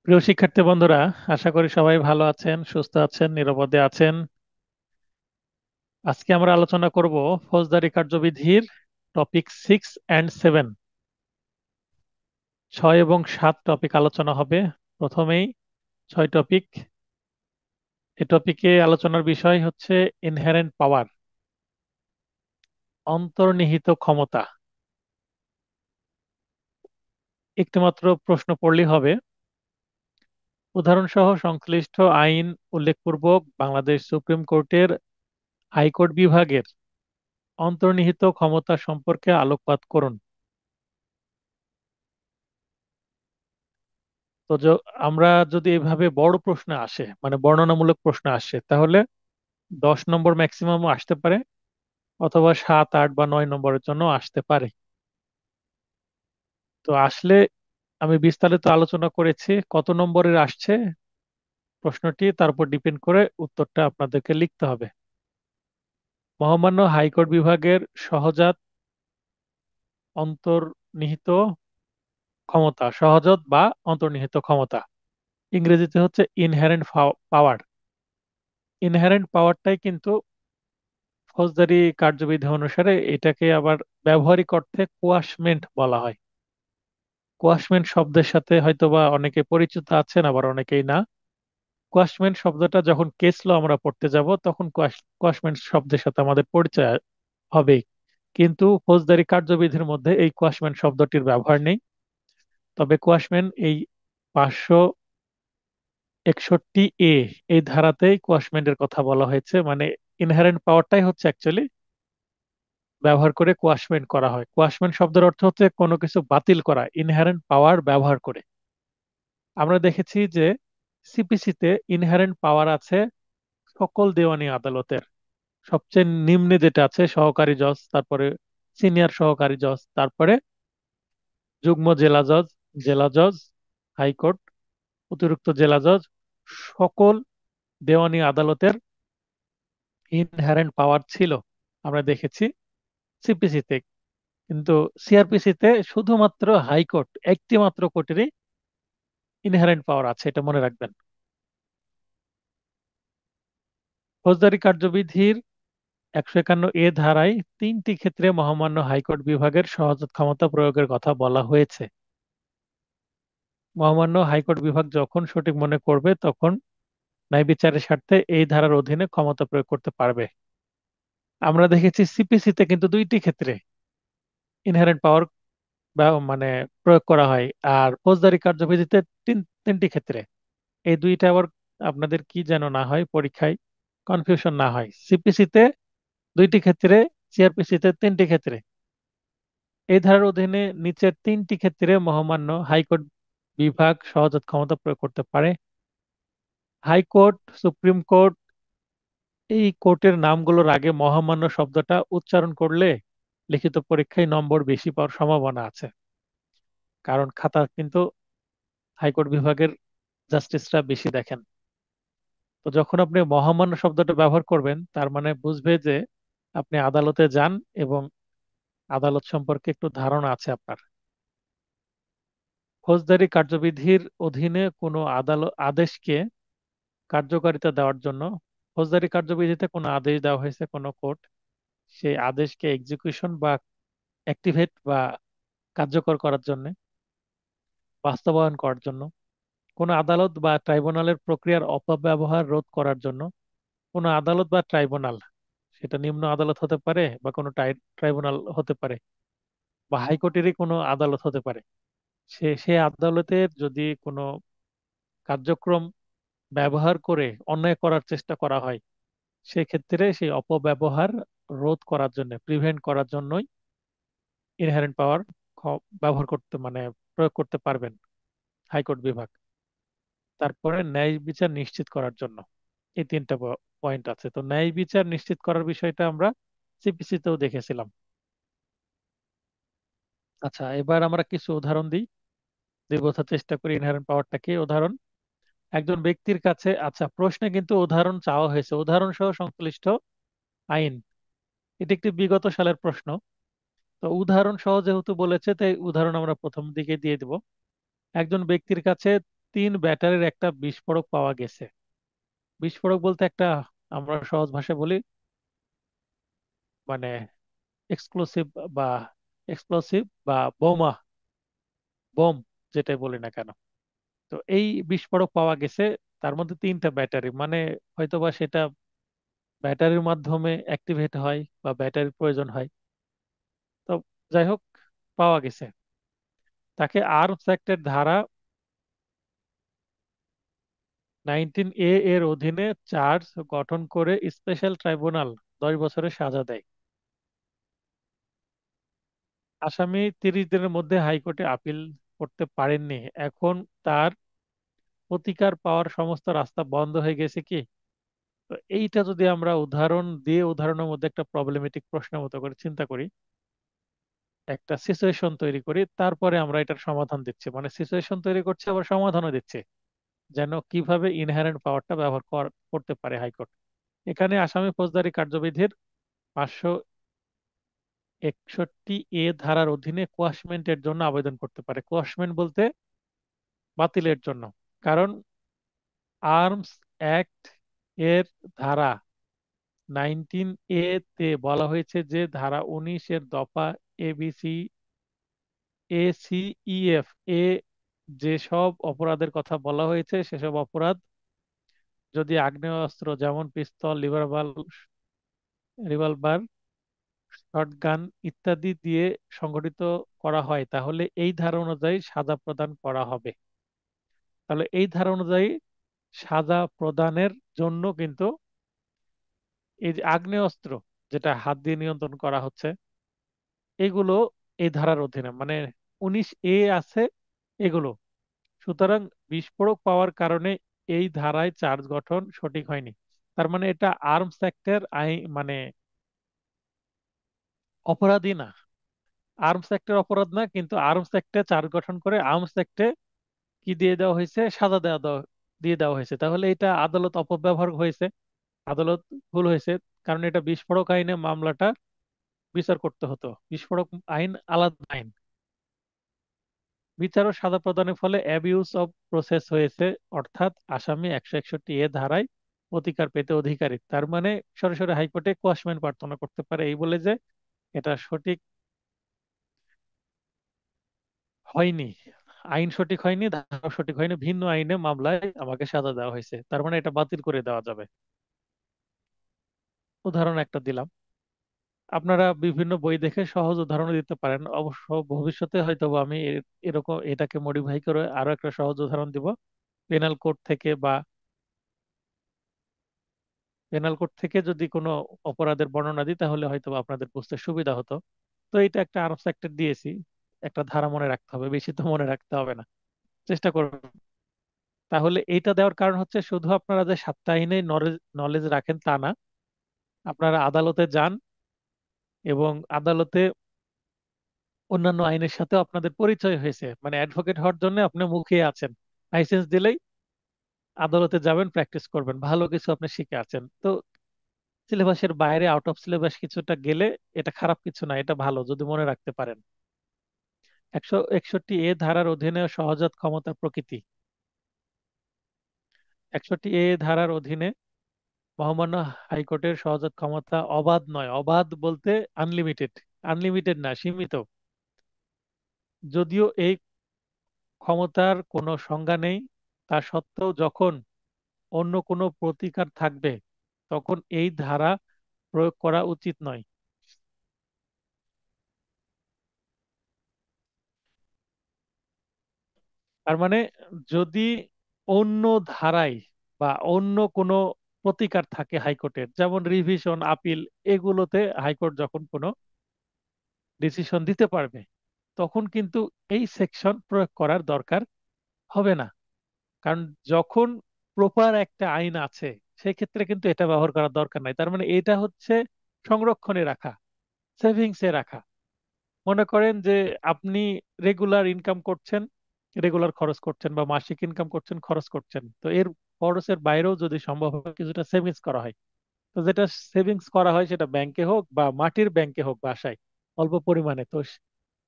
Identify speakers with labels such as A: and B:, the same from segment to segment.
A: প্রিয় শিক্ষার্থী বন্ধুরা, আশা করি সবাই ভালো আছেন, সুস্থ আছেন, নিরাপদে আছেন। আজকে আমরা আলোচনা করব ফৌজদারি কার্যবিধির টপিক 6 এবং 7। 6 এবং 7 টপিক আলোচনা হবে। প্রথমেই 6 টপিক। এই টপিকে আলোচনার বিষয় হচ্ছে ইনহেরেন্ট পাওয়ার, অন্তর্নিহিত ক্ষমতা। একটিমাত্র প্রশ্ন পড়লেই হবে। উদাহরণসহ সংশ্লিষ্ট আইন উল্লেখপূর্বক বাংলাদেশ সুপ্রিম কোর্টের হাইকোর্ট বিভাগের অন্তর্নিহিত ক্ষমতা সম্পর্কে আলোকপাত করুন। তো আমরা যদি এভাবে বড় প্রশ্ন আসে, মানে বর্ণনামূলক প্রশ্ন আসে, তাহলে 10 নম্বর ম্যাক্সিমাম আসতে পারে, অথবা 7, 8 বা 9 নম্বরের জন্য আসতে পারে। তো আসলে আমি বিস্তারিত আলোচনা করেছি কত নম্বরের আসছে প্রশ্নটি, তার উপর ডিপেন্ড করে উত্তরটা আপনাদেরকে লিখতে হবে। মহামান্য হাইকোর্ট বিভাগের সহজাত অন্তর্নিহিত ক্ষমতা, সহজাত বা অন্তর্নিহিত ক্ষমতা, ইংরেজিতে হচ্ছে ইনহেরেন্ট পাওয়ার। ইনহেরেন্ট পাওয়ারটাই কিন্তু ফৌজদারি কার্যবিধি অনুসারে এটাকে আবার ব্যবহারিক অর্থে কোয়াশমেন্ট বলা হয়। কোয়াশমেন্ট শব্দের সাথে হয়তোবা অনেকে পরিচিত আছেন, আবার অনেকেই না। কোয়াশমেন্ট শব্দটা যখন কেস ল আমরা পড়তে যাব, তখন কোয়াশমেন্ট শব্দের সাথে আমাদের পরিচয় হবে। কিন্তু ফৌজদারি কার্যবিধির মধ্যে এই কোয়াশমেন্ট শব্দটির ব্যবহার নেই। তবে কোয়াশমেন্ট এই 561 এই ধারাতেই কোয়াশমেন্টের কথা বলা হয়েছে। মানে ইনহেরেন্ট পাওয়ারটাই হচ্ছে অ্যাকচুয়ালি ব্যবহার করে কোয়াশমেন্ট করা হয়। কোয়াশমেন্ট শব্দের অর্থ হচ্ছে কোনো কিছু বাতিল করা, ইনহেরেন্ট পাওয়ার ব্যবহার করে। আমরা দেখেছি যে সিপিসিতে ইনহেরেন্ট পাওয়ার আছে সকল দেওয়ানি আদালতের। সবচেয়ে নিম্নে যেটা আছে সহকারী জজ, তারপরে সিনিয়র সহকারী জজ, তারপরে যুগ্ম জেলা জজ, জেলা জজ, হাইকোর্ট, অতিরিক্ত জেলা জজ, সকল দেওয়ানি আদালতের ইনহেরেন্ট পাওয়ার ছিল, আমরা দেখেছি সিপিসিতে। কিন্তু সিআরপিসিতে শুধুমাত্র হাইকোর্ট, একটি মাত্র কোর্টেরই ইনহেরেন্ট পাওয়ার আছে, এটা মনে রাখবেন। ফৌজদারি কার্যবিধির 151 ধারায় 3টি ক্ষেত্রে মহামান্য হাইকোর্ট বিভাগের সহজাত ক্ষমতা প্রয়োগের কথা বলা হয়েছে। মহামান্য হাইকোর্ট বিভাগ যখন সঠিক মনে করবে তখন ন্যায় বিচারের স্বার্থে এই ধারার অধীনে ক্ষমতা প্রয়োগ করতে পারবে। আমরা দেখেছি সিপিসিতে কিন্তু 2টি ক্ষেত্রে ইনহেরেন্ট পাওয়ার মানে প্রয়োগ করা হয়, আর ফৌজদারি কার্যবিধিতে তিনটি ক্ষেত্রে। এই দুইটা আবার আপনাদের কি যেন না হয়, পরীক্ষায় কনফিউশন না হয়। সিপিসিতে 2টি ক্ষেত্রে, সিআরপিসিতে 3টি ক্ষেত্রে। এই ধারার অধীনে নিচের 3টি ক্ষেত্রে মহামান্য হাইকোর্ট বিভাগ সহজাত ক্ষমতা প্রয়োগ করতে পারে। হাইকোর্ট, সুপ্রিম কোর্ট, এই কোর্টের নামগুলোর আগে মহামান্য শব্দটা উচ্চারণ করলে লিখিত পরীক্ষায় নম্বর বেশি পাওয়ার সম্ভাবনা আছে। কারণ খাতা কিন্তু হাইকোর্ট বিভাগের জাস্টিসরা বেশি দেখেন। তো যখন আপনি মহামান্য শব্দটা ব্যবহার করবেন, তার মানে বুঝবে যে আপনি আদালতে যান এবং আদালত সম্পর্কে একটু ধারণা আছে আপনার। ফৌজদারি কার্যবিধির অধীনে কোনো আদেশকে কার্যকারিতা দেওয়ার জন্য, ফৌজদারি কার্যবিধিতে কোনো আদেশ দেওয়া হয়েছে কোনো কোর্ট, সেই আদেশকে এক্সিকিউশন বা অ্যাক্টিভেট বা কার্যকর করার জন্য, বাস্তবায়ন করার জন্য, কোনো আদালত বা ট্রাইব্যুনালের প্রক্রিয়ার অপব্যবহার রোধ করার জন্য, কোনো আদালত বা ট্রাইব্যুনাল, সেটা নিম্ন আদালত হতে পারে বা কোনো ট্রাইব্যুনাল হতে পারে, বা হাইকোর্টেরই কোনো আদালত হতে পারে, সে আদালতের যদি কোনো কার্যক্রম ব্যবহার করে অন্যায় করার চেষ্টা করা হয়, সেক্ষেত্রে সেই অপব্যবহার রোধ করার জন্য, প্রিভেন্ট করার জন্যই ইনহেরেন্ট পাওয়ার ব্যবহার করতে, মানে প্রয়োগ করতে পারবেন হাইকোর্ট বিভাগ। তারপরে ন্যায় বিচার নিশ্চিত করার জন্য। এই 3টা পয়েন্ট আছে। তো ন্যায় বিচার নিশ্চিত করার বিষয়টা আমরা সিপিসি তেও দেখেছিলাম। আচ্ছা, এবার আমরা কিছু উদাহরণ দিই, বোঝার চেষ্টা করি ইনহেরেন্ট পাওয়ারটা কি। উদাহরণ: একজন ব্যক্তির কাছে, আচ্ছা প্রশ্নে কিন্তু উদাহরণ চাওয়া হয়েছে, উদাহরণ সহ সংশ্লিষ্ট আইন। এটি একটি বিগত সালের প্রশ্ন। তো উদাহরণ সহ যেহেতু বলেছে, তাই উদাহরণ আমরা প্রথম দিকে দিয়ে দিব। একজন ব্যক্তির কাছে 3 ব্যাটারির একটা বিস্ফোরক পাওয়া গেছে। বিস্ফোরক বলতে একটা, আমরা সহজ ভাষায় বলি, মানে এক্সক্লুসিভ বা এক্সপ্লোসিভ বা বোমা, বোম যেটাই বলি না কেন। তো এই বিস্ফোরক পাওয়া গেছে, তার মধ্যে 3টা ব্যাটারি, মানে হয়তোবা সেটা ব্যাটারির মাধ্যমে অ্যাক্টিভেট হয় বা ব্যাটারির প্রয়োজন হয়। তো যাই হোক, পাওয়া গেছে। তাকে আর্মস অ্যাক্টের ধারা 19A এর অধীনে চার্জ গঠন করে স্পেশাল ট্রাইব্যুনাল 10 বছরের সাজা দেয়। আসামি 30 দিনের মধ্যে হাইকোর্টে আপিল করতে পারেননি। এখন তার প্রতিকার পাওয়ার সমস্ত রাস্তা বন্ধ হয়ে গেছে কি? তো এইটা যদি আমরা উদাহরণ দিয়ে, উদাহরণের মধ্যে একটা প্রবলেমেটিক প্রশ্নের মতো করে চিন্তা করি, একটা সিচুয়েশন তৈরি করি, তারপরে আমরা এটার সমাধান দিচ্ছি, মানে সিচুয়েশন তৈরি করছে আবার সমাধানও দিচ্ছে, যেন কিভাবে ইনহেরেন্ট পাওয়ারটা ব্যবহার করতে পারে হাইকোর্ট। এখানে আসামি ফৌজদারি কার্যবিধির 561 ধারার অধীনে কোয়াশমেন্টের জন্য আবেদন করতে পারে। কোয়াশমেন্ট বলতে বাতিলের জন্য। কারণ আর্মস অ্যাক্ট এর ধারা 19A তে বলা হয়েছে যে ধারা 19 এর দফা ABC ACEF এ যেসব অপরাধের কথা বলা হয়েছে, সেসব অপরাধ যদি আগ্নেয়াস্ত্র যেমন পিস্তল, রিভলভার, শটগান ইত্যাদি দিয়ে সংগঠিত করা হয়, তাহলে এই ধারা অনুযায়ী সাজা প্রদান করা হবে। তাহলে এই ধারা অনুযায়ী সাজা প্রদানের জন্য কিন্তু এই যে আগ্নেয়াস্ত্র, যেটা হাত দিয়ে নিয়ন্ত্রণ করা হচ্ছে, এগুলো এই ধারার অধীনে, মানে 19A আছে এগুলো। সুতরাং বিস্ফোরক পাওয়ার কারণে এই ধারায় চার্জ গঠন সঠিক হয়নি। তার মানে এটা আর্মস অ্যাক্টের মানে অপরাধী না, আর্মস অ্যাক্টের অপরাধ না, কিন্তু আর্মস অ্যাক্টে চার্জ গঠন করে আর্মস অ্যাক্টে কি দিয়ে দেওয়া হয়েছে, সাজা দিয়ে দেওয়া হয়েছে। তাহলে এটা আদালত অপব্যবহার হয়েছে, আদালত ভুল হয়েছে। কারণ এটা বিস্ফোরক আইনে মামলাটা বিচার করতে হতো, বিস্ফোরক আইন আলাদা আইন। বিচার ও সাজা প্রদানের ফলে অ্যাবিউস অফ প্রসেস হয়েছে, অর্থাৎ আসামি 161 ধারায় প্রতিকার পেতে অধিকারী। তার মানে সরাসরি হাইকোর্টে কোয়াশমেন্ট প্রার্থনা করতে পারে, এই বলে যে এটা সঠিক হয়নি, আইন সঠিক হয়নি, ধারা সঠিক হয়নি, ভিন্ন আইনে মামলায় আমাকে সাজা দেওয়া হয়েছে, তার মানে এটা বাতিল করে দেওয়া যাবে। উদাহরণ একটা দিলাম। আপনারা বিভিন্ন বই দেখে সহজ উদাহরণ দিতে পারেন। অবশ্য ভবিষ্যতে হয়তো বা আমি এরকম এটাকে মডিফাই করে আরো একটা সহজ উদাহরণ দিব পেনাল কোড থেকে, বা পেনাল কোড থেকে যদি কোনো অপরাধের বর্ণনা দিই, তাহলে হয়তো বা আপনাদের বুঝতে সুবিধা হতো। তো এটা একটা আর্মস অ্যাক্টের দিয়েছি, একটা ধারা মনে রাখতে হবে, বেশি তো মনে রাখতে হবে না, চেষ্টা করবেন। তাহলে এইটা দেওয়ার কারণ হচ্ছে, শুধু আপনারা যে 7টা আইনে নলেজ নলেজ রাখেন তা না, আপনারা আদালতে যান এবং আদালতে অন্যান্য আইনের সাথে আপনাদের পরিচয় হয়েছে, মানে অ্যাডভোকেট হওয়ার জন্য আপনি মুখিয়ে আছেন। লাইসেন্স দিলেই আদালতে যাবেন, প্র্যাকটিস করবেন, ভালো কিছু আপনি শিখে আছেন। তো সিলেবাসের বাইরে, আউট অফ সিলেবাস কিছুটা গেলে এটা খারাপ কিছু না, এটা ভালো যদি মনে রাখতে পারেন। 161 ধারার অধীনে সহজাত ক্ষমতা প্রকৃতি। 61 ধারার অধীনে মহামান্য হাইকোর্টের সহজাত ক্ষমতা অবাধ নয়, অবাধ বলতে আনলিমিটেড, আনলিমিটেড না, সীমিত। যদিও এই ক্ষমতার কোনো সংজ্ঞা নেই, তা সত্ত্বেও যখন অন্য কোনো প্রতিকার থাকবে, তখন এই ধারা প্রয়োগ করা উচিত নয়। তার মানে যদি অন্য ধারায় বা অন্য কোনো প্রতিকার থাকে হাইকোর্টের, যেমন রিভিশন, আপিল, এগুলোতে হাইকোর্ট যখন কোনো ডিসিশন দিতে পারবে, তখন কিন্তু এই সেকশন প্রয়োগ করার দরকার হবে না। কারণ যখন প্রপার একটা আইন আছে, সেক্ষেত্রে কিন্তু এটা ব্যবহার করার দরকার নাই। তার মানে এটা হচ্ছে সংরক্ষণে রাখা, সেভিংসে রাখা। মনে করেন যে আপনি রেগুলার ইনকাম করছেন, রেগুলার খরচ করছেন, বা মাসিক ইনকাম করছেন, খরচ করছেন, তো এর খরচের বাইরেও যদি সম্ভব হয় কিছুটা সেভিংস করা হয়, তো যেটা সেভিংস করা হয় সেটা ব্যাংকে হোক বা মাটির ব্যাংকে হোক বাসায়, অল্প পরিমাণে। তো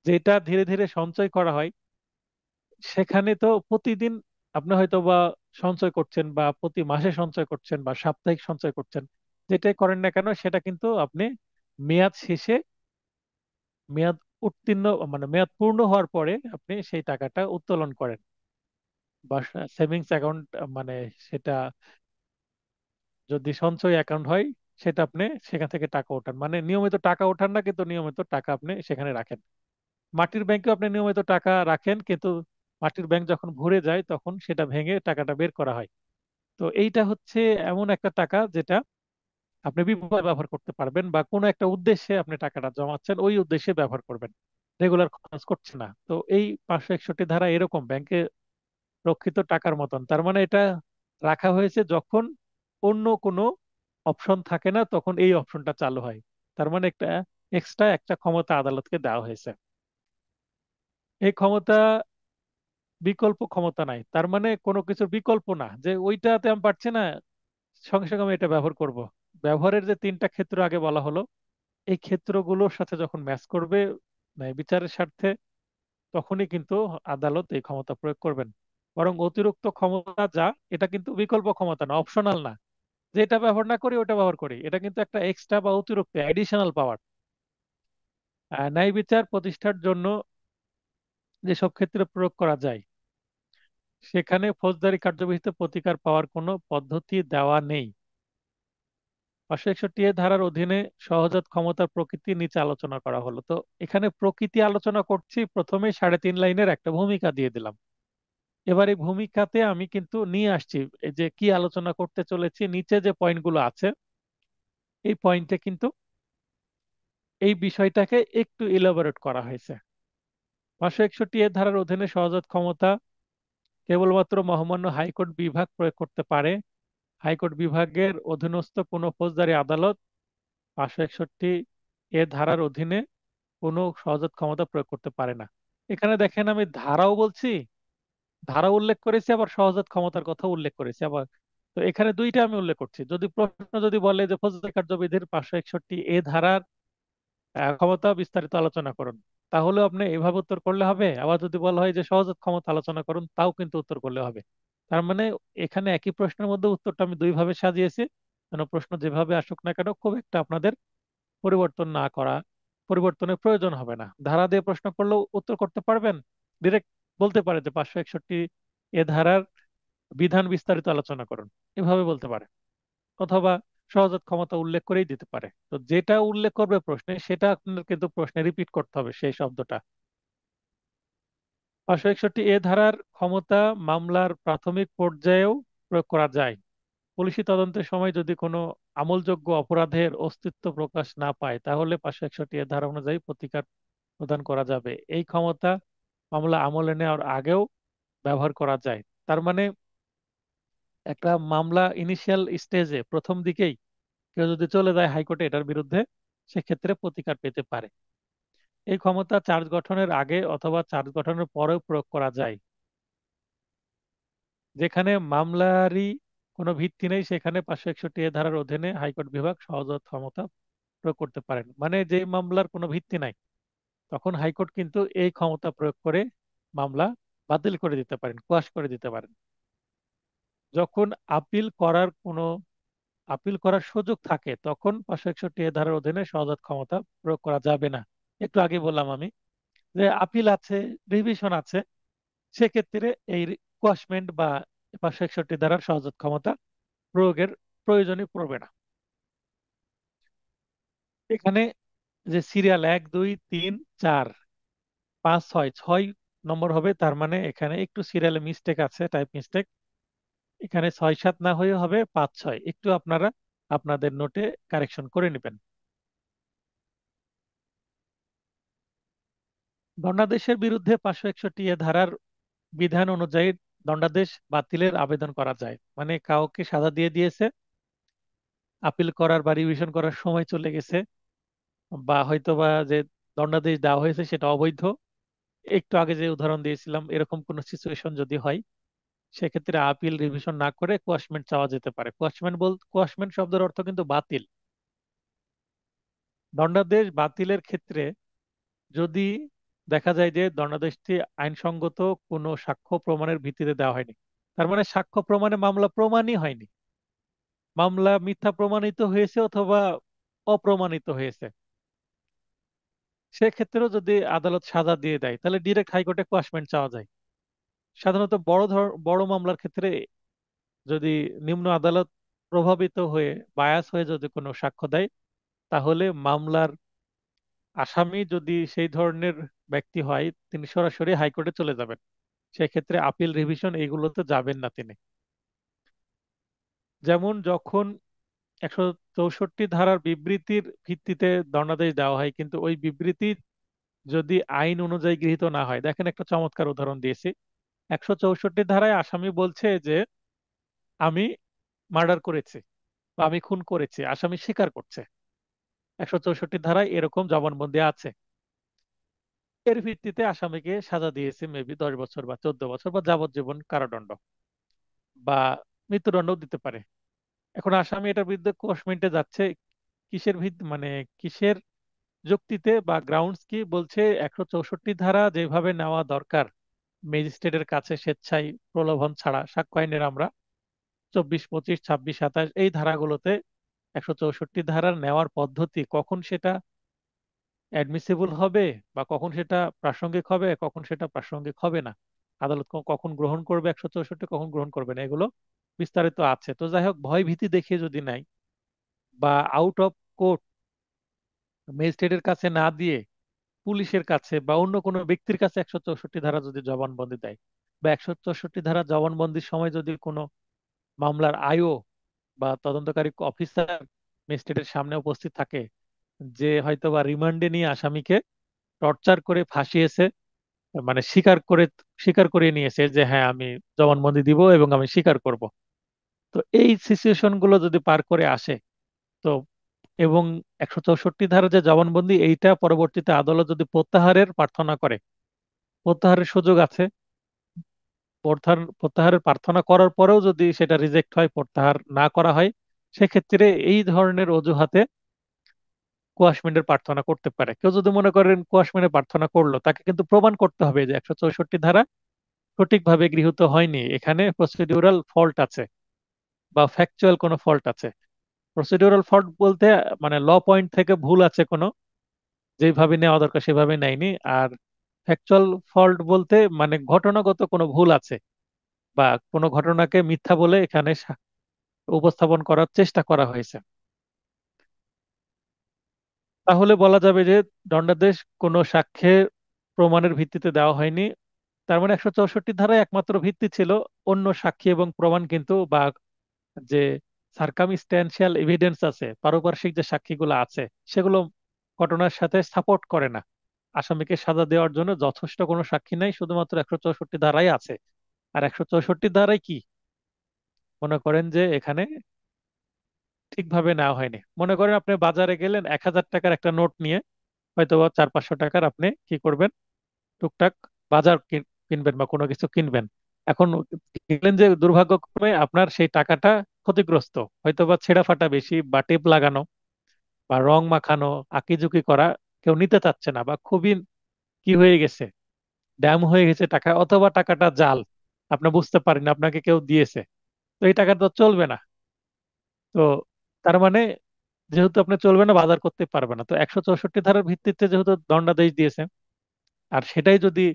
A: যেটা ধীরে ধীরে সঞ্চয় করা হয়, সেখানে তো প্রতিদিন আপনি হয়তো বা সঞ্চয় করছেন, বা প্রতি মাসে সঞ্চয় করছেন, বা সাপ্তাহিক সঞ্চয় করছেন, যেটাই করেন না কেন সেটা কিন্তু আপনি মেয়াদ শেষে, মেয়াদ উত্তীর্ণ মানে মেয়াদ পূর্ণ হওয়ার পরে আপনি সেই টাকাটা উত্তোলন করেন, বা সেভিংস অ্যাকাউন্ট, মানে সেটা যদি সঞ্চয় অ্যাকাউন্ট হয়, সেটা আপনি সেখান থেকে টাকা ওঠান, মানে নিয়মিত টাকা ওঠান না, কিন্তু নিয়মিত টাকা আপনি সেখানে রাখেন। মাটির ব্যাংকে আপনি নিয়মিত টাকা রাখেন, কিন্তু মাটির ব্যাংক যখন ভরে যায় তখন সেটা ভেঙে টাকাটা বের করা হয়। তো এইটা হচ্ছে এমন একটা টাকা যেটা আপনি বিপুল ব্যবহার করতে পারবেন, বা কোনো একটা উদ্দেশ্যে আপনি টাকাটা জমাচ্ছেন, ওই উদ্দেশ্যে ব্যবহার করবেন, রেগুলার খরচ করছে না। তো এই 561 ধারা এরকম ব্যাংকে রক্ষিত টাকার মতন। তার মানে এটা রাখা হয়েছে যখন অন্য কোনো অপশন থাকে না, তখন এই অপশনটা চালু হয়। তার মানে একটা এক্সট্রা একটা ক্ষমতা আদালতকে দেওয়া হয়েছে। এই ক্ষমতা বিকল্প ক্ষমতা নাই, তার মানে কোনো কিছুর বিকল্প না যে ওইটাতে আমি পারছি না, সঙ্গে সঙ্গে আমি এটা ব্যবহার করব। ব্যবহারের যে তিনটা ক্ষেত্র আগে বলা হলো, এই ক্ষেত্রগুলোর সাথে যখন ম্যাচ করবে ন্যায় বিচারের স্বার্থে, তখনই কিন্তু আদালত এই ক্ষমতা প্রয়োগ করবেন। বরং অতিরিক্ত ক্ষমতা যা, এটা কিন্তু বিকল্প ক্ষমতা না, অপশনাল না, যে এটা ব্যবহার না করি ওটা ব্যবহার করি, এটা কিন্তু একটা এক্সট্রা বা অতিরিক্ত অ্যাডিশনাল পাওয়ার। ন্যায় বিচার প্রতিষ্ঠার জন্য যেসব ক্ষেত্রে প্রয়োগ করা যায়, সেখানে ফৌজদারি কার্যবিহিত প্রতিকার পাওয়ার কোনো পদ্ধতি দেওয়া নেই। 561 ধারার অধীনে সহজাত ক্ষমতার প্রকৃতি নিচে আলোচনা করা হলো। তো এখানে প্রকৃতি আলোচনা করছি, প্রথমে 3.5 লাইনের একটা ভূমিকা দিয়ে দিলাম। এবার এই ভূমিকাতে আমি কিন্তু নিয়ে আসছি এই যে কি আলোচনা করতে চলেছি, নিচে যে পয়েন্টগুলো আছে, এই পয়েন্টে কিন্তু এই বিষয়টাকে একটু ইলাবোরেট করা হয়েছে। 561 ধারার অধীনে সহজাত ক্ষমতা কেবলমাত্র মহামান্য হাইকোর্ট বিভাগ প্রয়োগ করতে পারে। হাইকোর্ট বিভাগের অধীনস্থ কোনো ফৌজদারি আদালত 561 ধারার অধীনে কোনো সহজাত ক্ষমতা প্রয়োগ করতে পারে না। এখানে দেখেন আমি ধারাও বলছি, ধারা উল্লেখ করেছি, আবার সহজাত ক্ষমতার কথা উল্লেখ করেছি আবার। তো এখানে দুইটা আমি উল্লেখ করছি। যদি প্রশ্ন যদি বলে যে ফৌজদারি কার্যবিধির 561 ধারার ক্ষমতা বিস্তারিত আলোচনা করুন, তাহলে আপনি এভাবে উত্তর করলে হবে। আবার যদি বলা হয় যে সহজাত ক্ষমতা আলোচনা করুন, তাও কিন্তু উত্তর করলে হবে। তার মানে এখানে একই প্রশ্নের মধ্যে উত্তরটা আমি দুই ভাবে সাজিয়েছি, যেন প্রশ্ন যেভাবে আসুক না কেন খুব একটা আপনাদের পরিবর্তন না করা, পরিবর্তনের প্রয়োজন হবে না। ধারা দিয়ে প্রশ্ন করলেও উত্তর করতে পারবেন, ডিরেক্ট বলতে পারে যে 561 ধারার বিধান বিস্তারিত আলোচনা করুন, এভাবে বলতে পারে। অথবা সহজাত ক্ষমতা উল্লেখ করেই দিতে পারে। তো যেটা উল্লেখ করবে প্রশ্নে, সেটা আপনার কিন্তু প্রশ্নে রিপিট করতে হবে সেই শব্দটা। 561 ধারার ক্ষমতা মামলার প্রাথমিক পর্যায়েও প্রয়োগ করা যায়। পুলিশি তদন্তের সময় যদি কোনো আমলযোগ্য অপরাধের অস্তিত্ব প্রকাশ না পায়, তাহলে 561 ধারা অনুযায়ী প্রতিকার প্রদান করা যাবে। এই ক্ষমতা মামলা আমলে নেওয়ার আগেও ব্যবহার করা যায়। তার মানে একটা মামলা ইনিশিয়াল স্টেজে, প্রথম দিকেই কেউ যদি চলে যায় হাইকোর্টে এটার বিরুদ্ধে, সেক্ষেত্রে প্রতিকার পেতে পারে। এই ক্ষমতা চার্জ গঠনের আগে অথবা চার্জ গঠনের পরেও প্রয়োগ করা যায়। যেখানে মামলারই কোনো ভিত্তি নেই, সেখানে 561 ধারার অধীনে হাইকোর্ট বিভাগ সহজাত ক্ষমতা প্রয়োগ করতে পারেন। মানে যে মামলার কোনো ভিত্তি নাই, তখন হাইকোর্ট কিন্তু এই ক্ষমতা প্রয়োগ করে মামলা বাতিল করে দিতে পারেন, কোয়াশ করে দিতে পারেন। যখন আপিল করার কোনো আপিল করার সুযোগ থাকে, তখন 561 ধারার অধীনে সহজাত ক্ষমতা প্রয়োগ করা যাবে না। একটু আগে বললাম আমি যে আপিল আছে, রিভিশন আছে, সেক্ষেত্রে এই কোয়াশমেন্ট বা 561 ধারার সহজাত ক্ষমতা প্রয়োগের প্রয়োজনই পড়বে না। এখানে যে সিরিয়াল 1 2 3 4 5 6 নম্বর হবে, তার মানে এখানে একটু সিরিয়ালে মিস্টেক আছে, টাইপ মিস্টেক। এখানে 6 7 না হয়ে হবে 5 6, একটু আপনারা আপনাদের নোটে কারেকশন করে নেবেন। দণ্ডাদেশের বিরুদ্ধে 561 ধারার বিধান অনুযায়ী দণ্ডাদেশ বাতিলের আবেদন করা যায়। মানে কাউকে সাজা দিয়ে দিয়েছে, আপিল করার বা রিভিশন করার সময় চলে গেছে, বা হয়তোবা যে দণ্ডাদেশ দেওয়া হয়েছে সেটা অবৈধ, একটু আগে যে উদাহরণ দিয়েছিলাম, এরকম কোন সিচুয়েশন যদি হয়, সেক্ষেত্রে আপিল রিভিশন না করে কোয়াশমেন্ট চাওয়া যেতে পারে। কোয়াশমেন্ট শব্দের অর্থ কিন্তু বাতিল। দণ্ডাদেশ বাতিলের ক্ষেত্রে যদি দেখা যায় যে দণ্ডাদেশটি আইনসঙ্গত কোনো সাক্ষ্য প্রমাণের ভিত্তিতে দেওয়া হয়নি, তার মানে সাক্ষ্য প্রমাণে মামলা প্রমাণই হয়নি, মামলা মিথ্যা প্রমাণিত হয়েছে অথবা অপ্রমাণিত হয়েছে, সেক্ষেত্রেও যদি আদালত সাজা দিয়ে দেয় তাহলে ডিরেক্ট হাইকোর্টে কোয়াশমেন্ট চাওয়া যায়। সাধারণত বড় মামলার ক্ষেত্রে যদি নিম্ন আদালত প্রভাবিত হয়ে বায়াস হয়ে যদি কোনো সাক্ষ্য দেয়, তাহলে মামলার আসামি যদি সেই ধরনের ব্যক্তি হয় তিনি সরাসরি হাইকোর্টে চলে যাবেন, সেক্ষেত্রে আপিল রিভিশন এইগুলোতে যাবেন না তিনি। যেমন যখন 164 ধারার বিবৃতির ভিত্তিতে দণ্ডাদেশ দেওয়া হয় কিন্তু ওই বিবৃতি যদি আইন অনুযায়ী গৃহীত না হয়, দেখেন একটা চমৎকার উদাহরণ দিয়েছি। 164 ধারায় আসামি বলছে যে আমি মার্ডার করেছি বা আমি খুন করেছি, আসামি স্বীকার করছে। 164 ধারায় এরকম জবানবন্দি আছে। এর ভিত্তিতে আসামিকে সাজা দিয়েছে মেবি 10 বছর বা 14 বছর বা যাবজ্জীবন কারাদণ্ড বা মৃত্যুদণ্ডও দিতে পারে। এখন আসামি এটার বিরুদ্ধে কোর্টমেন্টে যাচ্ছে কিসের মানে কিসের যুক্তিতে বা গ্রাউন্ডস কি বলছে? 164 ধারা যেভাবে নেওয়া দরকার ম্যাজিস্ট্রেটের কাছে স্বেচ্ছায় প্রলোভন ছাড়া, সাক্ষ্য আইনের আমরা 24, 25, 26, 27 এই ধারাগুলোতে 164 ধারার নেওয়ার পদ্ধতি, কখন সেটা অ্যাডমিসিবল হবে বা কখন সেটা প্রাসঙ্গিক হবে, কখন সেটা প্রাসঙ্গিক হবে না, আদালত কখন গ্রহণ করবে 164, কখন গ্রহণ করবে না, এগুলো বিস্তারিত আছে। তো যাই হোক, ভয় ভীতি দেখিয়ে যদি নাই বা আউট অফ কোর্ট ম্যাজিস্ট্রেটের কাছে না দিয়ে পুলিশের কাছে বা অন্য কোনো ব্যক্তির কাছে 164 ধারা যদি জবানবন্দি দেয় বা 164 ধারা জবানবন্দির সময় যদি কোনো মামলার আইও বা তদন্তকারী অফিসার ম্যাজিস্ট্রেটের সামনে উপস্থিত থাকে, যে হয়তো বা রিমান্ডে নিয়ে আসামিকে টর্চার করে ফাঁসিয়েছে, মানে স্বীকার করে নিয়েছে যে হ্যাঁ আমি জবানবন্দি দিব এবং আমি স্বীকার করব। তো এই সিচুয়েশন গুলো যদি পার করে আসে, তো এবং 164 ধারা যে জবানবন্দি এইটা পরবর্তীতে আদালত যদি প্রত্যাহারের প্রার্থনা করে, প্রত্যাহারের সুযোগ আছে। প্রত্যাহারের প্রার্থনা করার পরেও যদি সেটা রিজেক্ট হয়, প্রত্যাহার না করা হয়, সেক্ষেত্রে এই ধরনের অজুহাতে কোয়াশমেন্টের প্রার্থনা করতে পারে। কেউ যদি মনে করেন কোয়াশমেন্টের প্রার্থনা করলো, তাকে কিন্তু প্রমাণ করতে হবে যে 164 ধারা সঠিকভাবে গৃহীত হয়নি, এখানে প্রসিডিউরাল ফল্ট আছে বা ফ্যাকচুয়াল কোনো ফল্ট আছে। প্রসিডিউরাল ফল্ট বলতে মানে ল পয়েন্ট থেকে ভুল আছে কোনো, যেভাবে নেওয়া দরকার সেভাবে নেয়নি। আর ফ্যাকচুয়াল ফল্ট বলতে মানে ঘটনাগত কোনো ভুল আছে বা কোনো ঘটনাকে মিথ্যা বলে এখানে উপস্থাপন করার চেষ্টা করা হয়েছে। তাহলে বলা যাবে যে দণ্ডাদেশ কোনো সাক্ষ্যের প্রমাণের ভিত্তিতে দেওয়া হয়নি। তার মানে 164 ধারায় একমাত্র ভিত্তি ছিল অন্য সাক্ষী এবং প্রমাণ, কিন্তু বা যে সার্কামস্ট্যান্সিয়াল এভিডেন্স আছে, পারিপার্শ্বিক যে সাক্ষীগুলো আছে, সেগুলো ঘটনার সাথে সাপোর্ট করে না। আসামিকে সাজা দেওয়ার জন্য যথেষ্ট কোনো সাক্ষী নাই, শুধুমাত্র 164 ধারাই আছে। আর 164 ধারায় কি মনে করেন যে এখানে ঠিকভাবে নেওয়া হয়নি। মনে করেন আপনি বাজারে গেলেন 1,000 টাকার একটা নোট নিয়ে, হয়তো বা 400-500 টাকার আপনি কি করবেন, টুকটাক বাজার কিনবেন বা কোনো কিছু কিনবেন। এখন দেখলেন যে দুর্ভাগ্যক্রমে আপনার সেই টাকাটা ক্ষতিগ্রস্ত, হয়তো বা ছেঁড়া ফাটা বেশি বা টেপ লাগানো বা রং মাখানো, আঁকিঝুঁকি করা, কেউ নিতে চাচ্ছে না বা খুবই কি হয়ে গেছে, ড্যাম হয়ে গেছে টাকা, অথবা টাকাটা জাল, আপনি বুঝতে পারেন আপনাকে কেউ দিয়েছে। তো এই টাকা তো চলবে না। তো তার মানে যেহেতু আপনি চলবে না, বাজার করতে পারবে না। তো 164 ধারার ভিত্তিতে যেহেতু দণ্ডাদেশ দিয়েছে, আর সেটাই যদি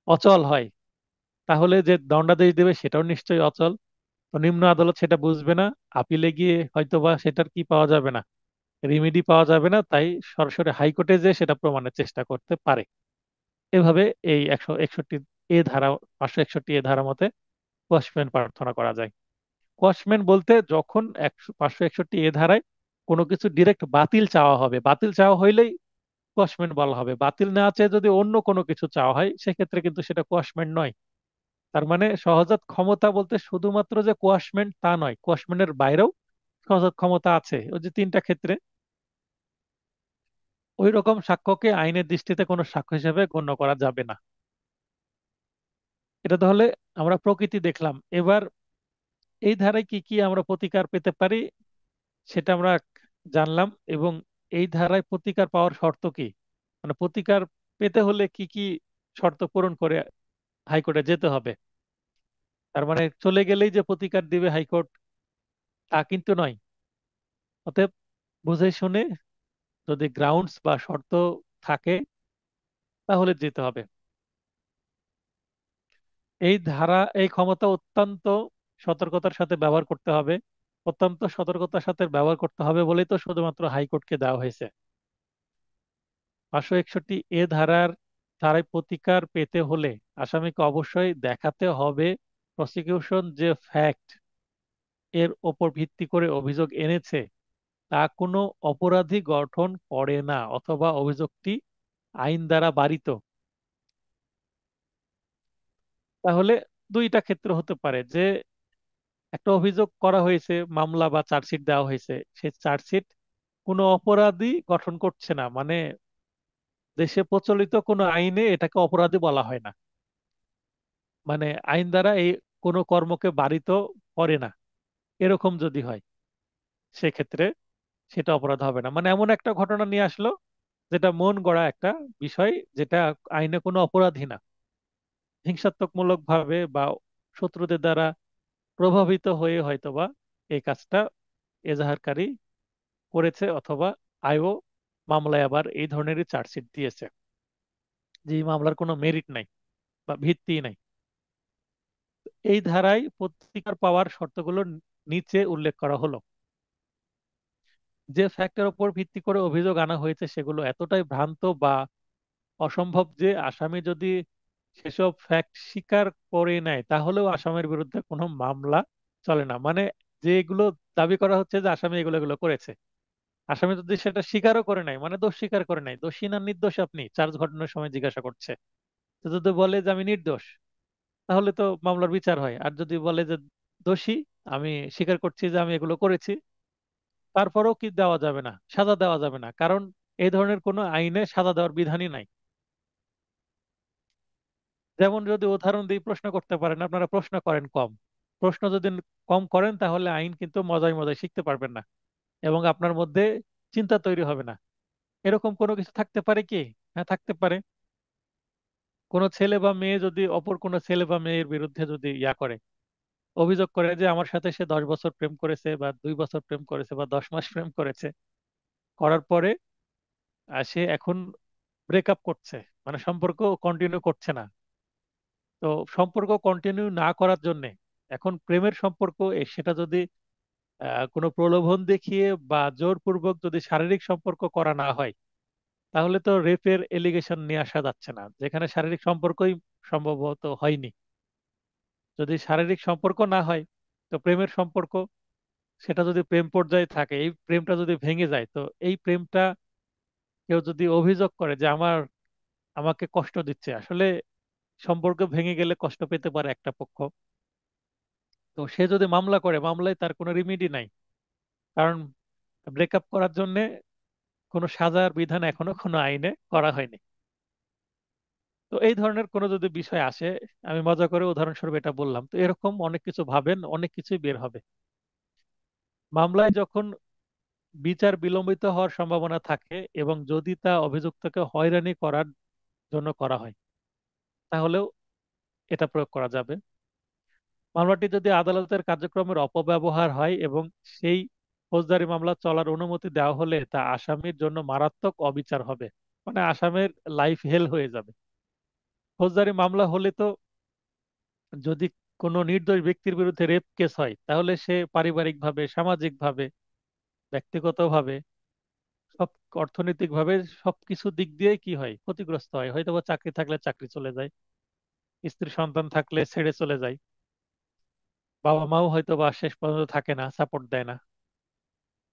A: অচল হয়, তাহলে যে দণ্ডাদেশ দেবে সেটাও নিশ্চয়ই অচল। তো নিম্ন আদালত সেটা বুঝবে না, আপিলে গিয়ে হয়তোবা সেটার কি পাওয়া যাবে না, রিমিডি পাওয়া যাবে না, তাই সরাসরি হাইকোর্টে যে সেটা প্রমাণের চেষ্টা করতে পারে। এভাবে এই 161 এ ধারা, 561 এ ধারা মতে কোয়াশমেন্ট প্রার্থনা করা যায়। কোয়াশমেন্ট বলতে যখন 561 ধারায় কোনো কিছু ডিরেক্ট বাতিল চাওয়া হবে, বাতিল চাওয়া হইলেই কোয়াশমেন্ট বলা হবে। বাতিল না চেয়ে যদি অন্য কোনো কিছু চাওয়া হয়, সেক্ষেত্রে কিন্তু সেটা কোয়াশমেন্ট নয়। তার মানে সহজাত ক্ষমতা বলতে শুধুমাত্র যে কোয়াশমেন্ট তা নয়, কোয়াশমেন্টের বাইরেও সহজাত ক্ষমতা আছে। ওই যে 3টা ক্ষেত্রে ওই রকম সাক্ষ্যকে আইনের দৃষ্টিতে কোনো সাক্ষ্য হিসেবে গণ্য করা যাবে না। এটা তাহলে আমরা প্রকৃতি দেখলাম। এবার এই ধারায় কি কি আমরা প্রতিকার পেতে পারি সেটা আমরা জানলাম, এবং এই ধারায় প্রতিকার পাওয়ার শর্ত কি, মানে প্রতিকার পেতে হলে কি কি শর্ত পূরণ করে হাইকোর্টে যেতে হবে। তার মানে চলে গেলেই যে প্রতিকার দিবে হাইকোর্ট তা কিন্তু নয়। অতএব বুঝে শুনে যদি গ্রাউন্ডস বা শর্ত থাকে তাহলে যেতে হবে। এই ক্ষমতা অত্যন্ত সতর্কতার সাথে ব্যবহার করতে হবে। অত্যন্ত সতর্কতার সাথে ব্যবহার করতে হবে বলেই তো শুধুমাত্র হাইকোর্টকে দেওয়া হয়েছে। 561 ধারায় প্রতিকার পেতে হলে আসামিকে অবশ্যই দেখাতে হবে প্রসিকিউশন যে ফ্যাক্ট এর ওপর ভিত্তি করে অভিযোগ এনেছে তা কোনো অপরাধী গঠন করে না, অথবা অভিযোগটি আইন দ্বারা বারিত। তাহলে দুইটা ক্ষেত্র হতে পারে যে একটা অভিযোগ করা হয়েছে, মামলা বা চার্জশিট দেওয়া হয়েছে, সেই চার্জশিট কোনো অপরাধী গঠন করছে না, মানে দেশে প্রচলিত কোনো আইনে এটাকে অপরাধী বলা হয় না, মানে আইন দ্বারা এই কোনো কর্মকে বারিত করে না, এরকম যদি হয় সেক্ষেত্রে সেটা অপরাধ হবে না। মানে এমন একটা ঘটনা নিয়ে আসলো যেটা মন গড়া একটা বিষয়, যেটা আইনে কোনো অপরাধী না, হিংসাত্মকমূলক ভাবে বা শত্রুদের দ্বারা প্রভাবিত হয়ে হয়তোবা এই কাজটা এজাহারকারী করেছে, অথবা আইও মামলায় আবার এই ধরনেরই চার্জশিট দিয়েছে যে এই মামলার কোনো মেরিট নাই বা ভিত্তি নাই। এই ধারায় প্রতিকার পাওয়ার শর্তগুলো নিচে উল্লেখ করা হলো। যে ফ্যাক্টের উপর ভিত্তি করে অভিযোগ আনা হয়েছে সেগুলো এতটাই ভ্রান্ত বা অসম্ভব যে আসামি যদি সেসব ফ্যাক্ট স্বীকার করে নেয় তাহলেও আসামির বিরুদ্ধে কোনো মামলা চলে না। মানে যেগুলো দাবি করা হচ্ছে যে আসামি এগুলো এগুলো করেছে, আসামি যদি সেটা স্বীকারও করে নাই, মানে দোষ স্বীকার করে নাই, দোষী না নির্দোষ আপনি চার্জ ঘটানোর সময় জিজ্ঞাসা করছে, তো যদি বলে যে আমি নির্দোষ তাহলে তো মামলার বিচার হয়। আর যদি বলে যে দোষী, আমি স্বীকার করছি যে আমি এগুলো করেছি, তারপরেও কি দেওয়া যাবে না, সাজা দেওয়া যাবে না, কারণ এই ধরনের কোনো আইনে সাজা দেওয়ার বিধানই নাই। যেমন যদি উদাহরণ দিয়ে প্রশ্ন করতে পারেন, আপনারা প্রশ্ন করেন কম, প্রশ্ন যদি কম করেন তাহলে আইন কিন্তু মজায় মজায় শিখতে পারবেন না, এবং আপনার মধ্যে চিন্তা তৈরি হবে না। এরকম কোনো কিছু থাকতে পারে কি? হ্যাঁ, থাকতে পারে। কোনো ছেলে বা মেয়ে যদি অপর কোনো ছেলে বা মেয়ের বিরুদ্ধে যদি করে, অভিযোগ করে যে আমার সাথে সে 10 বছর প্রেম করেছে বা 2 বছর প্রেম করেছে বা 10 মাস প্রেম করেছে, করার পরে সে এখন ব্রেকআপ করছে, মানে সম্পর্ক কন্টিনিউ করছে না। তো সম্পর্ক কন্টিনিউ না করার জন্য এখন প্রেমের সম্পর্ক সেটা যদি কোনো প্রলোভন দেখিয়ে বা জোরপূর্বক যদি শারীরিক সম্পর্ক করা না হয়, তাহলে তো রেপের এলিগেশন নিয়ে আসা যাচ্ছে না, যেখানে শারীরিক সম্পর্কই সম্ভবত হয়নি। যদি শারীরিক সম্পর্ক না হয় তো প্রেমের সম্পর্ক, সেটা যদি প্রেম পর্যায়ে থাকে, এই প্রেমটা যদি ভেঙে যায়, তো এই প্রেমটা কেউ যদি অভিযোগ করে যে আমাকে কষ্ট দিচ্ছে, আসলে সম্পর্ক ভেঙে গেলে কষ্ট পেতে পারে একটা পক্ষ, তো সে যদি মামলা করে, মামলায় তার কোনো রিমিডি নাই, কারণ ব্রেকআপ করার জন্য কোনো সাজার বিধান এখনো কোনো আইনে করা হয়নি। তো এই ধরনের কোনো যদি বিষয় আসে, আমি মজা করে উদাহরণস্বরূপ এটা বললাম, তো এরকম অনেক কিছু ভাবেন, অনেক কিছুই বের হবে। মামলায় যখন বিচার বিলম্বিত হওয়ার সম্ভাবনা থাকে এবং যদি তা অভিযুক্তকে হয়রানি করার জন্য করা হয়, তাহলেও এটা প্রয়োগ করা যাবে। মামলাটি যদি আদালতের কার্যক্রমের অপব্যবহার হয় এবং সেই ফৌজদারি মামলা চলার অনুমতি দেওয়া হলে তা আসামির জন্য মারাত্মক অবিচার হবে, মানে আসামির লাইফ হেল হয়ে যাবে। ফৌজদারি মামলা হলে তো, যদি কোনো নির্দোষ ব্যক্তির বিরুদ্ধে রেপ কেস হয় তাহলে সে পারিবারিকভাবে, সামাজিকভাবে, ব্যক্তিগতভাবে, সব অর্থনৈতিকভাবে সবকিছু দিক দিয়ে কি হয়, ক্ষতিগ্রস্ত হয়। হয়তো বা চাকরি থাকলে চাকরি চলে যায়, স্ত্রী সন্তান থাকলে ছেড়ে চলে যায়, বাবা মাও হয়তো বা শেষ পর্যন্ত থাকে না, সাপোর্ট দেয় না।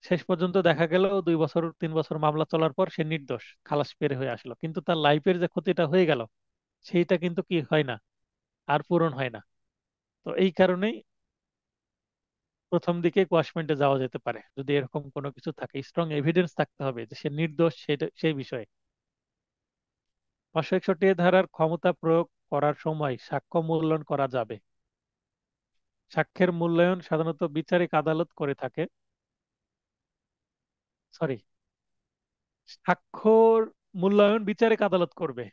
A: শেষ পর্যন্ত দেখা গেল 2 বছর 3 বছর মামলা চলার পর সে নির্দোষ, খালাস পেরে হয়ে আসলো, কিন্তু তার লাইফের যে ক্ষতিটা হয়ে গেল সেইটা কিন্তু কি হয় না, আর পূরণ হয় না। তো এই কারণেই প্রথম দিকে কোয়াশমেন্টে যাওয়া যেতে পারে, যদি এরকম কোনো কিছু থাকে, স্ট্রং এভিডেন্স থাকতে হবে যে সে নির্দোষ, সেটা সেই বিষয়ে। 561 ধারার ক্ষমতা প্রয়োগ করার সময় সাক্ষ্য মূল্যায়ন করা যাবে। সাক্ষ্যের মূল্যায়ন সাধারণত বিচারিক আদালত করে থাকে। সরি, সাক্ষ্যর মূল্যায়ন বিচারিক আদালত করবে।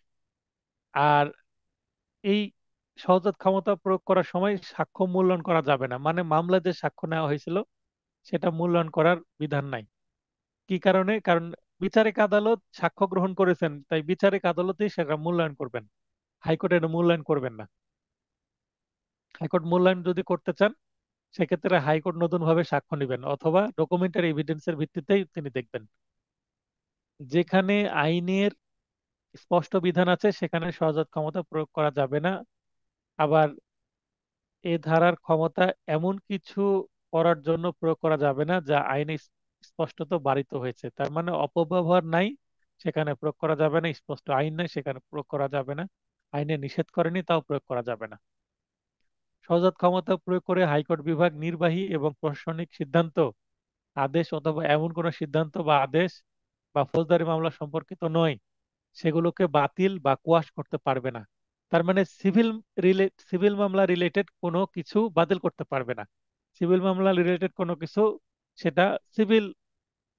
A: আর এই সহজাত ক্ষমতা প্রয়োগ করার সময় সাক্ষ্য মূল্যায়ন করা যাবে না, মানে মামলায় যে সাক্ষ্য নেওয়া হয়েছিল সেটা মূল্যায়ন করার বিধান নাই। কি কারণে? কারণ বিচারিক আদালত সাক্ষ্য গ্রহণ করেছেন, তাই বিচারিক আদালতই সেটা মূল্যায়ন করবেন। হাইকোর্ট এটা মূল্যায়ন করবেন না। হাইকোর্ট মূল্যায়ন যদি করতে চান, সেক্ষেত্রে হাইকোর্ট নতুন ভাবে সাক্ষ্য নেবেন অথবা ডকুমেন্টারি এভিডেন্সের ভিত্তিতেই তিনি দেখবেন। যেখানে আইনের স্পষ্ট বিধান আছে সেখানে সহজাত ক্ষমতা প্রয়োগ করা যাবে না। আবার এ ধারার ক্ষমতা এমন কিছু করার জন্য প্রয়োগ করা যাবে না যা আইনে স্পষ্টত বারিত হয়েছে। তার মানে অপব্যবহার নাই সেখানে প্রয়োগ করা যাবে না, স্পষ্ট আইন নাই সেখানে প্রয়োগ করা যাবে না, আইনে নিষেধ করেনি তাও প্রয়োগ করা যাবে না। সহজাত ক্ষমতা প্রয়োগ করে হাইকোর্ট বিভাগ নির্বাহী এবং প্রশাসনিক সিদ্ধান্ত, আদেশ অথবা এমন কোনো সিদ্ধান্ত বা আদেশ বা ফৌজদারি মামলা সম্পর্কিত নয় সেগুলোকে বাতিল বা কোয়াশ করতে পারবে না। তার মানে সিভিল মামলা রিলেটেড কোনো কিছু বাতিল করতে পারবে না। সিভিল মামলা রিলেটেড কোনো কিছু, সেটা সিভিল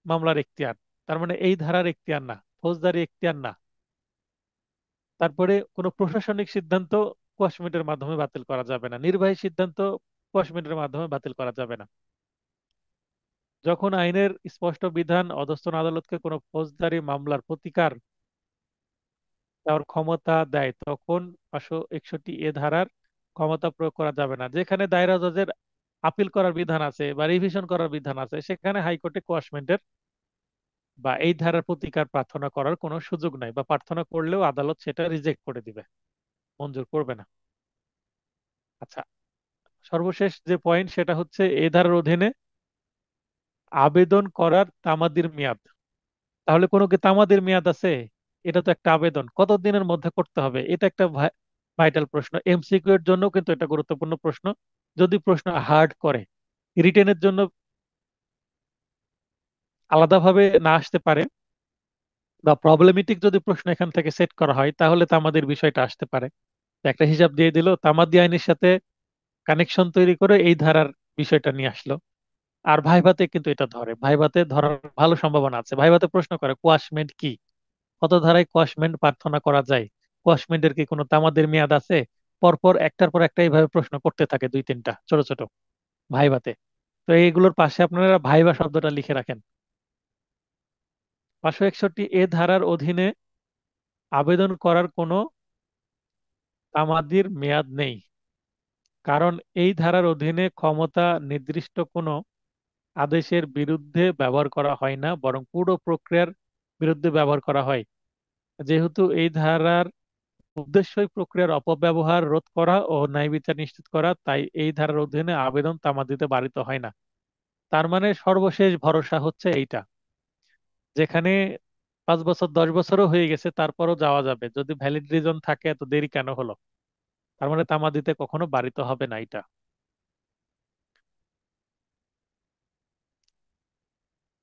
A: মামলার এখতিয়ার, তার মানে এই ধারার এখতিয়ার না, ফৌজদারি এখতিয়ার না। তারপরে কোনো প্রশাসনিক সিদ্ধান্ত কোয়াশমেন্টের মাধ্যমে বাতিল করা যাবে না, নির্বাহী সিদ্ধান্ত কোয়াশমেন্টের মাধ্যমে বাতিল করা যাবে না। যখন আইনের স্পষ্ট বিধান অধস্তন আদালতকে কোনো ফৌজদারি মামলার প্রতিকার দেওয়ার ক্ষমতা দেয়, তখন 561 এ ধারার ক্ষমতা প্রয়োগ করা যাবে না। যেখানে দায়রা জজের আপিল করার বিধান আছে বা রিভিশন করার বিধান আছে, সেখানে হাইকোর্টে কোয়াশমেন্টের বা এই ধারার প্রতিকার প্রার্থনা করার কোনো সুযোগ নাই, বা প্রার্থনা করলেও আদালত সেটা রিজেক্ট করে দিবে, মঞ্জুর করবে না। আচ্ছা, সর্বশেষ যে পয়েন্ট সেটা হচ্ছে এই ধারার অধীনে আবেদন করার তামাদির মেয়াদ। তাহলে কোনো কি তামাদির মেয়াদ আছে? এটা তো একটা আবেদন, কত দিনের মধ্যে করতে হবে, এটা একটা ভাইটাল প্রশ্ন। এমসিকিউ এর জন্য কিন্তু এটা গুরুত্বপূর্ণ প্রশ্ন। যদি প্রশ্ন হার্ড করে, রিটেনের জন্য আলাদাভাবে না আসতে পারে, বা প্রবলেমেটিক যদি প্রশ্ন এখান থেকে সেট করা হয়, তাহলে তামাদির বিষয়টা আসতে পারে। একটা হিসাব দিয়ে দিল, তামাদি আইনের সাথে কানেকশন তৈরি করে এই ধারার বিষয়টা নিয়ে আসলো। আর ভাইভাতে কিন্তু এটা ধরে, ভাইভাতে ধরার ভালো সম্ভাবনা আছে। ভাইভাতে প্রশ্ন করে কোয়াশমেন্ট কি, কত ধারায় কোয়াশমেন্ট প্রার্থনা করা যায়, কোয়াশমেন্টের কি কোনো তামাদের মেয়াদ আছে। পরপর একটার পর একটা এইভাবে প্রশ্ন করতে থাকে, দুই তিনটা ছোট ছোট ভাইভাতে। তো এইগুলোর পাশে আপনারা ভাইভা শব্দটা লিখে রাখেন। 561 এ ধারার অধীনে আবেদন করার কোনো তামাদির মেয়াদ নেই, কারণ এই ধারার অধীনে ক্ষমতা নির্দিষ্ট কোনো আদেশের বিরুদ্ধে ব্যবহার করা হয় না, বরং পুরো প্রক্রিয়ার বিরুদ্ধে ব্যবহার করা হয়। যেহেতু এই ধারার উদ্দেশ্যই প্রক্রিয়ার অপব্যবহার রোধ করা ও ন্যায় বিচার নিশ্চিত করা, তাই এই ধারার অধীনে আবেদন তামাদিতে বারিত হয় না। তার মানে সর্বশেষ ভরসা হচ্ছে এইটা, যেখানে 5 বছর 10 বছরও হয়ে গেছে তারপরও যাওয়া যাবে, যদি ভ্যালিড রিজন থাকে এত দেরি কেন হলো। তার মানে তামাদিতে কখনো বারিত হবে না এটা।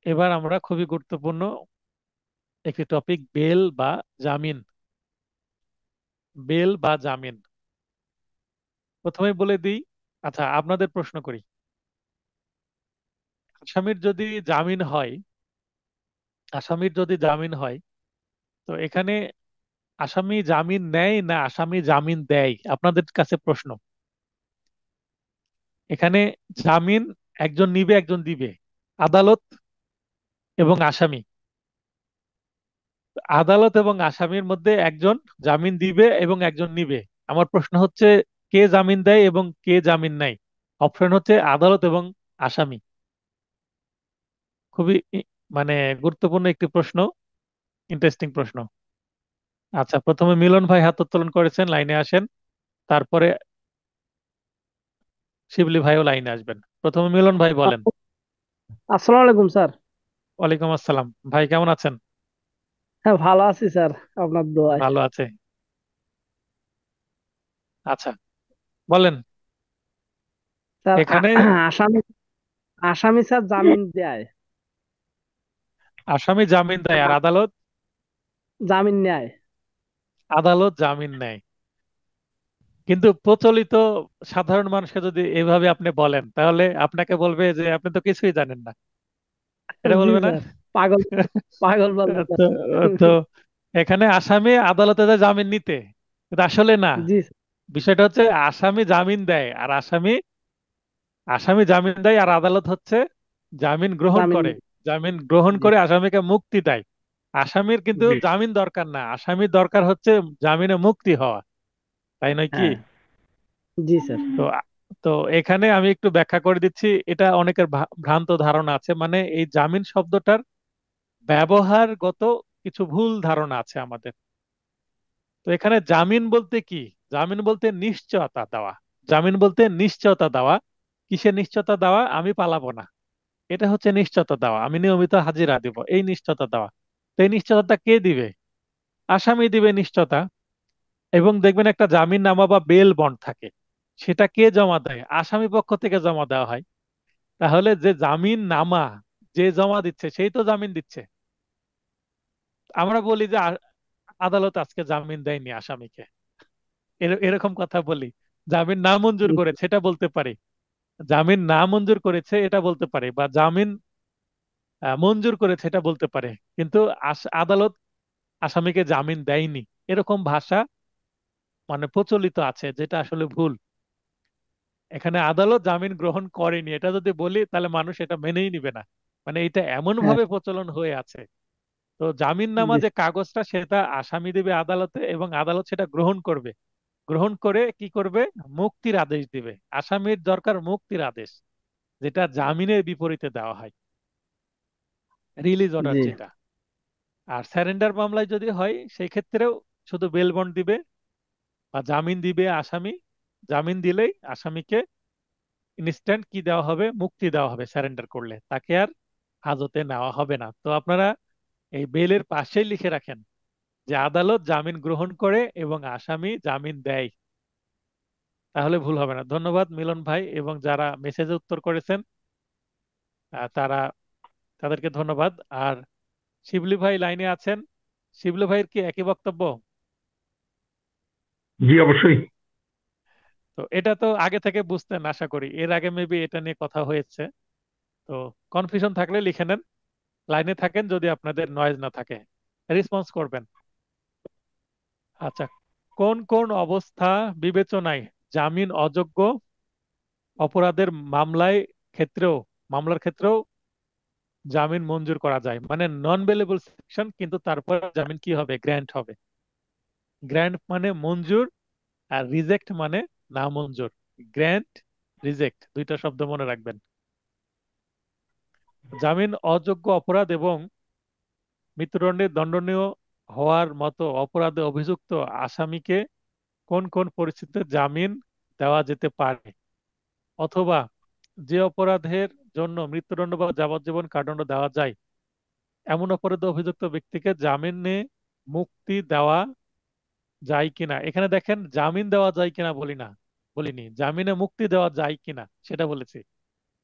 A: এবার আমরা খুবই গুরুত্বপূর্ণ একটি টপিক, বেল বা জামিন। বেল বা জামিন প্রথমে বলে দিই। আচ্ছা, আপনাদের প্রশ্ন করি, আসামির যদি জামিন হয়, আসামির যদি জামিন হয়, তো এখানে আসামি জামিন নেয় না আসামি জামিন দেয়, আপনাদের কাছে প্রশ্ন। এখানে জামিন একজন নিবে একজন দিবে, আদালত এবং আসামি। আদালত এবং আসামির মধ্যে একজন জামিন দিবে এবং একজন নিবে। আমার প্রশ্ন হচ্ছে, কে জামিন দেয় এবং কে জামিন নেয়? অপশন হচ্ছে আদালত এবং আসামি। খুবই মানে গুরুত্বপূর্ণ একটি প্রশ্ন, ইন্টারেস্টিং প্রশ্ন। আচ্ছা, প্রথমে মিলন ভাই হাত উত্তোলন করেছেন, লাইনে আসেন। তারপরে শিবলি ভাইও লাইনে আসবেন। প্রথমে মিলন ভাই বলেন।
B: আসসালামু আলাইকুম স্যার।
A: ওয়ালাইকুম আসসালাম। ভাই কেমন আছেন?
B: হ্যাঁ, ভালো আছি স্যার, আপনার দোয়ায়।
A: ভালো আছে। আচ্ছা, বলেন।
B: স্যার,
A: এখানে
B: আসামি আসামি স্যার জামিন দেয়,
A: আসামি জামিন দেয় আর আদালত,
B: জামিন নেয়।
A: আদালত জামিন নেয়। কিন্তু প্রচলিত সাধারণ মানুষকে যদি এভাবে আপনি বলেন, তাহলে আপনাকে বলবে যে আপনি তো কিছুই জানেন না, এটা
B: জি
A: বলবে না?
B: স্যার, পাগল পাগল বলবে
A: তো
B: স্যার।
A: তো এখানে আসামি আদালতে যায় জামিন নিতে, কিন্তু আসলে না।
B: জি স্যার।
A: বিষয়টা হচ্ছে আসামি জামিন দেয় আর আসামি আসামি জামিন দেয় আর আদালত হচ্ছে জামিন গ্রহণ
B: জামিন।
A: করে। জামিন গ্রহণ
B: জি।
A: করে আসামিকে মুক্তি দেয়। আসামির কিন্তু
C: জি।
A: জামিন দরকার না, আসামির দরকার হচ্ছে জামিনে মুক্তি হওয়া, তাই নয় কি?
B: হ্যাঁ। জি স্যার।
A: তো তো এখানে আমি একটু ব্যাখ্যা করে দিচ্ছি। এটা অনেকের ভ্রান্ত ধারণা আছে, মানে এই জামিন শব্দটার ব্যবহারগত কিছু ভুল ধারণা আছে আমাদের। তো এখানে জামিন বলতে কি? জামিন বলতে নিশ্চয়তা দেওয়া। জামিন বলতে নিশ্চয়তা দেওয়া। কিসের নিশ্চয়তা দেওয়া? আমি পালাবো না, এটা হচ্ছে নিশ্চয়তা দেওয়া। আমি নিয়মিত হাজিরা দিব, এই নিশ্চয়তা দেওয়া। তো এই নিশ্চয়তা কে দিবে? আসামি দিবে নিশ্চয়তা। এবং দেখবেন একটা জামিননামা বা বেল বন্ড থাকে, সেটা কে জমা দেয়? আসামি পক্ষ থেকে জমা দেওয়া হয়। তাহলে যে জামিন নামা যে জমা দিচ্ছে সেই তো জামিন দিচ্ছে। আমরা বলি যে আদালত আজকে জামিন দেয়নি আসামিকে, এরকম কথা বলি। জামিন না মঞ্জুর
B: জি।
A: করেছে এটা বলতে পারি, জামিন না মঞ্জুর করেছে এটা বলতে পারে, বা জামিন মঞ্জুর করেছে এটা বলতে পারে। কিন্তু আদালত আসামিকে জামিন দেয়নি, এরকম ভাষা মানে প্রচলিত আছে, যেটা আসলে ভুল। এখানে আদালত জামিন গ্রহণ করেনি এটা যদি বলি তাহলে মানুষ এটা মেনেই নিবে না। মানে এটা এমন
B: হ্যাঁ।
A: ভাবে প্রচলন হয়ে আছে। তো জামিন নামা
B: জি।
A: যে কাগজটা সেটা আসামি দেবে আদালতে, এবং আদালত সেটা গ্রহণ করবে। গ্রহণ করে কি করবে? মুক্তির আদেশ দিবে। আসামির দরকার মুক্তির আদেশ, যেটা জামিনের বিপরীতে দেওয়া হয়, রিলিজ অর্ডার
B: জি।
A: যেটা। আর স্যারেন্ডার মামলায় যদি হয় সেই ক্ষেত্রেও শুধু বেল বন্ড দিবে বা জামিন দিবে আসামি। জামিন দিলেই আসামিকে ইনস্ট্যান্ট কি দেওয়া হবে? মুক্তি দেওয়া হবে। স্যারেন্ডার করলে তাকে আর হাজতে নেওয়া হবে না। তো আপনারা এই বেলের পাশেই লিখে রাখেন যে আদালত জামিন গ্রহণ করে এবং আসামি জামিন দেয়, তাহলে ভুল হবে না। ধন্যবাদ মিলন ভাই, এবং যারা মেসেজে উত্তর করেছেন তারা, তাদেরকে ধন্যবাদ। আর শিবলি ভাই লাইনে আছেন, শিবলি ভাইয়ের কি একই বক্তব্য?
C: জি, অবশ্যই।
A: তো এটা তো আগে থেকে বুঝতেন আশা করি, এর আগে মেবি এটা নিয়ে কথা হয়েছে। তো কনফিউশন থাকলে লিখে নেন, লাইনে থাকেন যদি আপনাদের নয়েজ না থাকে, রেসপন্স করবেন। আচ্ছা, কোন কোন অবস্থা বিবেচনায় জামিন অযোগ্য অপরাধের ক্ষেত্রেও মামলার ক্ষেত্রেও জামিন মঞ্জুর করা যায়? মানে নন বেলেবল সেকশন, কিন্তু তারপর জামিন কি হবে? গ্র্যান্ট হবে। গ্র্যান্ট মানে মঞ্জুর, আর রিজেক্ট মানে না মঞ্জুর। গ্র্যান্ট, রিজেক্ট দুইটা শব্দ মনে রাখবেন। জামিন অযোগ্য অপরাধ এবং মৃত্যুদণ্ডে দণ্ডনীয় হওয়ার মতো অপরাধে অভিযুক্ত আসামিকে কোন কোন পরিস্থিতিতে জামিন দেওয়া যেতে পারে, অথবা যে অপরাধের জন্য মৃত্যুদণ্ড বা যাবজ্জীবন কারাদণ্ড দেওয়া যায় এমন অপরাধে অভিযুক্ত ব্যক্তিকে জামিনে মুক্তি দেওয়া যায় কিনা। এখানে দেখেন জামিন দেওয়া যায় কিনা বলিনি, জামিনে মুক্তি দেওয়া যায় কিনা সেটা বলেছি।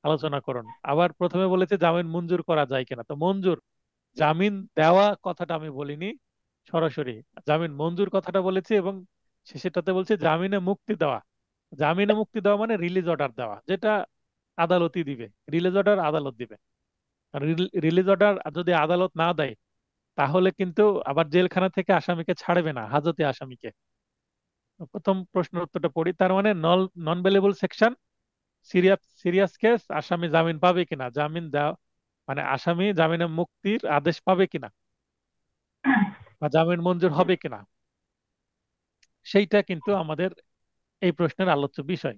A: আলোচনা করুন। আবার প্রথমে বলেছে জামিন মঞ্জুর করা যায় কিনা, তো মঞ্জুর, জামিন দেওয়া কথাটা আমি বলিনি সরাসরি, জামিন মঞ্জুর কথাটা বলেছি। এবং শেষেরটাতে বলছি জামিনে মুক্তি দেওয়া। জামিনে মুক্তি দেওয়া মানে রিলিজ অর্ডার দেওয়া, যেটা আদালতই দিবে। রিলিজ অর্ডার আদালত দিবে। আর রিলিজ অর্ডার যদি আদালত না দেয় তাহলে কিন্তু আবার জেলখানা থেকে আসামিকে ছাড়বে না, হাজতে আসামিকে। প্রথম প্রশ্নের উত্তরটা পড়ি। তার মানে non bailable section, serious serious case, আসামি জামিন পাবে কিনা, জামিন দেওয়া মানে আসামি জামিনে মুক্তির আদেশ পাবে কিনা বা জামিন মঞ্জুর হবে কিনা, সেইটা কিন্তু আমাদের এই প্রশ্নের আলোচ্য বিষয়।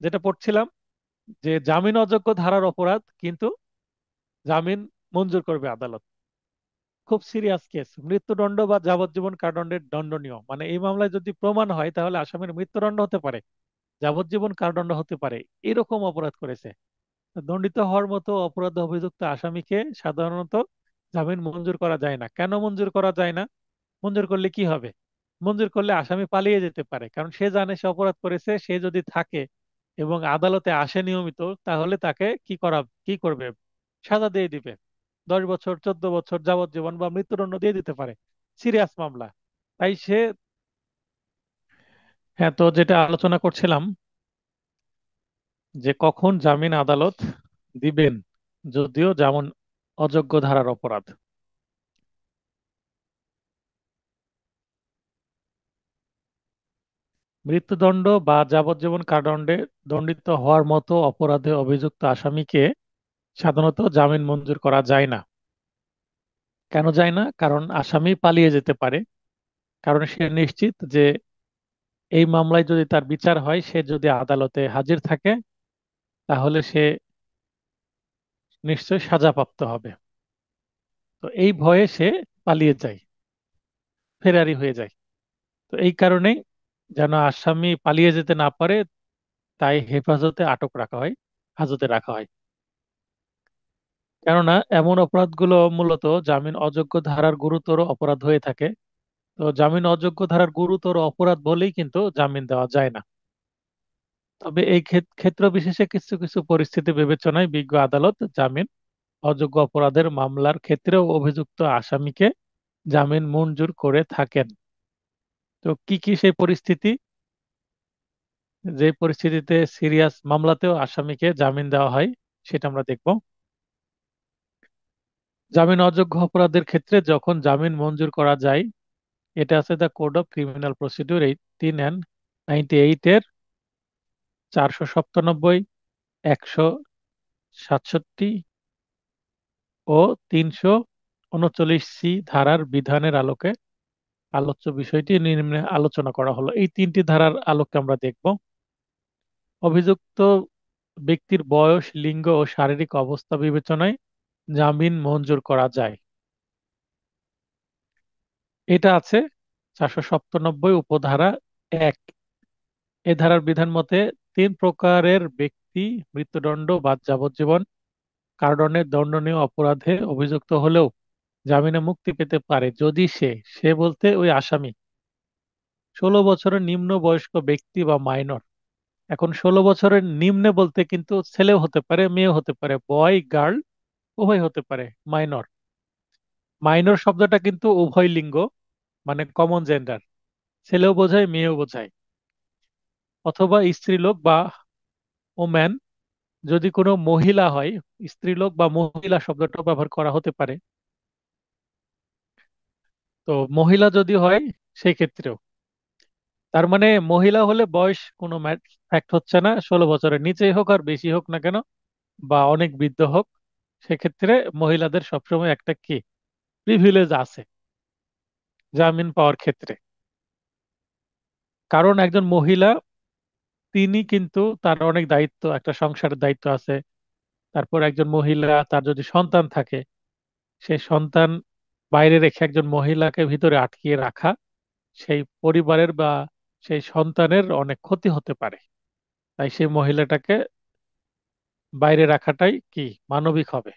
A: যেটা পড়ছিলাম যে জামিন অযোগ্য ধারার অপরাধ কিন্তু জামিন মঞ্জুর করবে আদালত। খুব সিরিয়াস কেস, মৃত্যুদণ্ড বা যাবজ্জীবন কারাদণ্ডের দণ্ডনীয়, মানে এই মামলায় যদি প্রমাণ হয় তাহলে আসামির মৃত্যুদণ্ড হতে পারে, যাবজ্জীবন কারাদণ্ড হতে পারে, এরকম অপরাধ করেছে। দণ্ডিত হওয়ার মতো অপরাধে অভিযুক্ত আসামিকে সাধারণত জামিন মঞ্জুর করা যায় না। কেন মঞ্জুর করা যায় না? মঞ্জুর করলে কি হবে? মঞ্জুর করলে আসামি পালিয়ে যেতে পারে, কারণ সে জানে সে অপরাধ করেছে। সে যদি থাকে এবং আদালতে আসে নিয়মিত, তাহলে তাকে কি করবে? সাজা দিয়ে দিবে। 10 বছর, 14 বছর, যাবজ্জীবন বা মৃত্যুদণ্ড দিয়ে দিতে পারে, সিরিয়াস মামলা। তাই সে, হ্যাঁ, তো যেটা আলোচনা করছিলাম যে কখন জামিন আদালত দিবেন, যদিও যেমন অযোগ্য ধারার অপরাধ। মৃত্যুদণ্ড বা যাবজ্জীবন কারাদণ্ডে দণ্ডিত হওয়ার মতো অপরাধে অভিযুক্ত আসামিকে সাধারণত জামিন মঞ্জুর করা যায় না। কেন যায় না? কারণ আসামি পালিয়ে যেতে পারে। কারণ সে নিশ্চিত যে এই মামলায় যদি তার বিচার হয়, সে যদি আদালতে হাজির থাকে, তাহলে সে নিশ্চয়ই সাজাপ্রাপ্ত হবে। তো এই ভয়ে সে পালিয়ে যায়, ফেরারি হয়ে যায়। তো এই কারণেই যেন আসামি পালিয়ে যেতে না পারে, তাই হেফাজতে আটক রাখা হয়, হাজতে রাখা হয়। কেননা এমন অপরাধগুলো মূলত জামিন অযোগ্য ধারার গুরুতর অপরাধ হয়ে থাকে। তো জামিন অযোগ্য ধারার গুরুতর অপরাধ বলেই কিন্তু জামিন দেওয়া যায় না। তবে এই ক্ষেত্র বিশেষে কিছু কিছু পরিস্থিতি বিবেচনায় বিজ্ঞ আদালত জামিন অযোগ্য অপরাধের মামলার ক্ষেত্রেও অভিযুক্ত আসামিকে জামিন মঞ্জুর করে থাকেন। তো কি কি সেই পরিস্থিতি? যে পরিস্থিতিতে সিরিয়াস মামলাতেও আসামিকে জামিন দেওয়া হয়, সেটা আমরা দেখব। জামিন অযোগ্য অপরাধের ক্ষেত্রে যখন জামিন মঞ্জুর করা যায়, এটা আছে the code of criminal procedure 1898 এর 497, 167 ও 339 সি ধারার বিধানের আলোকে আলোচ্য বিষয়টি নিম্নে আলোচনা করা হলো। এই তিনটি ধারার আলোকে আমরা দেখব। অভিযুক্ত ব্যক্তির বয়স, লিঙ্গ ও শারীরিক অবস্থা বিবেচনায় জামিন মঞ্জুর করা যায়। এটা আছে 497 উপধারা 1। এ ধারার বিধান মতে তিন প্রকারের ব্যক্তি মৃত্যুদণ্ড বা যাবজ্জীবন কারাদণ্ডের দণ্ডনীয় অপরাধে অভিযুক্ত হলেও জামিনে মুক্তি পেতে পারে যদি সে সে বলতে ওই আসামি 16 বছরের নিম্ন বয়স্ক ব্যক্তি বা মাইনর। এখন 16 বছরের নিম্নে বলতে কিন্তু ছেলেও হতে পারে, মেয়েও হতে পারে, বয় গার্ল উভয় হতে পারে। মাইনর, মাইনর শব্দটা কিন্তু উভয় লিঙ্গ, মানে কমন জেন্ডার, ছেলেও বোঝায় মেয়েও বোঝায়। অথবা স্ত্রীলোক বা ওম্যান, যদি কোনো মহিলা হয়, স্ত্রীলোক বা মহিলা শব্দটা ব্যবহার করা হতে পারে। তো মহিলা যদি হয় সেই ক্ষেত্রেও, তার মানে মহিলা হলে বয়স কোনো ফ্যাক্ট হচ্ছে না, 16 বছরের নিচেই হোক আর বেশি হোক না কেন, বা অনেক বৃদ্ধ হোক, সেক্ষেত্রে মহিলাদের সবসময় একটা কি প্রিভিলেজ আছে জামিন পাওয়ার ক্ষেত্রে। কারণ একজন মহিলা, তিনি কিন্তু তার অনেক দায়িত্ব, একটা সংসারের দায়িত্ব আছে। তারপর একজন মহিলা, তার যদি সন্তান থাকে, সেই সন্তান বাইরে রেখে একজন মহিলাকে ভিতরে আটকিয়ে রাখা, সেই পরিবারের বা সেই সন্তানের অনেক ক্ষতি হতে পারে। তাই সেই মহিলাটাকে বাইরে রাখাটাই কি মানবিক হবে।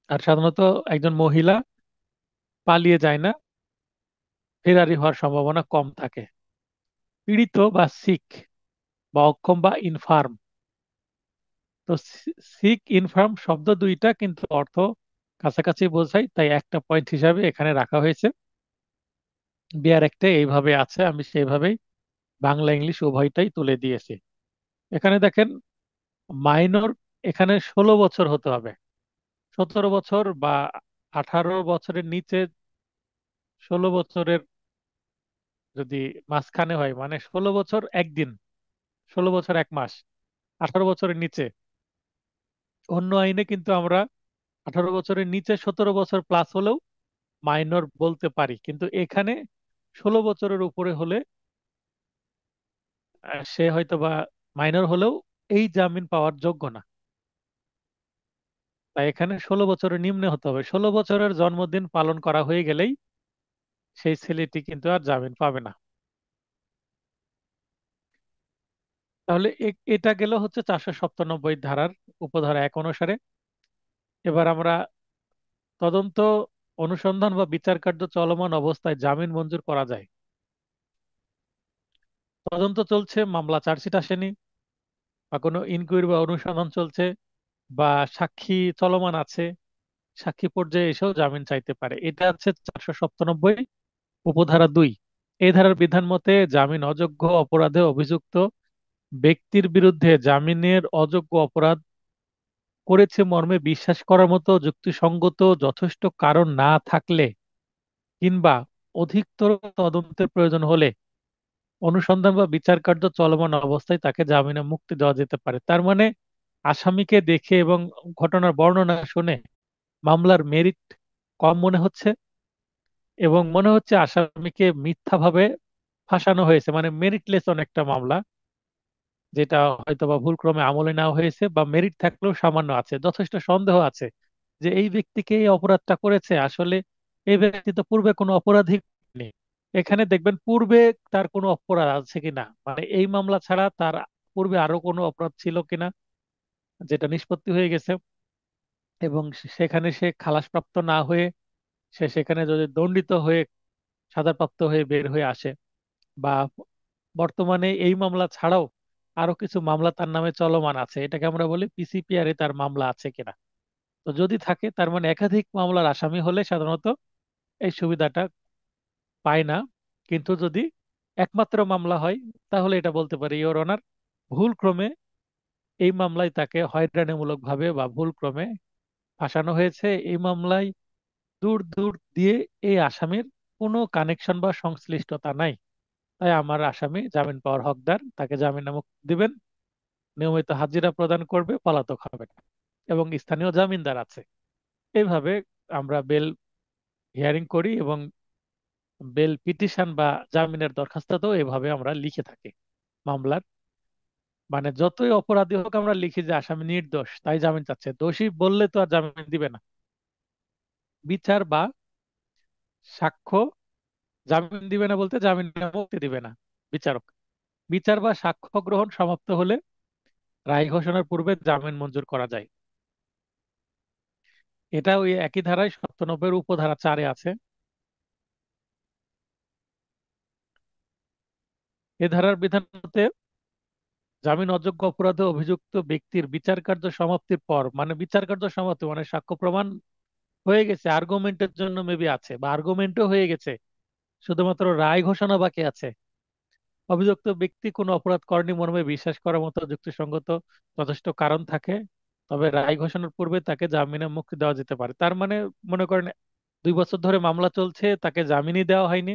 A: আর সাধারণত একজন মহিলা পালিয়ে যায় না, ফেরারি হওয়ার সম্ভাবনা কম থাকে। পীড়িত বা সিক বা অক্ষম বা ইনফার্ম। তো সিক ইনফার্ম শব্দ দুইটা কিন্তু অর্থ কাছাকাছি বোঝায়, তাই একটা পয়েন্ট হিসাবে এখানে রাখা হয়েছে। বিয়ার একটা এইভাবে আছে, আমি সেইভাবেই বাংলা ইংলিশ উভয়টাই তুলে দিয়েছি। এখানে দেখেন, মাইনর এখানে 16 বছর হতে হবে। 17 বছর বা 18 বছরের নিচে, 16 বছরের যদি মাঝখানে হয়, মানে 16 বছর 1 দিন, 16 বছর 1 মাস, 18 বছরের নিচে। অন্য আইনে কিন্তু আমরা 18 বছরের নিচে 17 বছর প্লাস হলেও মাইনর বলতে পারি, কিন্তু এখানে 16 বছরের উপরে হলে সে হয়তো বা মাইনর হলেও এই জামিন পাওয়ার যোগ্য না। তাই এখানে 16 বছরের নিম্নে হতে হবে। 16 বছরের জন্মদিন পালন করা হয়ে গেলেই সেই ছেলেটি কিন্তু আর জামিন পাবে না। তাহলে এটা গেল হচ্ছে 497 ধারার উপধারা 1 অনুসারে। এবার আমরা তদন্ত, অনুসন্ধান বা বিচার কার্য চলমান অবস্থায় জামিন মঞ্জুর করা যায়। তদন্ত চলছে, মামলা চার্জশিট আসেনি, বা কোনো ইনকোয়ারি বা অনুসন্ধান চলছে, বা সাক্ষী চলমান আছে, সাক্ষী পর্যায়ে এসেও জামিন চাইতে পারে। এটা হচ্ছে 497 উপধারা 2। এই ধারার বিধান মতে জামিন অযোগ্য অপরাধে অভিযুক্ত ব্যক্তির বিরুদ্ধে জামিনের অযোগ্য অপরাধ করেছে মর্মে বিশ্বাস করার মতো যুক্তিসঙ্গত যথেষ্ট কারণ না থাকলে, কিংবা অধিকতর তদন্তের প্রয়োজন হলে অনুসন্ধান বা বিচার কার্য চলমান অবস্থায় তাকে জামিনে মুক্তি দেওয়া যেতে পারে। তার মানে আসামিকে দেখে এবং ঘটনার বর্ণনা শুনে মামলার মেরিট কম মনে হচ্ছে, এবং মনে হচ্ছে আসামিকে মিথ্যাভাবে ফাঁসানো হয়েছে, মানে মেরিটলেস অনেকটা মামলা, যেটা হয়তো বা ভুলক্রমে আমলে নেওয়া হয়েছে, বা মেরিট থাকলেও সামান্য আছে, যথেষ্ট সন্দেহ আছে যে এই ব্যক্তিকে এই অপরাধটা করেছে। আসলে এই ব্যক্তি তো পূর্বে কোনো অপরাধী নেই। এখানে দেখবেন পূর্বে তার কোনো অপরাধ আছে কিনা, মানে এই মামলা ছাড়া তার পূর্বে আরো কোনো অপরাধ ছিল কিনা যেটা নিষ্পত্তি হয়ে গেছে, এবং সেখানে সে খালাসপ্রাপ্ত না হয়ে সে সেখানে যদি দণ্ডিত হয়ে সাজাপ্রাপ্ত হয়ে বের হয়ে আসে, বা বর্তমানে এই মামলা ছাড়াও আরো কিছু মামলা তার নামে চলমান আছে, এটাকে আমরা বলি পিসিপিআর এ তার মামলা আছে কিনা। তো যদি থাকে, তার মানে একাধিক মামলার আসামি হলে সাধারণত এই সুবিধাটা পায় না। কিন্তু যদি একমাত্র মামলা হয়, তাহলে এটা বলতে পারি ইওর অনার, ভুল ক্রমে এই মামলায় তাকে হয়রানিমূলক ভাবে বা ভুল ক্রমে ফাঁসানো হয়েছে। এই মামলায় দূর দূর দিয়ে এই আসামির কোনো কানেকশন বা সংশ্লিষ্টতা নাই, তাই আমার আসামি জামিন পাওয়ার হকদার, তাকে জামিন মুক্তি দিবেন, নিয়মিত হাজিরা প্রদান করবে, পলাতক হবে না, এবং স্থানীয় জামিনদার আছে। এইভাবে আমরা বেল হিয়ারিং করি, এবং বেল পিটিশন বা জামিনের দরখাস্তও এভাবে আমরা লিখে থাকি মামলার। মানে যতই অপরাধী হোক আমরা লিখি যে আসামি নির্দোষ, তাই জামিন চাচ্ছে, দোষী বললে তো আর জামিন দিবে না। বিচার বা সাক্ষ্য, জামিন দিবে না বলতে জামিন মুক্তি দিবে না বিচারক। বিচার বা সাক্ষ্য গ্রহণ সমাপ্ত হলে রায় ঘোষণার পূর্বে জামিন মঞ্জুর করা যায়। এটা ওই একই ধারায় 97 উপধারা 4-এ আছে। এ ধারার বিধান মতে জামিন অযোগ্য অপরাধে অভিযুক্ত ব্যক্তির বিচার কার্য সমাপ্তির পর, মানে বিচার কার্য সমাপ্তি মানে সাক্ষ্য প্রমাণ হয়ে গেছে, আর্গুমেন্টের জন্য মেবি আছে বা আর্গুমেন্টও হয়ে গেছে, শুধুমাত্র রায় ঘোষণা বাকি আছে, অভিযুক্ত ব্যক্তি কোনো অপরাধ করেনি মর্মে বিশ্বাস করার মতো যুক্তিসঙ্গত যথেষ্ট কারণ থাকে, তবে রায় ঘোষণার পূর্বে তাকে জামিনে মুক্তি দেওয়া যেতে পারে। তার মানে মনে করেন 2 বছর ধরে মামলা চলছে, তাকে জামিনই দেওয়া হয়নি,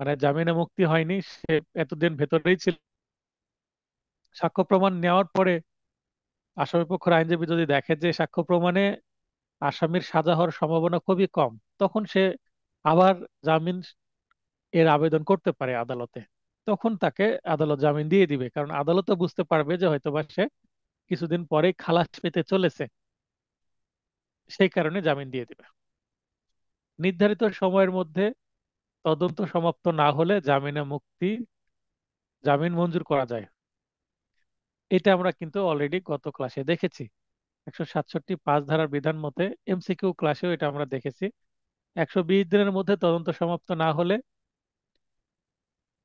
A: মানে জামিনে মুক্তি হয়নি, সে এতদিন ভেতরেই ছিল। সাক্ষ্য প্রমাণ নেওয়ার পরে আসামিপক্ষের আইনজীবী যদি দেখে যে সাক্ষ্য প্রমাণে আসামির সাজা হওয়ার সম্ভাবনা খুবই কম, তখন সে আবার জামিন এর আবেদন করতে পারে আদালতে। তখন তাকে আদালত জামিন দিয়ে দিবে, কারণ আদালতও বুঝতে পারবে যে হয়তোবা সে কিছুদিন পরেই খালাস পেতে চলেছে, সেই কারণে জামিন দিয়ে দিবে। নির্ধারিত সময়ের মধ্যে তদন্ত সমাপ্ত না হলে জামিন মঞ্জুর করা যায়। এটা আমরা কিন্তু অলরেডি গত ক্লাসে দেখেছি, 167(5) ধারার বিধান মতে এমসিকিউ ক্লাসেও এটা আমরা দেখেছি। 120 দিনের মধ্যে তদন্ত সমাপ্ত না হলে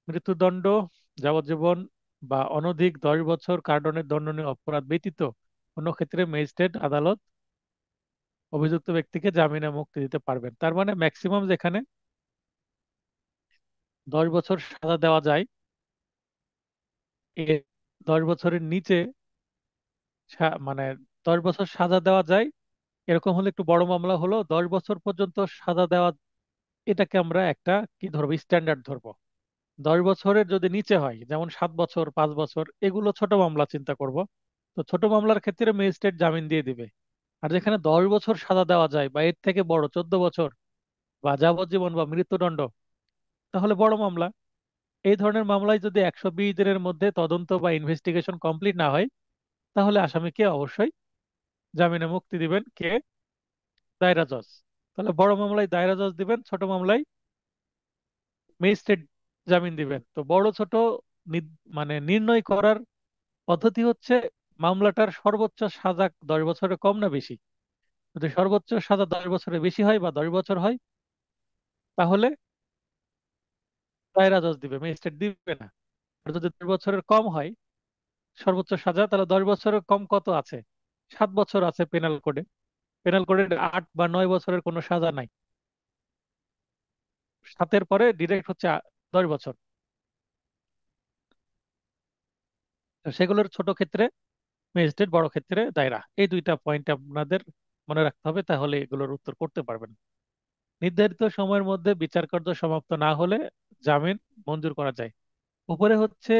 A: মৃত্যুদণ্ড, যাবজ্জীবন বা অনধিক 10 বছর কারাদণ্ডের দণ্ডনীয় অপরাধ ব্যতীত কোনো ক্ষেত্রে ম্যাজিস্ট্রেট আদালত অভিযুক্ত ব্যক্তিকে জামিনে মুক্তি দিতে পারবেন। তার মানে ম্যাক্সিমাম যেখানে 10 বছর সাজা দেওয়া যায়, এ 10 বছরের নিচে মানে 10 বছর সাজা দেওয়া যায়, এরকম হলে একটু বড় মামলা হলো 10 বছর পর্যন্ত সাজা দেওয়া, এটাকে আমরা একটা কি ধরবো, স্ট্যান্ডার্ড ধরবো। 10 বছরের যদি নিচে হয়, যেমন 7 বছর, 5 বছর, এগুলো ছোট মামলা চিন্তা করব। তো ছোট মামলার ক্ষেত্রে ম্যাজিস্ট্রেট জামিন দিয়ে দিবে। আর যেখানে 10 বছর সাজা দেওয়া যায় বা এর থেকে বড় 14 বছর বা যাবজ্জীবন বা মৃত্যুদণ্ড, তাহলে বড় মামলা। এই ধরনের মামলায় যদি 120 দিনের মধ্যে তদন্ত বা ইনভেস্টিগেশন কমপ্লিট না হয়, তাহলে আসামিকে অবশ্যই জামিনে মুক্তি দিবেন কে, দায়রা জজ। তাহলে বড় মামলায় দায়রা জজ দিবেন, ছোট মামলায় ম্যাজিস্ট্রেট জামিন দিবেন। তো বড় ছোট মানে নির্ণয় করার পদ্ধতি হচ্ছে মামলাটার সর্বোচ্চ সাজা 10 বছরের কম না বেশি। যদি সর্বোচ্চ সাজা 10 বছরের বেশি হয় বা 10 বছর হয়, তাহলে দায়রা জজ দিবে, ম্যাজিস্ট্রেট দিবে না। আর যদি 10 বছরের কম হয় সর্বোচ্চ সাজা, তাহলে 10 বছরের কম কত আছে, 7 বছর আছে পেনাল কোডে। পেনাল কোডে 8 বা 9 বছরের কোনো সাজা নাই, 7-এর পরে ডিরেক্ট হচ্ছে 10 বছর। তো সেগুলোর ছোট ক্ষেত্রে ম্যাজিস্ট্রেট, বড় ক্ষেত্রে দায়রা, এই দুইটা পয়েন্ট আপনাদের মনে রাখতে হবে, তাহলে এগুলোর উত্তর করতে পারবেন। নির্ধারিত সময়ের মধ্যে বিচার কার্য সমাপ্ত না হলে জামিন মঞ্জুর করা যায়। উপরে হচ্ছে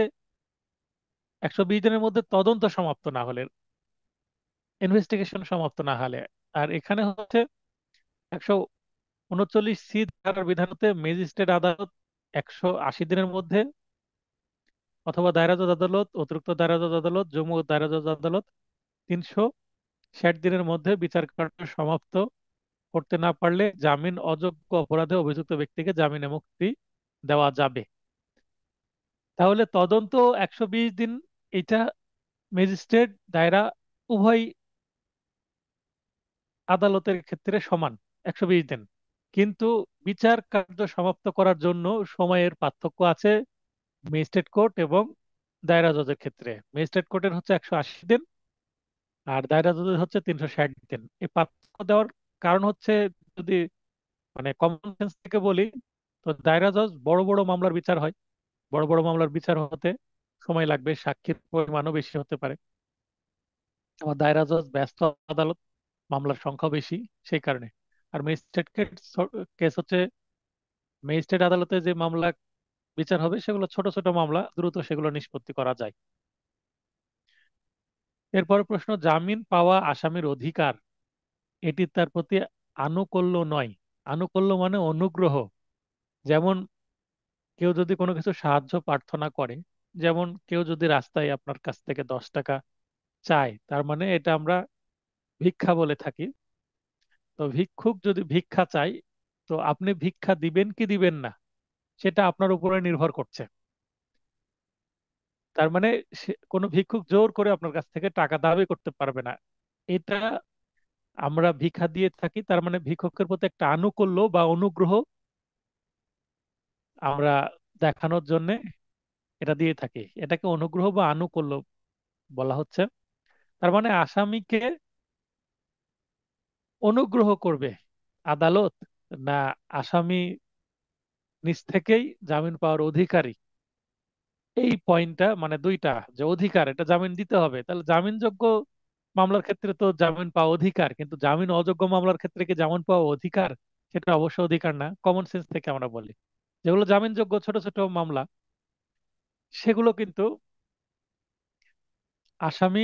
A: 120 দিনের মধ্যে তদন্ত সমাপ্ত না হলে, ইনভেস্টিগেশন সমাপ্ত না হলে। আর এখানে হচ্ছে 139 সি ধারার বিধানতে ম্যাজিস্ট্রেট আদালত 180 দিনের মধ্যে, অথবা দায়রা জজ আদালত, অতিরিক্ত দায়রা জজ আদালত, জম্মু দায়রা জজ আদালত 360 দিনের মধ্যে বিচার কার্য সমাপ্ত করতে না পারলে জামিন অযোগ্য অপরাধে অভিযুক্ত ব্যক্তিকে জামিনে মুক্তি দেওয়া যাবে। তাহলে তদন্ত 120 দিন, এটা ম্যাজিস্ট্রেট দায়রা উভয় আদালতের ক্ষেত্রে সমান, 120 দিন। কিন্তু বিচার কার্য সমাপ্ত করার জন্য সময়ের পার্থক্য আছে ম্যাজিস্ট্রেট কোর্ট এবং দায়রা জজের ক্ষেত্রে। ম্যাজিস্ট্রেট কোর্টের হচ্ছে 180 দিন, আর দায়রা জজের হচ্ছে 360 দিন। এই পার্থক্য দেওয়ার কারণ হচ্ছে, যদি মানে কমন সেন্স থেকে বলি, তো দায়রা জজ বড় বড় মামলার বিচার হয়, বড় বড় মামলার বিচার হতে সময় লাগবে, সাক্ষীর পরিমাণও বেশি হতে পারে। আমার দায়রা জজ ব্যস্ত আদালত, মামলার সংখ্যা বেশি, সেই কারণে। আর ম্যাজিস্ট্রেট কেস হচ্ছে, ম্যাজিস্ট্রেট আদালতে যে মামলা বিচার হবে সেগুলো ছোট ছোট মামলা, দ্রুত সেগুলো নিষ্পত্তি করা যায়। এরপর প্রশ্ন, জামিন পাওয়া আসামির অধিকার, এটি তার প্রতি আনুকূল্য নয়। আনুকূল্য মানে অনুগ্রহ। যেমন কেউ যদি কোনো কিছু সাহায্য প্রার্থনা করে, যেমন কেউ যদি রাস্তায় আপনার কাছ থেকে 10 টাকা চায়, তার মানে এটা আমরা ভিক্ষা বলে থাকি। তো ভিক্ষুক যদি ভিক্ষা চাই, তো আপনি ভিক্ষা দিবেন কি দিবেন না, সেটা আপনার উপরে নির্ভর করছে। তার মানে কোনো ভিক্ষুক জোর করে আপনার কাছ থেকে টাকা দাবি করতে পারবে না। এটা আমরা ভিক্ষা দিয়ে থাকি, তার মানে ভিক্ষুকের প্রতি একটা আনুকূল্য বা অনুগ্রহ আমরা দেখানোর জন্য এটা দিয়ে থাকি, এটাকে অনুগ্রহ বা আনুকূল্য বলা হচ্ছে। তার মানে আসামিকে অনুগ্রহ করবে আদালত, না আসামি নিজ থেকেই জামিন পাওয়ার অধিকারী, এই পয়েন্টটা মানে দুইটা, যে অধিকার এটা জামিন দিতে হবে, তাহলে জামিনযোগ্য মামলার ক্ষেত্রে তো জামিন পাওয়া অধিকার, কিন্তু জামিন অযোগ্য মামলার ক্ষেত্রে কি জামিন পাওয়া অধিকার? সেটা অবশ্য অধিকার না, কমন সেন্স থেকে আমরা বলি। যেগুলো জামিনযোগ্য ছোট ছোট মামলা, সেগুলো কিন্তু আসামি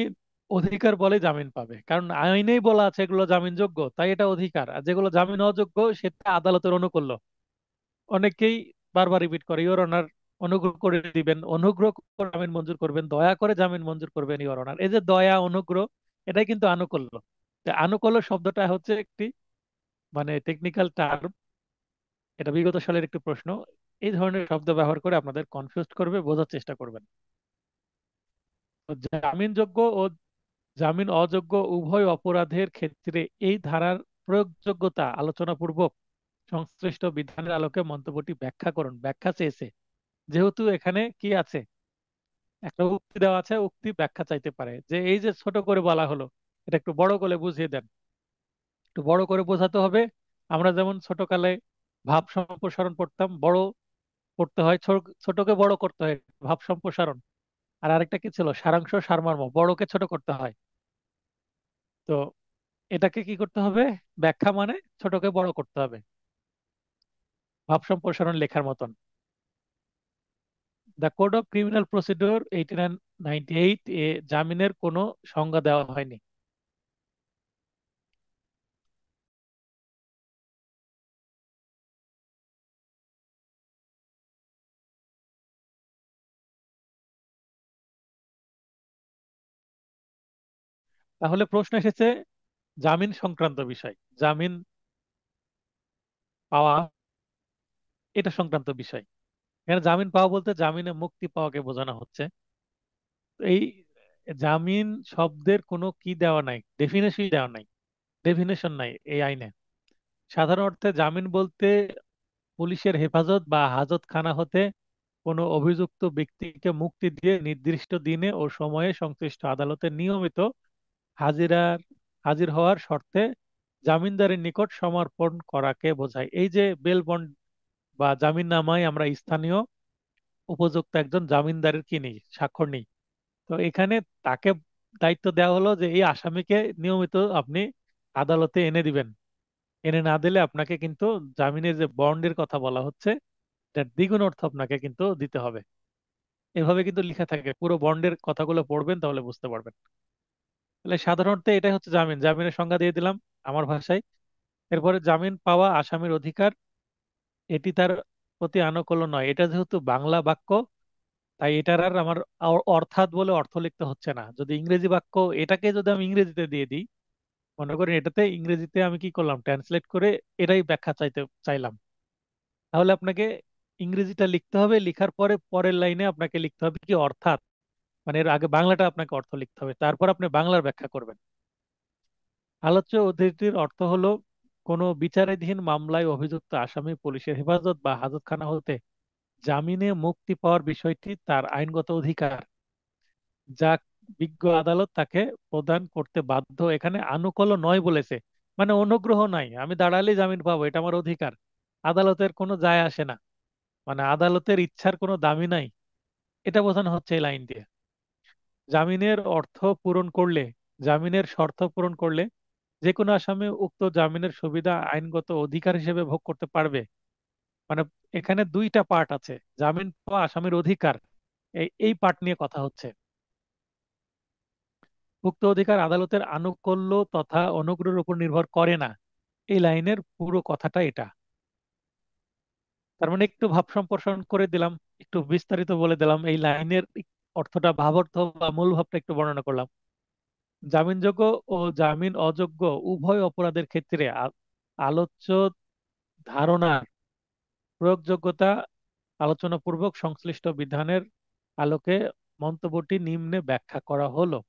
A: অধিকার বলে জামিন পাবে, কারণ আইনেই বলা আছে এগুলো জামিনযোগ্য, তাই এটা অধিকার। আর যেগুলো জামিন অযোগ্য সেটা আদালতের অনুকূল্য। অনেকেই বারবার রিপিট করে, ইওর অনার অনুগ্রহ করে দিবেন, অনুগ্রহ করে জামিন মঞ্জুর করবেন, দয়া করে জামিন মঞ্জুর করবেন ইওর অনার। এই যে দয়া অনুগ্রহ, এটাই কিন্তু আনুকূল্য। তো আনুকূল্য শব্দটা হচ্ছে একটি মানে টেকনিক্যাল টার্ম, এটা বিগত সালের একটি প্রশ্ন। এই ধরনের শব্দ ব্যবহার করে আপনাদের কনফিউজ করবে, বোঝার চেষ্টা করবেন। তো জামিনযোগ্য ও জামিন অযোগ্য উভয় অপরাধের ক্ষেত্রে এই ধারার প্রয়োগযোগ্যতা আলোচনা পূর্বক সংশ্লিষ্ট বিধানের আলোকে মন্তব্যটি ব্যাখ্যা করুন। ব্যাখ্যা চেয়েছে, যেহেতু এখানে কি আছে, একটা উক্তি দেওয়া আছে, উক্তি ব্যাখ্যা চাইতে পারে, যে এই যে ছোট করে বলা হলো, এটা একটু বড় করে বুঝিয়ে দেন। একটু বড় করে বোঝাতে হবে। আমরা যেমন ছোটকালে ভাব সম্প্রসারণ পড়তাম, বড় করতে হয়, ছোটকে বড় করতে হয়, ভাব সম্প্রসারণ। আর আরেকটা কি ছিল, সারাংশ সারমর্ম, বড়কে ছোট করতে হয়। তো এটাকে কি করতে হবে, ব্যাখ্যা মানে ছোটকে বড় করতে হবে, ভাব সম্প্রসারণ লেখার মতন। The code of criminal procedure 1898 এ জামিনের কোনো সংজ্ঞা দেওয়া হয়নি। তাহলে প্রশ্ন এসেছে জামিন সংক্রান্ত বিষয়, জামিন পাওয়া, এটা সংক্রান্ত বিষয়। এখানে জামিন পাওয়া বলতে জামিনে মুক্তি পাওয়াকে বোঝানো হচ্ছে। এই জামিন শব্দের কোনো কি দেওয়া নাই, ডেফিনেশন দেওয়া নাই, ডেফিনেশন নাই এই আইনে। সাধারণ অর্থে জামিন বলতে পুলিশের হেফাজত বা হাজতখানা হতে কোনো অভিযুক্ত ব্যক্তিকে মুক্তি দিয়ে নির্দিষ্ট দিনে ও সময়ে সংশ্লিষ্ট আদালতে নিয়মিত হাজিরার হাজির হওয়ার শর্তে জামিনদারের নিকট সমর্পণ করাকে বোঝায়। এই যে বেল বন্ড বা জামিননামায় আমরা স্থানীয় উপযুক্ত একজন জামিনদারের কি নেই, স্বাক্ষর নেই। তো এখানে তাকে দায়িত্ব দেওয়া হলো যে এই আসামিকে নিয়মিত আপনি আদালতে এনে দিবেন, এনে না দিলে আপনাকে কিন্তু জামিনের যে বন্ডের কথা বলা হচ্ছে, এটার দ্বিগুণ অর্থ আপনাকে কিন্তু দিতে হবে। এভাবে কিন্তু লেখা থাকে, পুরো বন্ডের কথাগুলো পড়বেন তাহলে বুঝতে পারবেন। তাহলে সাধারণত এটাই হচ্ছে জামিন, জামিনের সংজ্ঞা দিয়ে দিলাম আমার ভাষায়। এরপরে জামিন পাওয়া আসামির অধিকার, এটি তার প্রতি আনুকূল্য নয়। এটা যেহেতু বাংলা বাক্য, তাই এটার আর আমার অর্থাৎ বলে অর্থ লিখতে হচ্ছে না। যদি ইংরেজি বাক্য, এটাকে যদি আমি ইংরেজিতে দিয়ে দিই, মনে করেন এটাতে ইংরেজিতে আমি কি করলাম, ট্রান্সলেট করে এটাই ব্যাখ্যা চাইলাম, তাহলে আপনাকে ইংরেজিটা লিখতে হবে, লিখার পরে পরের লাইনে আপনাকে লিখতে হবে কি অর্থাৎ, মানে এর আগে বাংলাটা আপনাকে অর্থ লিখতে হবে, তারপর আপনি বাংলার ব্যাখ্যা করবেন। আলোচ্য উদ্ধৃতির অর্থ হলো, কোনো বিচারাধীন মামলায় অভিযুক্ত আসামি পুলিশের হেফাজত বা হাজতখানা হতে জামিনে মুক্তি পাওয়ার বিষয়টি তার আইনগত অধিকার, যা বিজ্ঞ আদালত তাকে প্রদান করতে বাধ্য। এখানে আনুকূল্য নয় বলেছে, মানে অনুগ্রহ নাই, আমি দাঁড়ালেই জামিন পাবো, এটা আমার অধিকার, আদালতের কোনো যায় আসে না, মানে আদালতের ইচ্ছার কোনো দামি নাই, এটা বোঝানো হচ্ছে এই লাইন দিয়ে। জামিনের অর্থ পূরণ করলে, জামিনের শর্ত পূরণ করলে যে কোনো আসামি উক্ত জামিনের সুবিধা আইনগত অধিকার হিসেবে ভোগ করতে পারবে। মানে এখানে দুইটা পার্ট আছে, জামিন পাওয়া আসামির অধিকার, এই এই পার্ট নিয়ে কথা হচ্ছে। উক্ত অধিকার আদালতের আনুকূল্য তথা অনুগ্রহের উপর নির্ভর করে না, এই লাইনের পুরো কথাটা এটা। তার মানে একটু ভাব সম্প্রসারণ করে দিলাম, একটু বিস্তারিত বলে দিলাম, এই লাইনের অর্থটা, ভাবার্থ বা মূল ভাবটা একটু বর্ণনা করলাম। জামিনযোগ্য ও জামিন অযোগ্য উভয় অপরাধের ক্ষেত্রে আলোচ্য ধারণার প্রয়োগযোগ্যতা আলোচনাপূর্বক সংশ্লিষ্ট বিধানের আলোকে মন্তব্যটি নিম্নে ব্যাখ্যা করা হলো।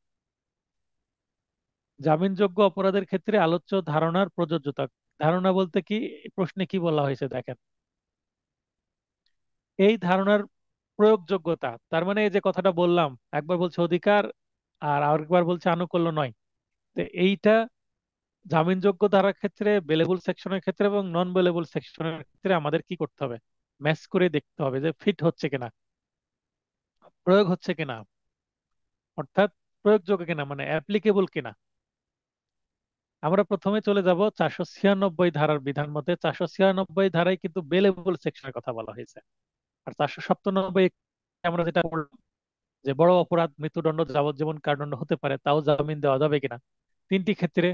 A: জামিনযোগ্য অপরাধের ক্ষেত্রে আলোচ্য ধারণার প্রযোজ্যতা, ধারণা বলতে কি, প্রশ্নে কি বলা হয়েছে দেখেন, এই ধারণার প্রয়োগযোগ্যতা, তার মানে এই যে কথাটা বললাম, একবার বলছে অধিকার আর আরেকবার বলছে আনুকূল্য নয়, তো এইটা জামিনযোগ্য ধারার ক্ষেত্রে, বেলেবল সেকশনের ক্ষেত্রে এবং নন বেলেবল সেকশনের ক্ষেত্রে আমাদের কি করতে হবে, ম্যাচ করে দেখতে হবে যে ফিট হচ্ছে কিনা, প্রয়োগ হচ্ছে কিনা, অর্থাৎ প্রয়োগযোগ্য কিনা, মানে অ্যাপ্লিকেবল কিনা। আমরা প্রথমে চলে যাব 496 ধারার বিধান মতে। 496 ধারায় কিন্তু বেলেবল সেকশনের কথা বলা হয়েছে। আর 497 আমরা যেটা বললাম যে বড় অপরাধ মৃত্যুদণ্ড যাবজ্জীবন কারাদণ্ড হতে পারে, তাও জামিন দেওয়া যাবে কিনা। তিনটি ক্ষেত্রে,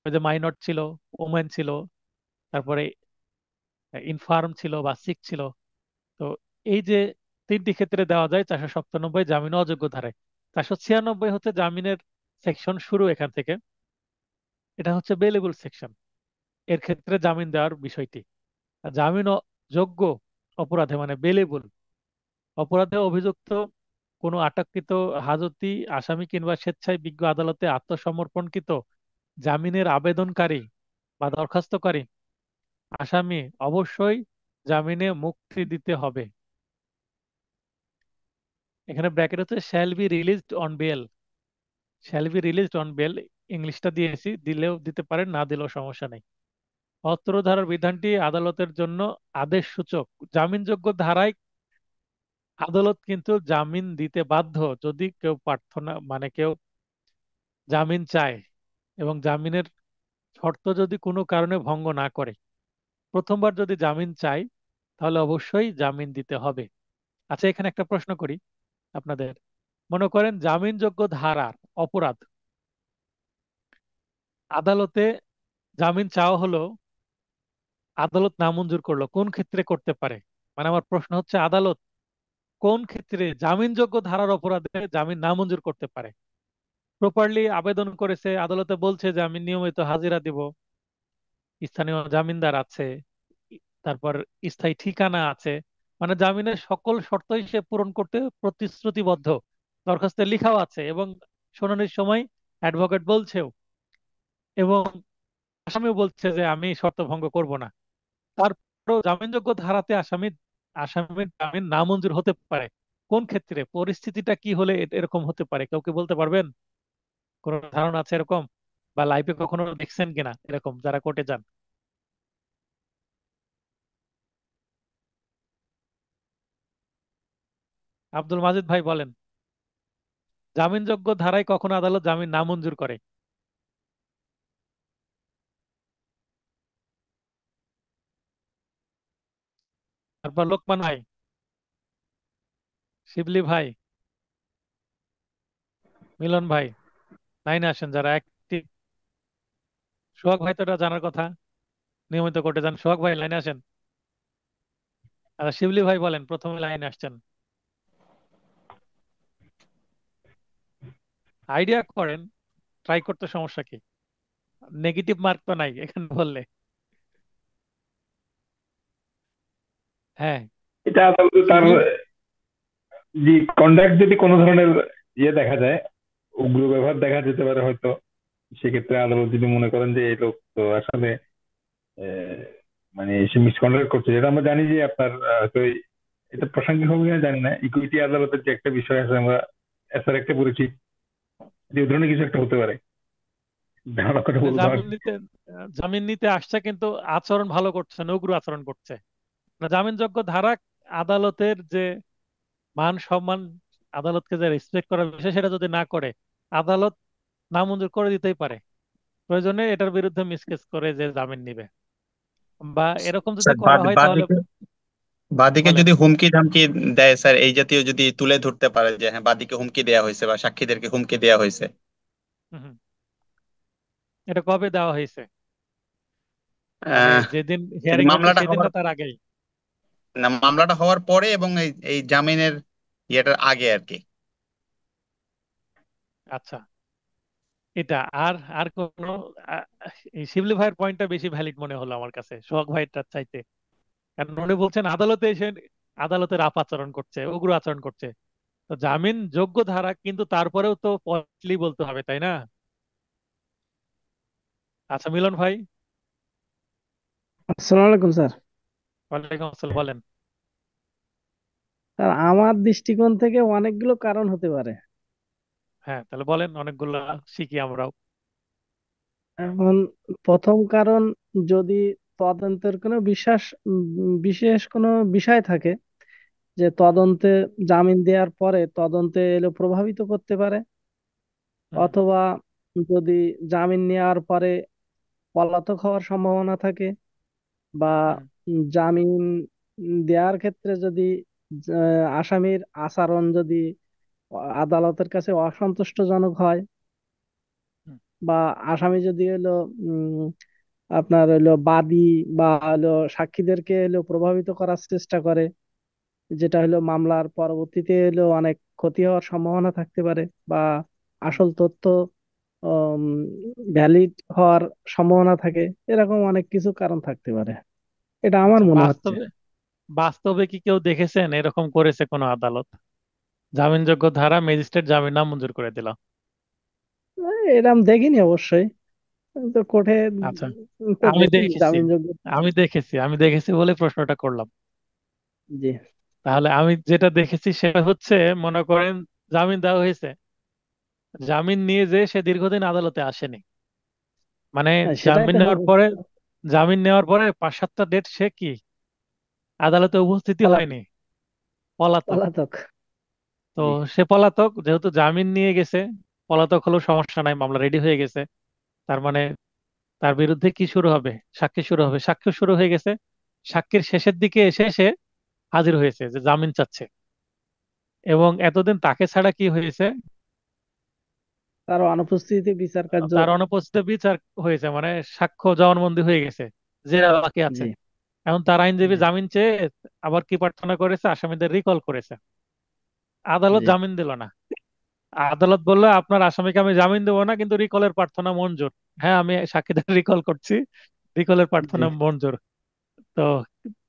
A: ওই যে মাইনর ছিল, ওমেন ছিল, তারপরে ইনফার্ম ছিল বা সিক ছিল, তো এই যে তিনটি ক্ষেত্রে দেওয়া যায় 497 জামিন অযোগ্য ধারায়। 496 হচ্ছে জামিনের সেকশন শুরু এখান থেকে, এটা হচ্ছে বেলেবল সেকশন, এর ক্ষেত্রে জামিন দেওয়ার বিষয়টি। আর জামিন যোগ্য অপরাধে মানে বেলেবল অপরাধে অভিযুক্ত কোনো আটককৃত হাজতি আসামি কিংবা স্বেচ্ছায় বিজ্ঞ আদালতে আত্মসমর্পণকৃত জামিনের আবেদনকারী বা দরখাস্তকারী আসামি অবশ্যই জামিনে মুক্তি দিতে হবে। এখানে ব্র্যাকেট হচ্ছে shall be released on bail, shall be released on bail, ইংলিশটা দিয়েছি, দিলেও দিতে পারেন, না দিলেও সমস্যা নেই। অত্র ধারার বিধানটি আদালতের জন্য আদেশ সূচক। জামিনযোগ্য ধারায় আদালত কিন্তু জামিন দিতে বাধ্য, যদি কেউ প্রার্থনা, মানে কেউ জামিন চায় এবং জামিনের শর্ত যদি কোনো কারণে ভঙ্গ না করে, প্রথমবার যদি জামিন চায় তাহলে অবশ্যই জামিন দিতে হবে। আচ্ছা, এখানে একটা প্রশ্ন করি আপনাদের, মনে করেন জামিনযোগ্য ধারার অপরাধ, আদালতে জামিন চাওয়া হলো, আদালত নামঞ্জুর করলো, কোন ক্ষেত্রে করতে পারে, মানে আমার প্রশ্ন হচ্ছে আদালত কোন ক্ষেত্রে জামিনযোগ্য ধারার অপরাধে জামিন নামঞ্জুর করতে পারে। প্রপারলি আবেদন করেছে, আদালতে বলছে যে আমি নিয়মিত হাজিরা দিব, স্থানীয় জামিনদার আছে, তারপর স্থায়ী ঠিকানা আছে, মানে জামিনের সকল শর্তই সে পূরণ করতে প্রতিশ্রুতিবদ্ধ, দরখাস্তে লেখাও আছে এবং শুনানির সময় অ্যাডভোকেট বলছেও, এবং আসামিও বলছে যে আমি শর্ত ভঙ্গ করব না, তারপরেও জামিনযোগ্য ধারাতে আসামির জামিন নামঞ্জুর হতে পারে। কোন ক্ষেত্রে, পরিস্থিতিটা কি হলে এরকম হতে পারে, কেউ কি বলতে পারবেন? কোনো ধারণা আছে এরকম, বা লাইফে কখনো দেখছেন কিনা এরকম যারা কোর্টে যান? আব্দুল মাজিদ ভাই বলেন, জামিনযোগ্য ধারায় কখন আদালত জামিন নামঞ্জুর করে? তারপর লোকমান ভাই, শিবলি ভাই, মিলন ভাই, লাইনে আসেন যারা অ্যাক্টিভ। সোহাগ ভাই তো এটা জানার কথা, নিয়মিত কোর্টে যান। সোহাগ ভাই লাইনে আসেন। আর শিবলি ভাই বলেন, প্রথমে লাইনে আসছেন। আইডিয়া করেন, ট্রাই করতে সমস্যা কি? নেগেটিভ মার্ক তো নাই এখানে বললে। হ্যাঁ।
C: এটা আদালতে তার
A: শিবলি।
C: যে কন্ডাক্ট যদি কোনো ধরনের দেখা যায়, উগ্র ব্যবহার দেখা যেতে পারে হয়তো, সেক্ষেত্রে আদালত যদি মনে করেন যে এই লোক তো আসলে আহ, মানে সে মিসকন্ডাক্ট করছে, যেটা আমরা জানি যে আপনার হয়তো এটা প্রাসঙ্গিক হবে কিনা জানি না, ইকুইটি আদালতের যে একটা বিষয় আছে, আমরা এসআর একটা পড়েছি, যে এই ধরনের কিছু একটা হতে পারে, ধারণা করে
A: যে
C: বলতে
A: জামিন
C: পারি।
A: নিতে, জামিন নিতে আসছে কিন্তু আচরণ ভালো করছে না, উগ্র আচরণ করছে না। জামিনযোগ্য ধারা আদালতের যে মান সম্মান, আদালতকে যে রেসপেক্ট করার বিষয়, সেটা যদি না করে, আদালত নামঞ্জুর করে দিতেই পারে। প্রয়োজনে এটার বিরুদ্ধে মিসকেস করে যে জামিন নিবে, বা এরকম যদি
D: স্যার
A: করা হয় তাহলে।
D: বাদীকে বাদীকে
A: বলেন।
D: যদি হুমকি ধামকি দেয় স্যার, এই জাতীয় যদি তুলে ধরতে পারে যে হ্যাঁ বাদীকে হুমকি দেওয়া হয়েছে বা সাক্ষীদেরকে হুমকি দেওয়া হয়েছে।
A: হুম হুম। এটা কবে দেওয়া হয়েছে? মানে
D: আহ
A: যেদিন হিয়ারিং হচ্ছে
D: মামলাটা
A: সেদিন
D: হওয়ার
A: না তার আগেই?
D: না, মামলাটা হওয়ার পরে এবং এই জামিনের ইয়েটার আগে আর কি।
A: আচ্ছা। এটা আর আর কোন আ- এই শিবলি ভাইয়ের পয়েন্টটা বেশি ভ্যালিড মনে হলো আমার কাছে সোহাগ ভাইয়েরটার চাইতে। কারণ উনি বলছেন আদালতে এসে আদালতের আচরণ করছে, উগ্র আচরণ করছে। তো জামিন যোগ্য ধারা, কিন্তু তারপরেও তো পয়েন্টলি বলতে হবে, তাই না? আচ্ছা মিলন ভাই।
B: আসসালামু আলাইকুম স্যার।
A: ওয়ালাইকুম আসসালাম, বলেন।
B: স্যার, আমার দৃষ্টিকোণ থেকে অনেকগুলো কারণ হতে পারে।
A: হ্যাঁ, তাহলে বলেন, অনেকগুলো শিখি আমরাও।
B: এখন প্রথম কারণ, যদি তদন্তের কোনো বিশেষ কোনো বিষয় থাকে, যে তদন্তে জামিন দেওয়ার পরে তদন্তে এলো প্রভাবিত করতে পারে,
A: হুম
B: অথবা যদি জামিন নেওয়ার পরে পলাতক হওয়ার সম্ভাবনা থাকে, বা
A: হুম
B: জামিন দেওয়ার ক্ষেত্রে যদি আসামির আচরণ যদি আদালতের কাছে অসন্তুষ্টজনক হয়,
A: হুম
B: বা আসামি যদি হলো উম, আপনার হলো বাদী বা হলো সাক্ষীদেরকে হলো প্রভাবিত করার চেষ্টা করে, যেটা হলো মামলার পরবর্তীতে হলো অনেক ক্ষতি হওয়ার সম্ভাবনা থাকতে পারে, বা
A: হুম।
B: আসল তথ্য ভ্যালিড হওয়ার সম্ভাবনা থাকে। এরকম অনেক কিছু কারণ থাকতে পারে, এটা আমার
A: আচ্ছা,
B: মনে হচ্ছে।
A: বাস্তবে বাস্তবে কি কেউ দেখেছেন এরকম করেছে কোনো আদালত? জামিনযোগ্য ধারা ম্যাজিস্ট্রেট জামিন নামঞ্জুর করে দিল।
B: এরকম দেখিনি অবশ্যই, তো কোর্টে
A: আচ্ছা,
B: তো
A: আমি
B: দেখিনি
A: দেখেছি,
B: জামিনযোগ্য।
A: আমি দেখেছি বলে প্রশ্নটা করলাম।
B: জি
A: তাহলে আমি যেটা দেখেছি সেটা হচ্ছে, মনে করেন জামিন দেওয়া হয়েছে, জামিন নিয়ে যে সে দীর্ঘদিন আদালতে আসেনি। মানে
B: হ্যাঁ, সেটাই
A: জামিন
B: তো
A: নেওয়ার
B: হবে।
A: পরে, জামিন নেওয়ার পরে 5-7টা ডেট সে কি আদালতে উপস্থিতি
B: পলাতক।
A: হয়নি, পলাতক।
B: পলাতক।
A: তো
B: জি
A: সে পলাতক, যেহেতু জামিন নিয়ে গেছে, পলাতক হলেও সমস্যা নাই, মামলা রেডি হয়ে গেছে। তার মানে তার বিরুদ্ধে কি শুরু হবে? সাক্ষী শুরু হবে, সাক্ষ্য শুরু হয়ে গেছে। সাক্ষীর শেষের দিকে এসে সে হাজির হয়েছে যে জামিন চাচ্ছে। এবং এতদিন তাকে ছাড়া কি হয়েছে?
B: তার অনুপস্থিতিতে বিচার কার্য।
A: তার অনুপস্থিত বিচার হয়েছে, মানে সাক্ষ্য জবানবন্দি হয়ে গেছে, জেরা বাকি আছে।
B: জি
A: এখন তার আইনজীবী
B: জি
A: জামিন চেয়ে আবার কি প্রার্থনা করেছে, আসামিদের রিকল করেছে। আদালত
B: জি
A: জামিন দিল না। আদালত বললো আপনার আসামিকে আমি জামিন দেবো না, কিন্তু রিকলের প্রার্থনা মঞ্জুর। হ্যাঁ, আমি সাক্ষীদের রিকল করছি, রিকলের
B: জি
A: প্রার্থনা মঞ্জুর। তো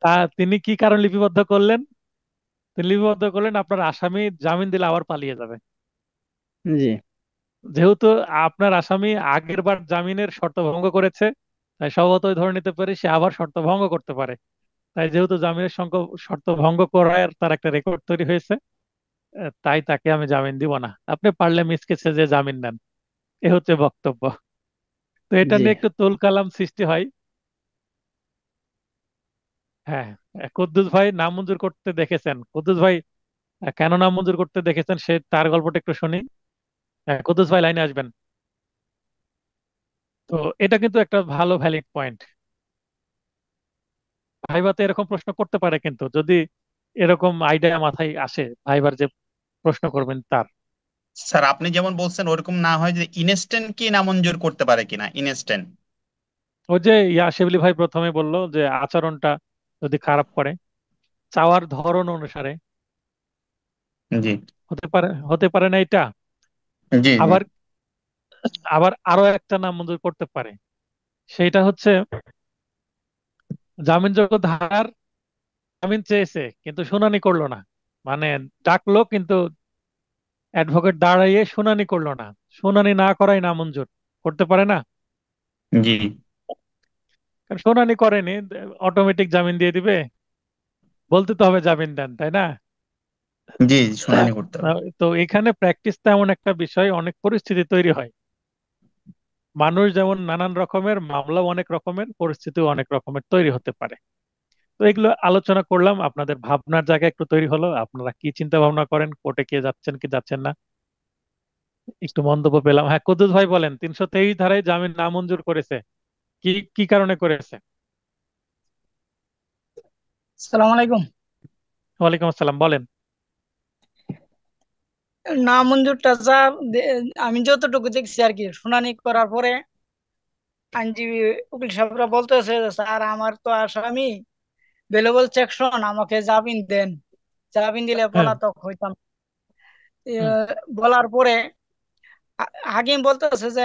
A: তা তিনি কি কারণ লিপিবদ্ধ করলেন? তিনি লিপিবদ্ধ করলেন আপনার আসামি জামিন দিলে আবার পালিয়ে যাবে।
B: জি
A: যেহেতু আপনার আসামি আগের বার জামিনের শর্ত ভঙ্গ করেছে, তাই স্বভাবতই ধরে নিতে পারি সে আবার শর্ত ভঙ্গ করতে পারে। তাই যেহেতু জামিনের শর্ত ভঙ্গ করার তার একটা রেকর্ড তৈরি হয়েছে, তাই তাকে আমি জামিন দিব না, আপনি পারলে মিসকেছে যে জামিন নেন। এ হচ্ছে বক্তব্য। তো এটা
B: জি
A: নিয়ে একটু তোল কালাম সৃষ্টি হয়। হ্যাঁ। কুদ্দুস ভাই নামঞ্জুর করতে দেখেছেন, কুদ্দুস ভাই কেন নামঞ্জুর করতে দেখেছেন সে তার গল্পটা একটু শুনি। কুদ্দুস ভাই লাইনে আসবেন। তো এটা কিন্তু একটা ভালো ভ্যালিড পয়েন্ট। ভাইবাতে এরকম প্রশ্ন করতে পারে কিন্তু, যদি এরকম আইডিয়া মাথায় আসে ভাইবার যে প্রশ্ন করবেন তার।
D: স্যার আপনি যেমন বলছেন ওরকম না হয় যে ইনস্ট্যান্ট কি নামঞ্জুর করতে পারে কিনা, ইনস্ট্যান্ট।
A: ওই যে শিবলি ভাই প্রথমে বললো যে আচরণটা যদি খারাপ করে, চাওয়ার ধরন অনুসারে
D: জি
A: হতে পারে না এটা।
D: জি জি।
A: আবার আবার আরো একটা নামঞ্জুর করতে পারে, সেইটা হচ্ছে জামিনযোগ্য ধারার জামিন চেয়েছে কিন্তু শুনানি করলো না, মানে ডাকলো কিন্তু অ্যাডভোকেট দাঁড়াইয়ে শুনানি করলো না, শুনানি না করাই নামঞ্জুর করতে পারে না।
D: জি
A: কারণ শুনানি করেনি, অটোমেটিক জামিন দিয়ে দিবে, বলতে তো হবে জামিন দেন, তাই না?
D: জি, শুনানি করতে হবে।
A: তো এখানে প্র্যাকটিসটা এমন একটা বিষয়, অনেক পরিস্থিতি তৈরি হয়। মানুষ যেমন নানান রকমের, মামলা অনেক রকমের, পরিস্থিতি অনেক রকমের তৈরি হতে পারে। তো এগুলো আলোচনা করলাম, আপনাদের ভাবনার জায়গা একটু তৈরি হলো, আপনারা কি চিন্তা ভাবনা করেন, কোর্টে কে যাচ্ছেন কি যাচ্ছেন না, একটু মন্তব্য পেলাম। হ্যাঁ, কুদ্দুস ভাই বলেন, 323 ধারায় জামিন নামঞ্জুর করেছে, কি কি কারণে করেছে?
E: সালাম আলাইকুম।
A: ওয়ালাইকুম আসসালাম, বলেন।
E: না মঞ্জুরটা দে- আমি যতটুকু দেখছি আর কি, শুনানি করার পরে আইনজীবী উকিল সাহেবরা বলতেছে যে, স্যার আমার তো আসামি বেলেবল সেকশন, আমাকে জামিন দেন, জামিন দিলে
A: হ্যাঁ।
E: পলাতক হইতাম। এ,
A: হুম।
E: বলার পরে হাকিম বলতেছে যে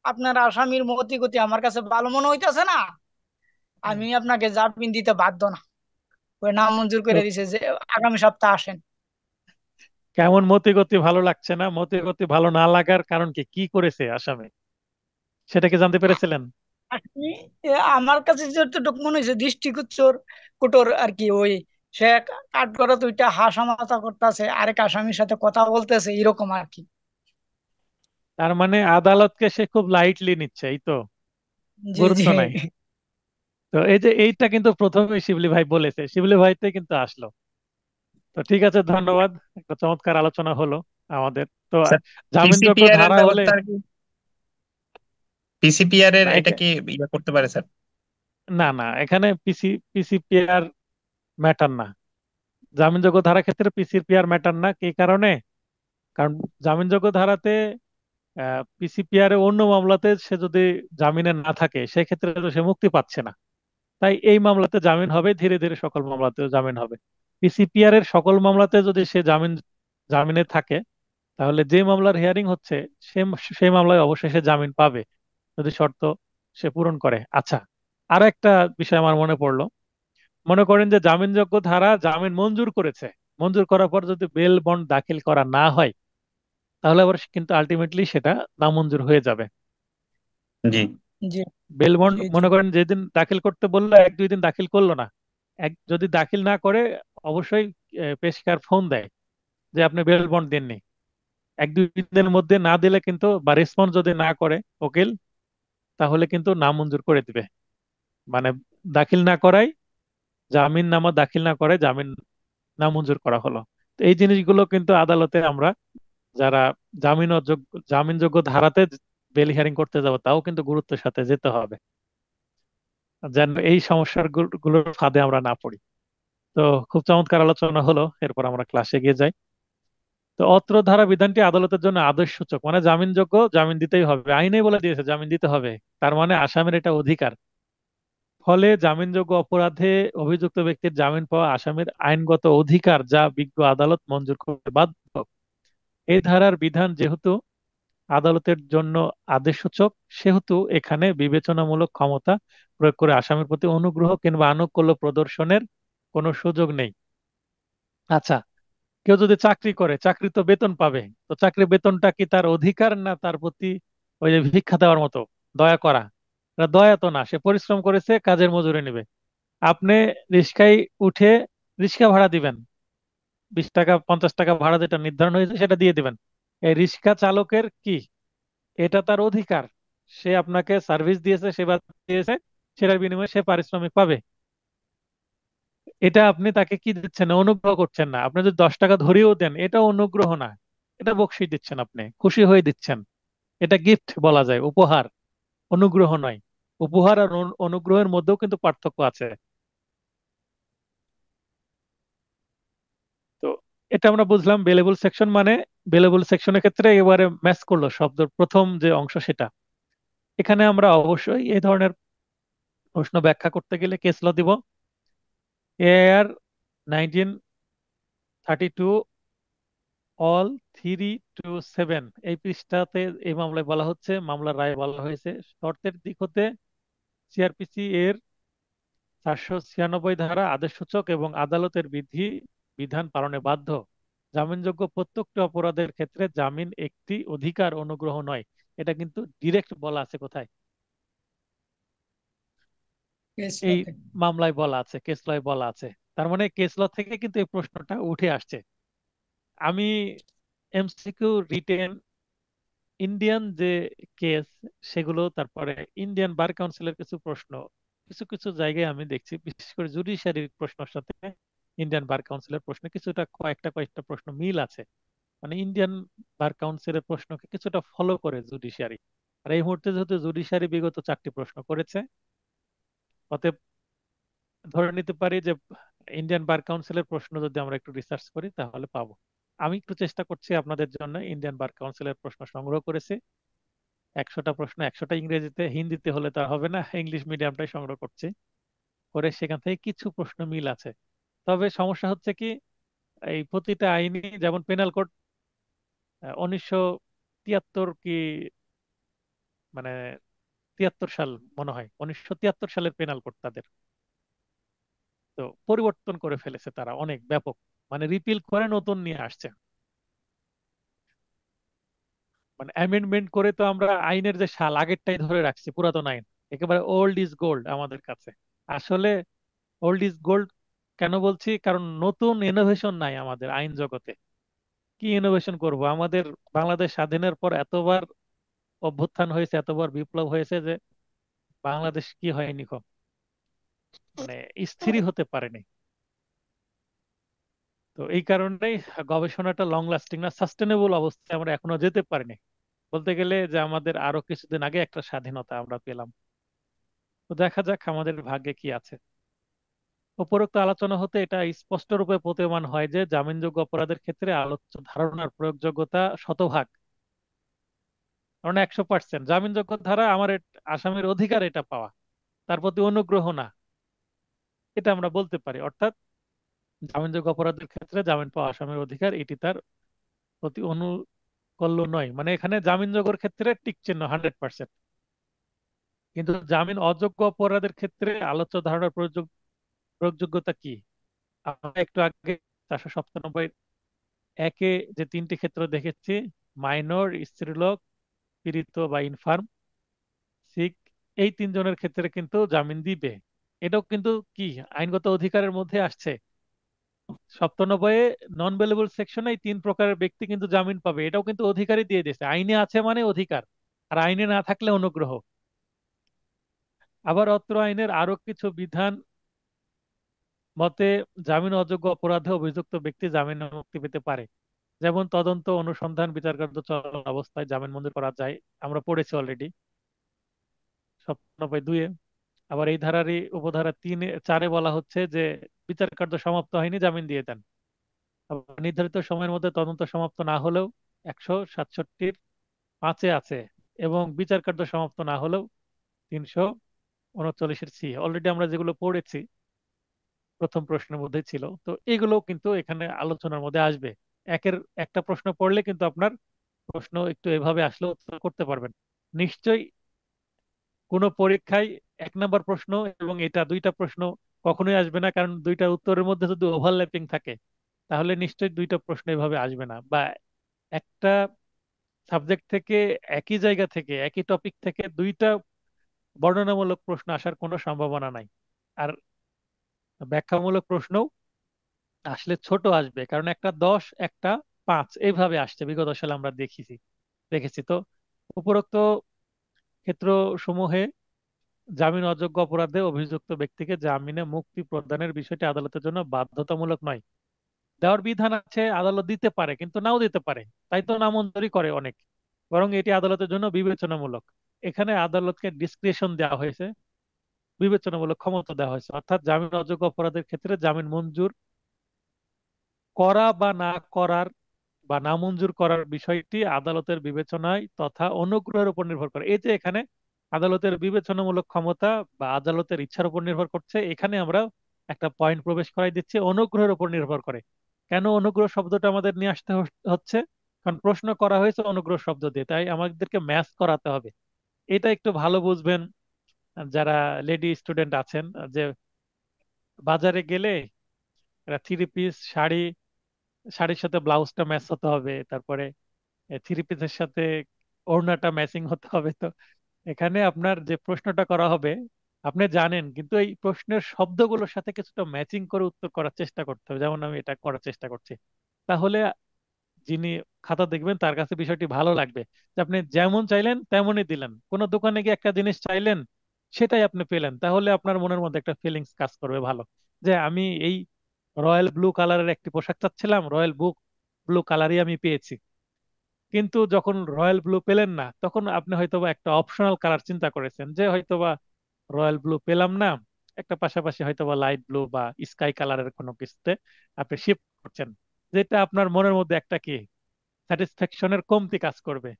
E: আপনার আসামির মতি গতি আমার কাছে ভালো মনে হইতেছে না,
A: হুম।
E: আমি আপনাকে জামিন দিতে বাধ্য না। ওই নাম মঞ্জুর
A: তো
E: করে দিছে যে আগামী সপ্তাহে আসেন।
A: কেমন মতি গতি ভালো লাগছে না, মতি গতি ভালো না লাগার কারণ কি, কি করেছে আসামি, সেটা কি জানতে পেরেছিলেন?
E: আসলে আমার কাছে যতটুকু মনে হয়েছে দৃষ্টিগোচর কোটর আর কি, ওই সে কাঠ করা দুইটা হাসামাতা করতেছে, আরেক আসামির সাথে কথা বলতেছে, এরকম আর কি।
A: তার মানে আদালতকে সে খুব লাইটলি নিচ্ছে, এই তো,
E: জি জি।
A: গুরুত্ব নাই। তো এই যে এইটা কিন্তু প্রথমে শিবলি ভাই বলেছে, শিবলি ভাইতে কিন্তু আসলো। তো ঠিক আছে, ধন্যবাদ, একটা চমৎকার আলোচনা হলো আমাদের। তো
D: স্যার
A: জামিনযোগ্য
D: পিসিপিআর এর
A: ধারা হলে,
D: ব্যবস্থা কি, পিসিপিআর এর
A: না
D: এটা কি ইয়ে করতে পারে স্যার?
A: না না, এখানে পিসিপিআর ম্যাটার না, জামিনযোগ্য ধারা ক্ষেত্রে পিসিপিআর ম্যাটার না। কি কারণে? কারণ জামিনযোগ্য ধারাতে পিসিপিআর এ অন্য মামলাতে সে যদি জামিনে না থাকে, সেক্ষেত্রে তো সে মুক্তি পাচ্ছে না। তাই এই মামলাতে জামিন হবে, ধীরে ধীরে সকল মামলাতেও জামিন হবে। পিসিপিআর এর সকল মামলাতে যদি সে জামিনে থাকে, তাহলে যে মামলার হিয়ারিং হচ্ছে সে সেই মামলায় অবশ্যই সে জামিন পাবে, যদি শর্ত সে পূরণ করে। আচ্ছা, আরো একটা বিষয় আমার মনে পড়লো। মনে করেন যে জামিনযোগ্য ধারা জামিন মঞ্জুর করেছে, মঞ্জুর করার পর যদি বেল বন্ড দাখিল করা না হয়, তাহলে আবার কিন্তু আলটিমেটলি সেটা নামঞ্জুর হয়ে যাবে।
D: জি
E: জি
A: বেল বন্ড
E: জি জি।
A: মনে করেন যেদিন দাখিল করতে বললো, 1-2 দিন দাখিল করলো না, যদি দাখিল না করে, অবশ্যই পেশকার ফোন দেয় যে আপনি বেল বন্ড দেননি। 1-2 দিনের মধ্যে না দিলে কিন্তু, বা রেসপন্স যদি না করে উকিল, তাহলে কিন্তু নামঞ্জুর করে দিবে। মানে দাখিল না করায়, জামিন নামা দাখিল না করে জামিন নামঞ্জুর করা হলো। তো এই জিনিসগুলো কিন্তু আদালতে আমরা যারা জামিনযোগ্য ধারাতে বেল হিয়ারিং করতে যাব, তাও কিন্তু গুরুত্বের সাথে যেতে হবে, যেন এই সমস্যার গুলোর ফাঁদে আমরা না পড়ি। তো খুব চমৎকার আলোচনা হলো, এরপর আমরা ক্লাসে গিয়ে যাই। তো অত্র ধারা বিধানটি আদালতের জন্য আদেশ সূচক, মানে জামিনযোগ্য, জামিন দিতেই হবে, আইনেই বলে দিয়েছে জামিন দিতে হবে। তার মানে আসামির এটা অধিকার। ফলে জামিনযোগ্য অপরাধে অভিযুক্ত ব্যক্তির জামিন পাওয়া আসামির আইনগত অধিকার, যা বিজ্ঞ আদালত মঞ্জুর করতে বাধ্য। এই ধারার বিধান যেহেতু আদালতের জন্য আদেশসূচক, সেহেতু এখানে বিবেচনামূলক ক্ষমতা প্রয়োগ করে আসামির প্রতি অনুগ্রহ কিংবা আনুকূল্য প্রদর্শনের কোনো সুযোগ নেই। আচ্ছা, কেউ যদি চাকরি করে, চাকরি তো বেতন পাবে, তো চাকরি বেতনটা কি তার অধিকার, না তার প্রতি ওই যে ভিক্ষা দেওয়ার মতো দয়া করা? এটা দয়া তো না, সে পরিশ্রম করেছে, কাজের মজুরি নেবে। আপনি রিক্সায় উঠে রিক্সা ভাড়া দিবেন, 20 টাকা 50 টাকা ভাড়া যেটা নির্ধারণ হয়েছে সেটা দিয়ে দিবেন। এই রিক্সা চালকের কি, এটা তার অধিকার। সে আপনাকে সার্ভিস দিয়েছে, সেবা দিয়েছে, সেটার বিনিময়ে সে পারিশ্রমিক পাবে। এটা আপনি তাকে কি দিচ্ছেন না, অনুগ্রহ করছেন না। আপনি যদি 10 টাকা ধরিয়েও দেন, এটা অনুগ্রহ না, এটা বকশিশ দিচ্ছেন, আপনি খুশি হয়ে দিচ্ছেন। এটা গিফট বলা যায়, উপহার, অনুগ্রহ নয়। উপহার আর অনুগ্রহের মধ্যেও কিন্তু পার্থক্য আছে। এটা আমরা বুঝলাম বেলেবল সেকশন মানে বেলেবল সেকশনের ক্ষেত্রে এবারে ম্যাচ করলো শব্দের প্রথম যে অংশ সেটা। এখানে আমরা অবশ্যই এই ধরনের প্রশ্ন ব্যাখ্যা করতে গেলে কেস ল দিব। এআর 1932 অল 327 এই পৃষ্ঠাতে এই মামলায় বলা হচ্ছে, মামলার রায়ে বলা হয়েছে শর্তের দিক হতে সিআরপিসি এর 496 ধারা আদেশসূচক এবং আদালতের বিধি বিধান পালনে বাধ্য। জামিনযোগ্য প্রত্যেকটি অপরাধের ক্ষেত্রে জামিন একটি অধিকার অনুগ্রহ নয়। এটা কিন্তু ডিরেক্ট বলা আছে কোথায়?
E: কেস
A: এই
E: লতে।
A: মামলায় বলা আছে, কেস লয় বলা আছে। তার মানে কেস ল থেকে কিন্তু এই প্রশ্নটা উঠে আসছে। আমি এমসিকিউ রিটেন ইন্ডিয়ান যে কেস সেগুলো, তারপরে ইন্ডিয়ান বার কাউন্সিলের কিছু প্রশ্ন কিছু কিছু জায়গায় আমি দেখছি, বিশেষ করে জুডিশিয়ারির প্রশ্নের সাথে ইন্ডিয়ান বার কাউন্সিলের প্রশ্ন কিছুটা কয়েকটা প্রশ্ন মিল আছে। মানে ইন্ডিয়ান বার কাউন্সিলের প্রশ্নকে কিছুটা ফলো করে জুডিশিয়ারি। আর এই মুহূর্তে যেহেতু জুডিশিয়ারি বিগত 4টি প্রশ্ন করেছে, অতএব ধরে নিতে পারি যে ইন্ডিয়ান বার কাউন্সিলের প্রশ্ন যদি আমরা একটু রিসার্চ করি তাহলে পাবো। আমি একটু চেষ্টা করছি আপনাদের জন্য, ইন্ডিয়ান বার কাউন্সিলের প্রশ্ন সংগ্রহ করেছি 100টা প্রশ্ন, 100টা ইংরেজিতে, হিন্দিতে হলে তা হবে না, ইংলিশ মিডিয়ামটাই সংগ্রহ করছি, করে সেখান থেকে কিছু প্রশ্ন মিল আছে। তবে সমস্যা হচ্ছে কি, এই প্রতিটা আইনই যেমন পেনাল কোড 1973 কি মানে 73 সাল মনে হয়, 1973 সালের পেনাল কোড তাদের, তো পরিবর্তন করে ফেলেছে তারা অনেক ব্যাপক, মানে রিপিল করে নতুন নিয়ে আসছে। মানে অ্যামেন্ডমেন্ট করে তো আমরা আইনের যে সাল আগেরটাই ধরে রাখছি, পুরাতন আইন একেবারে ওল্ড ইজ গোল্ড আমাদের কাছে। আসলে ওল্ড ইজ গোল্ড কেন বলছি, কারণ নতুন ইনোভেশন নাই আমাদের আইন জগতে। কি ইনোভেশন করব? আমাদের বাংলাদেশ স্বাধীনের পর এতবার অভ্যুত্থান হয়েছে, এতবার বিপ্লব হয়েছে যে বাংলাদেশ কি হয়নি মানে স্থিরই হতে পারেনি। তো এই কারণেই গবেষণাটা লং লাস্টিং না, সাস্টেনেবল অবস্থায় আমরা এখনো যেতে পারিনি। বলতে গেলে যে আমাদের আরো কিছুদিন আগে একটা স্বাধীনতা আমরা পেলাম। তো দেখা যাক আমাদের ভাগ্যে কি আছে। উপরোক্ত আলোচনা হতে এটা স্পষ্ট রূপে প্রতীয়মান হয় যে জামিনযোগ্য অপরাধের ক্ষেত্রে আলোচ্য ধারণার প্রয়োগযোগ্যতা শতভাগ, কারণ 100% জামিনযোগ্য ধারা আমার আসামির অধিকার এটা পাওয়া, তার প্রতি অনুগ্রহ না, এটা আমরা বলতে পারি। অর্থাৎ জামিনযোগ্য অপরাধের ক্ষেত্রে জামিন পাওয়া আসামির অধিকার, এটি তার প্রতি অনুকল্য নয়। মানে এখানে জামিনযোগ্যের ক্ষেত্রে টিক চিহ্ন 100%, কিন্তু জামিন অযোগ্য অপরাধের ক্ষেত্রে আলোচ্য ধারণার প্রয়োগযোগ্যতা কি? আমরা একটু আগে 497 একে যে 3টি ক্ষেত্র দেখেছি, মাইনর, স্ত্রীলোক, পীড়িত বা ইনফার্ম, সিক, এই 3 জনের ক্ষেত্রে কিন্তু জামিন দিবে। এটাও কিন্তু কি আইনগত অধিকারের মধ্যে আসছে। 97 নন বেলেবল সেকশনে এই 3 প্রকারের ব্যক্তি কিন্তু জামিন পাবে, এটাও কিন্তু অধিকারই দিয়ে দিয়েছে, আইনে আছে মানে অধিকার, আর আইনে না থাকলে অনুগ্রহ। আবার অত্র আইনের আরো কিছু বিধান মতে জামিন অযোগ্য অপরাধে অভিযুক্ত ব্যক্তি জামিন মুক্তি পেতে পারে। যেমন তদন্ত, অনুসন্ধান, বিচারকার্য চলাকালীন অবস্থায় জামিন মঞ্জুর করা যায়, আমরা পড়েছি অলরেডি 97(2)-এ। আবার এই ধারারই উপধারা 3-4-এ বলা হচ্ছে যে বিচার কার্য সমাপ্ত হয়নি, জামিন দিয়ে দেন। আবার নির্ধারিত সময়ের মধ্যে তদন্ত সমাপ্ত না হলেও 167(5)-এ আছে, এবং বিচার কার্য সমাপ্ত না হলেও 339-সি, অলরেডি আমরা যেগুলো পড়েছি প্রথম প্রশ্নের মধ্যে ছিল, তো এগুলো কিন্তু এখানে আলোচনার মধ্যে আসবে। একের একটা প্রশ্ন পড়লে কিন্তু আপনার প্রশ্ন একটু এভাবে আসলে উত্তর করতে পারবেন নিশ্চয়ই। কোনো পরীক্ষায় 1 নাম্বার প্রশ্ন এবং এটা 2টা প্রশ্ন কখনোই আসবে না, কারণ 2টার উত্তরের মধ্যে যদি ওভারল্যাপিং থাকে তাহলে নিশ্চয়ই 2টা প্রশ্ন এভাবে আসবে না। বা একটা সাবজেক্ট থেকে, একই জায়গা থেকে, একই টপিক থেকে 2টা বর্ণনামূলক প্রশ্ন আসার কোনো সম্ভাবনা নাই। আর ব্যাখ্যামূলক প্রশ্ন আসলে ছোট আসবে, কারণ একটা 10 একটা 5 এইভাবে আসছে বিগত সালে আমরা দেখেছি। তো উপরোক্ত ক্ষেত্র সমূহে জামিন অযোগ্য অপরাধে অভিযুক্ত ব্যক্তিকে জামিনে মুক্তি প্রদানের বিষয়টি আদালতের জন্য বাধ্যতামূলক নয়। দেওয়ার বিধান আছে, আদালত দিতে পারে কিন্তু নাও দিতে পারে, তাই তো নামঞ্জুরি করে অনেক, বরং এটি আদালতের জন্য বিবেচনামূলক। এখানে আদালতকে ডিসক্রিশন দেওয়া হয়েছে, বিবেচনামূলক ক্ষমতা দেওয়া হয়েছে। অর্থাৎ জামিন অযোগ্য অপরাধের ক্ষেত্রে জামিন মঞ্জুর করা বা না করার বা নামঞ্জুর করার বিষয়টি আদালতের বিবেচনায় তথা অনুগ্রহের উপর নির্ভর করে। এই যে এখানে আদালতের বিবেচনামূলক ক্ষমতা বা আদালতের ইচ্ছার উপর নির্ভর করছে, এখানে আমরা একটা পয়েন্ট প্রবেশ করাই দিচ্ছি, অনুগ্রহের উপর নির্ভর করে। কেন অনুগ্রহ শব্দটা আমাদের নিয়ে আসতে হচ্ছে? কারণ প্রশ্ন করা হয়েছে অনুগ্রহ শব্দ দিয়ে, তাই আমাদেরকে ম্যাচ করাতে হবে। এটা একটু ভালো বুঝবেন যারা লেডি স্টুডেন্ট আছেন, যে বাজারে গেলে থ্রি পিস শাড়ি, শাড়ির সাথে ব্লাউজটা ম্যাচ হতে হবে, তারপরে থ্রি পিসের সাথে ওড়নাটা ম্যাচিং হতে হবে। তো এখানে আপনার যে প্রশ্নটা করা হবে আপনি জানেন, কিন্তু এই প্রশ্নের শব্দগুলোর সাথে কিছুটা ম্যাচিং করে উত্তর করার চেষ্টা করতে হবে, যেমন আমি এটা করার চেষ্টা করছি। তাহলে যিনি খাতা দেখবেন তার কাছে বিষয়টি ভালো লাগবে, যে আপনি যেমন চাইলেন তেমনই দিলেন। কোনো দোকানে গিয়ে একটা জিনিস চাইলেন, সেটাই আপনি পেলেন, তাহলে আপনার মনের মধ্যে একটা ফিলিংস কাজ করবে ভালো, যে আমি এই রয়্যাল ব্লু কালারের একটি পোশাক চাচ্ছিলাম, রয়্যাল ব্লু কালারই আমি পেয়েছি। কিন্তু যখন রয়্যাল ব্লু পেলেন না, তখন আপনি হয়তোবা একটা অপশনাল কালার চিন্তা করেছেন, যে হয়তোবা রয়্যাল ব্লু পেলাম না, একটা পাশাপাশি হয়তোবা লাইট ব্লু বা স্কাই কালারের কোনো কিছুতে আপনি শিফট করছেন, যেটা আপনার মনের মধ্যে একটা কি স্যাটিসফ্যাকশনের কমতি কাজ করবে।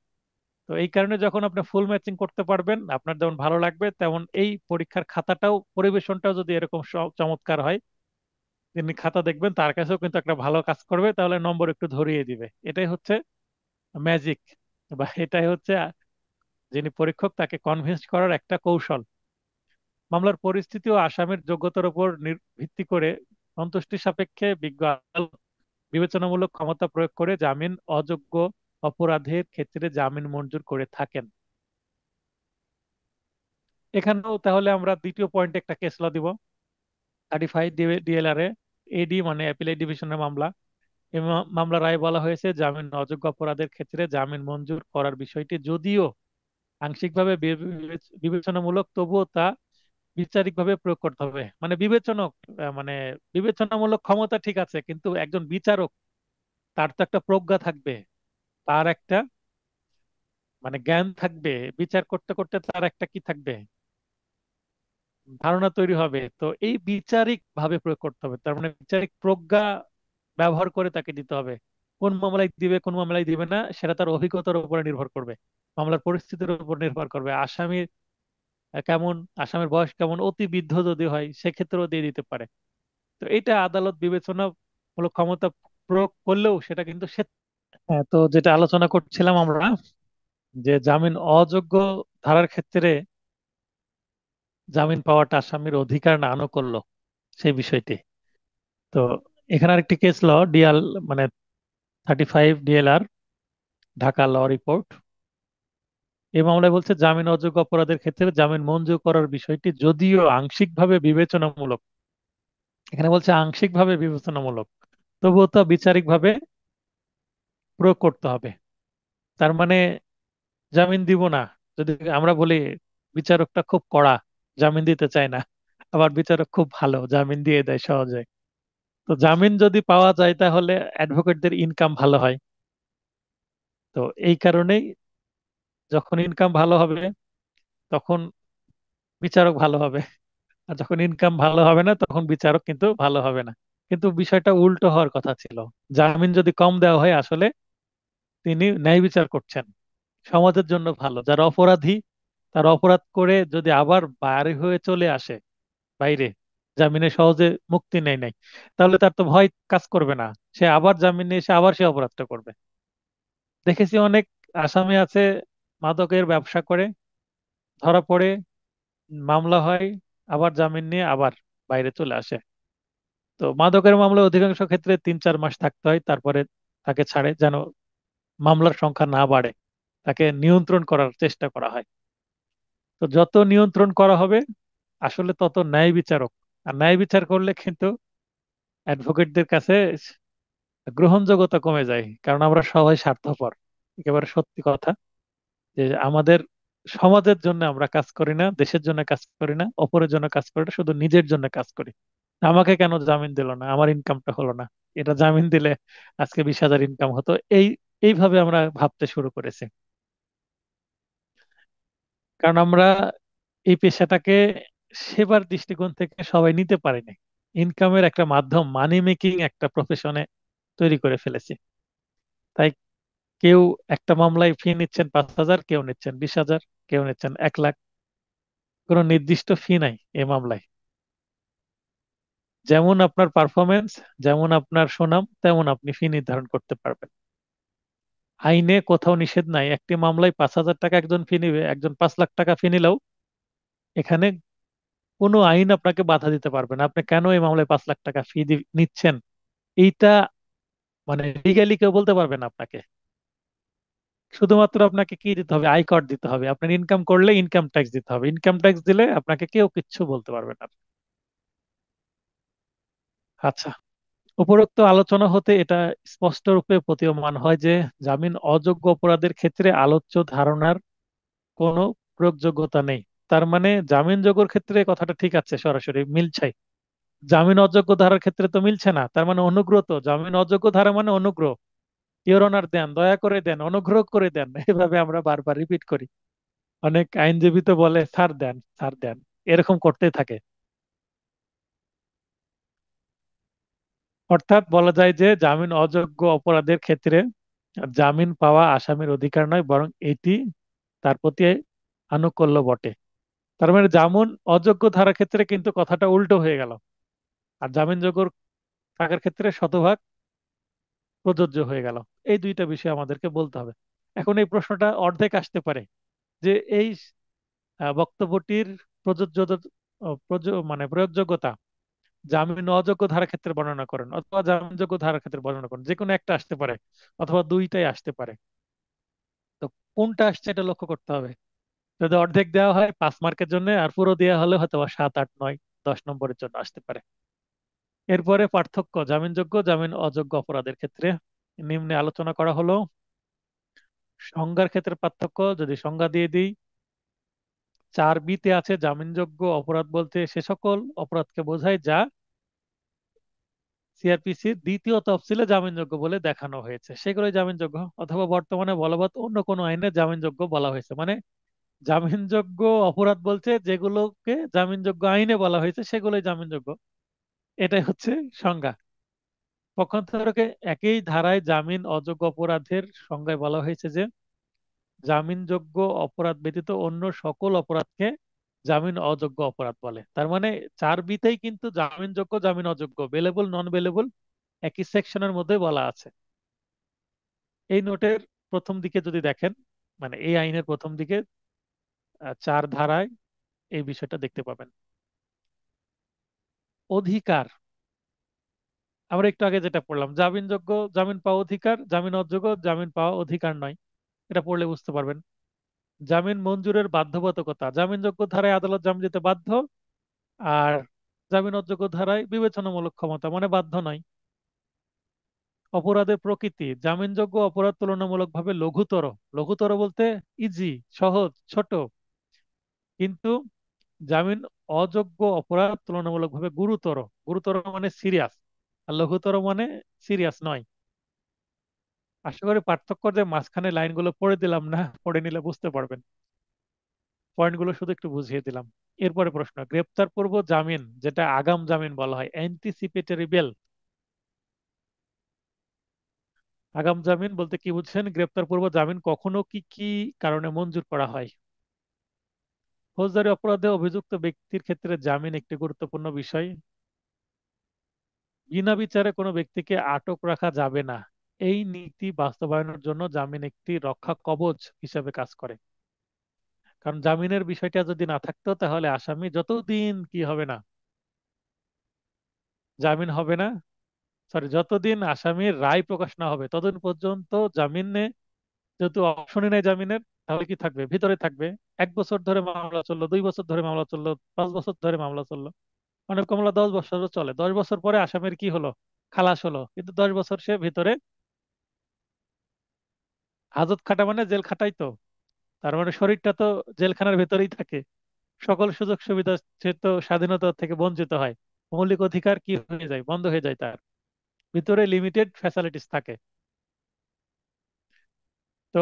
A: তো এই কারণে যখন আপনি ফুল ম্যাচিং করতে পারবেন, আপনার যেমন ভালো লাগবে, তেমন এই পরীক্ষার খাতাটাও, পরিবেশনটাও যদি এরকম চমৎকার হয়, যিনি খাতা দেখবেন তার কাছেও কিন্তু একটা ভালো কাজ করবে, তাহলে নম্বর একটু ধরিয়ে দিবে। এটাই হচ্ছে ম্যাজিক, বা এটাই হচ্ছে যিনি পরীক্ষক তাকে কনভিন্স করার একটা কৌশল। মামলার পরিস্থিতি ও আসামির যোগ্যতার উপর ভিত্তি করে সন্তুষ্টি সাপেক্ষে বিজ্ঞ আদালত বিবেচনামূলক ক্ষমতা প্রয়োগ করে জামিন অযোগ্য অপরাধের ক্ষেত্রে জামিন মঞ্জুর করে থাকেন। এখানেও তাহলে আমরা দ্বিতীয় পয়েন্টে একটা কেস ল দিব। 35 ডিএলআর এ এডি মানে অ্যাপিলেট ডিভিশনের মামলা। এই মামলার রায়ে বলা হয়েছে জামিন অযোগ্য অপরাধের ক্ষেত্রে জামিন মঞ্জুর করার বিষয়টি যদিও আংশিকভাবে বিবেচনামূলক, তবুও তা বিচারিকভাবে প্রয়োগ করতে হবে। মানে মানে বিবেচনামূলক ক্ষমতা ঠিক আছে, কিন্তু একজন বিচারক, তার তো একটা প্রজ্ঞা থাকবে, তার একটা মানে জ্ঞান থাকবে, বিচার করতে করতে তার একটা কি থাকবে, ধারণা তৈরি হবে। তো এই বিচারিক ভাবে প্রয়োগ করতে হবে, তার মানে বিচারিক প্রজ্ঞা ব্যবহার করে তাকে দিতে হবে। কোন মামলায় দিবে কোন মামলায় দিবে না সেটা তার অভিজ্ঞতার উপরে নির্ভর করবে, মামলার পরিস্থিতির উপর নির্ভর করবে, আসামির কেমন, আসামির বয়স কেমন, অতি বৃদ্ধ যদি হয় সেক্ষেত্রেও দিয়ে দিতে পারে। তো এটা আদালত বিবেচনামূলক ক্ষমতা প্রয়োগ করলেও সেটা কিন্তু সে। হ্যাঁ, তো যেটা আলোচনা করছিলাম আমরা, যে জামিন অযোগ্য ধারার ক্ষেত্রে জামিন পাওয়াটা আসামির অধিকার না আনুকূল্য, সেই বিষয়টি। তো এখানে আরেকটি কেস ল ডিএল মানে 35 ডিএলআর, ঢাকা ল রিপোর্ট। এই মামলায় বলছে জামিন অযোগ্য অপরাধের ক্ষেত্রে জামিন মঞ্জুর করার বিষয়টি যদিও আংশিকভাবে বিবেচনামূলক, এখানে বলছে আংশিকভাবে বিবেচনামূলক, তবুও তা বিচারিকভাবে প্রয়োগ করতে হবে। তার মানে জামিন দিব না যদি আমরা বলি বিচারকটা খুব কড়া, জামিন দিতে চায় না, আবার বিচারক খুব ভালো, জামিন দিয়ে দেয় সহজে। তো জামিন যদি পাওয়া যায় তাহলে অ্যাডভোকেটদের ইনকাম ভালো হয়। তো এই কারণেই যখন ইনকাম ভালো হবে তখন বিচারক ভালো হবে, আর যখন ইনকাম ভালো হবে না তখন বিচারক কিন্তু ভালো হবে না। কিন্তু বিষয়টা উল্টো হওয়ার কথা ছিল, জামিন যদি কম দেওয়া হয় আসলে তিনি ন্যায় বিচার করছেন, সমাজের জন্য ভালো। যারা অপরাধী, তারা অপরাধ করে যদি আবার বাইরে হয়ে চলে আসে বাইরে, জামিনে সহজে মুক্তি নেয় নাই, তাহলে তার তো ভয় কাজ করবে না, সে আবার জামিনে এসে আবার সে অপরাধটা করবে। দেখেছি অনেক আসামি আছে মাদকের ব্যবসা করে, ধরা পড়ে, মামলা হয়, আবার জামিন নিয়ে আবার বাইরে চলে আসে। তো মাদকের মামলায় অধিকাংশ ক্ষেত্রে 3-4 মাস থাকতে হয়, তারপরে তাকে ছাড়ে, যেন মামলার সংখ্যা না বাড়ে, তাকে নিয়ন্ত্রণ করার চেষ্টা করা হয়। তো যত নিয়ন্ত্রণ করা হবে আসলে তত ন্যায় বিচারক, আর ন্যায় বিচার করলে কিন্তু অ্যাডভোকেটদের কাছে গ্রহণযোগ্যতা কমে যায়, কারণ আমরা সবাই স্বার্থপর। একেবারে সত্যি কথা, যে আমাদের সমাজের জন্য আমরা কাজ করি না, দেশের জন্য কাজ করি না, অপরের জন্য কাজ করি না, শুধু নিজের জন্য কাজ করি। আমাকে কেন জামিন দিল না, আমার ইনকামটা হলো না, এটা জামিন দিলে আজকে 20,000 ইনকাম হতো। এইভাবে আমরা ভাবতে শুরু করেছি, কারণ আমরা এই পেশাটাকে সেবার দৃষ্টিকোণ থেকে সবাই নিতে পারিনি। ইনকামের একটা মাধ্যম, মানি মেকিং একটা প্রফেশনে তৈরি করে ফেলেছি। তাই কেউ একটা মামলায় ফি নিচ্ছেন 5,000, কেউ নিচ্ছেন 20,000, কেউ নিচ্ছেন 1 লাখ। কোনো নির্দিষ্ট ফি নাই এই মামলায়। যেমন আপনার পারফরমেন্স, যেমন আপনার সুনাম, তেমন আপনি ফি নির্ধারণ করতে পারবেন। আইনে কোথাও নিষেধ নাই একটি মামলায় 5,000 টাকা একজন ফি নিবে, একজন 5 লাখ টাকা ফি নিলেও এখানে কোনো আইন আপনাকে বাধা দিতে পারবে না। আপনি কেন এই মামলায় 5 লাখ টাকা ফি নিচ্ছেন, এইটা মানে লিগালি কেউ বলতে পারবে না আপনাকে। শুধুমাত্র আপনাকে কি দিতে হবে, আয়কর দিতে হবে। আপনার ইনকাম করলে ইনকাম ট্যাক্স দিতে হবে, ইনকাম ট্যাক্স দিলে আপনাকে কেউ কিচ্ছু বলতে পারবে না। আচ্ছা, উপরোক্ত আলোচনা হতে এটা স্পষ্ট রূপে প্রতীয়মান হয় যে জামিন অযোগ্য অপরাধের ক্ষেত্রে আলোচ্য ধারণার কোনো প্রয়োগযোগ্যতা নেই। তার মানে জামিনযোগ্যর ক্ষেত্রে কথাটা ঠিক আছে, সরাসরি মিলছে। জামিন অযোগ্য ধারার ক্ষেত্রে তো মিলছে না। তার মানে অনুগ্রহ, তো জামিন অযোগ্য ধারা মানে অনুগ্রহ। ইওর অনার দেন, দয়া করে দেন, অনুগ্রহ করে দেন, এভাবে আমরা বারবার রিপিট করি। অনেক আইনজীবী তো বলে স্যার দেন, স্যার দেন, এরকম করতেই থাকে। অর্থাৎ বলা যায় যে জামিন অযোগ্য অপরাধের ক্ষেত্রে জামিন পাওয়া আসামির অধিকার নয়, বরং এটি তার প্রতি আনুকূল্য বটে। তার মানে জামিন অযোগ্য ধারার ক্ষেত্রে কিন্তু কথাটা উল্টো হয়ে গেল, আর জামিনযোগ্য থাকার ক্ষেত্রে শতভাগ প্রযোজ্য হয়ে গেল। এই দুইটা বিষয় আমাদেরকে বলতে হবে। এখন এই প্রশ্নটা অর্ধেক আসতে পারে যে এই বক্তব্যটির প্রযোজ্য মানে প্রয়োগযোগ্যতা জামিন অযোগ্য ধারার ক্ষেত্রে বর্ণনা করেন অথবা জামিনযোগ্য ধারার ক্ষেত্রে বর্ণনা করেন, যে কোনো একটা আসতে পারে অথবা দুইটাই আসতে পারে। তো কোনটা আসছে এটা লক্ষ্য করতে হবে। যদি অর্ধেক দেওয়া হয় 5 মার্কের জন্য, আর পুরো দেওয়া হলে হয়তো বা 7, 8, 9, 10 নম্বরের জন্য আসতে পারে। এরপরে পার্থক্য জামিনযোগ্য জামিন অযোগ্য অপরাধের ক্ষেত্রে নিম্নে আলোচনা করা হলো। সংজ্ঞার ক্ষেত্রে পার্থক্য যদি সংজ্ঞা দিয়ে দিই, 4B-তে আছে জামিনযোগ্য অপরাধ বলতে সে সকল অপরাধকে বোঝায় যা সিআরপিসির দ্বিতীয় তফসিলে জামিনযোগ্য বলে দেখানো হয়েছে, সেগুলোই জামিনযোগ্য। অথবা বর্তমানে বলবৎ অন্য কোনো আইনে জামিনযোগ্য বলা হয়েছে, মানে জামিনযোগ্য অপরাধ বলছে যেগুলোকে জামিনযোগ্য আইনে বলা হয়েছে সেগুলোই জামিনযোগ্য। এটাই হচ্ছে সংজ্ঞা। পক্ষান্তরে একই ধারায় জামিন অযোগ্য অপরাধের সংজ্ঞায় বলা হয়েছে যে জামিনযোগ্য অপরাধ ব্যতীত অন্য সকল অপরাধকে জামিন অযোগ্য অপরাধ বলে। তার মানে 4B-তেই কিন্তু জামিনযোগ্য জামিন অযোগ্য, বেলেবল নন বেলেবল একই সেকশনের মধ্যে বলা আছে। এই নোটের প্রথম দিকে যদি দেখেন, মানে এই আইনের প্রথম দিকে 4 ধারায় এই বিষয়টা দেখতে পাবেন। অধিকার, আমরা একটু আগে যেটা পড়লাম, জামিনযোগ্য জামিন পাওয়া অধিকার, জামিন অযোগ্য জামিন পাওয়া অধিকার নয়, এটা পড়লে বুঝতে পারবেন। জামিন মঞ্জুরের বাধ্যবাধকতা, জামিনযোগ্য ধারায় আদালত জামিন দিতে বাধ্য, আর জামিন অযোগ্য ধারায় বিবেচনামূলক ক্ষমতা, মানে বাধ্য নয়। অপরাধের প্রকৃতি, জামিনযোগ্য অপরাধ তুলনামূলকভাবে লঘুতর। লঘুতর বলতে ইজি, সহজ, ছোট। কিন্তু জামিন অযোগ্য অপরাধ তুলনামূলকভাবে গুরুতর। গুরুতর মানে সিরিয়াস, আর লঘুতর মানে সিরিয়াস নয়। আশা করি পার্থক্য যে মাঝখানে লাইনগুলো পড়ে দিলাম না, পড়ে নিলে বুঝতে পারবেন। পয়েন্টগুলো শুধু একটু বুঝিয়ে দিলাম। এরপরে প্রশ্ন, গ্রেপ্তার পূর্ব জামিন যেটা আগাম জামিন বলা হয়, অ্যান্টিসিপেটরি বেল। আগাম জামিন বলতে কি বুঝছেন? গ্রেপ্তার পূর্ব জামিন কখনো কি কি কারণে মঞ্জুর করা হয়? ফৌজদারি অপরাধে অভিযুক্ত ব্যক্তির ক্ষেত্রে জামিন একটি গুরুত্বপূর্ণ বিষয়। বিনা বিচারে কোনো ব্যক্তিকে আটক রাখা যাবে না, এই নীতি বাস্তবায়নের জন্য জামিন একটি রক্ষা কবচ হিসেবে কাজ করে। কারণ জামিনের বিষয়টা যদি না থাকতো তাহলে আসামি যতদিন কি হবে না, জামিন হবে না, সরি, যতদিন আসামির রায় প্রকাশ না হবে ততদিন পর্যন্ত জামিনে, যেহেতু অপশনই নেই জামিনের, তাহলে কি থাকবে, ভিতরে থাকবে। 1 বছর ধরে মামলা চললো, 2 বছর ধরে মামলা চললো, 5 বছর ধরে মামলা চললো, অনেক মামলা 10 বছরও চলে। 10 বছর পরে আসামির কি হলো, খালাস হলো, কিন্তু 10 বছর সে ভিতরে হাজত খাটা মানে জেল খাটাই তো। তার মানে শরীরটা তো জেলখানার ভেতরেই থাকে, সকল সুযোগ সুবিধা সে তো স্বাধীনতা থেকে বঞ্চিত হয়, মৌলিক অধিকার কি হয়ে যায়, বন্ধ হয়ে যায়, তার ভিতরে লিমিটেড ফ্যাসিলিটিস থাকে। তো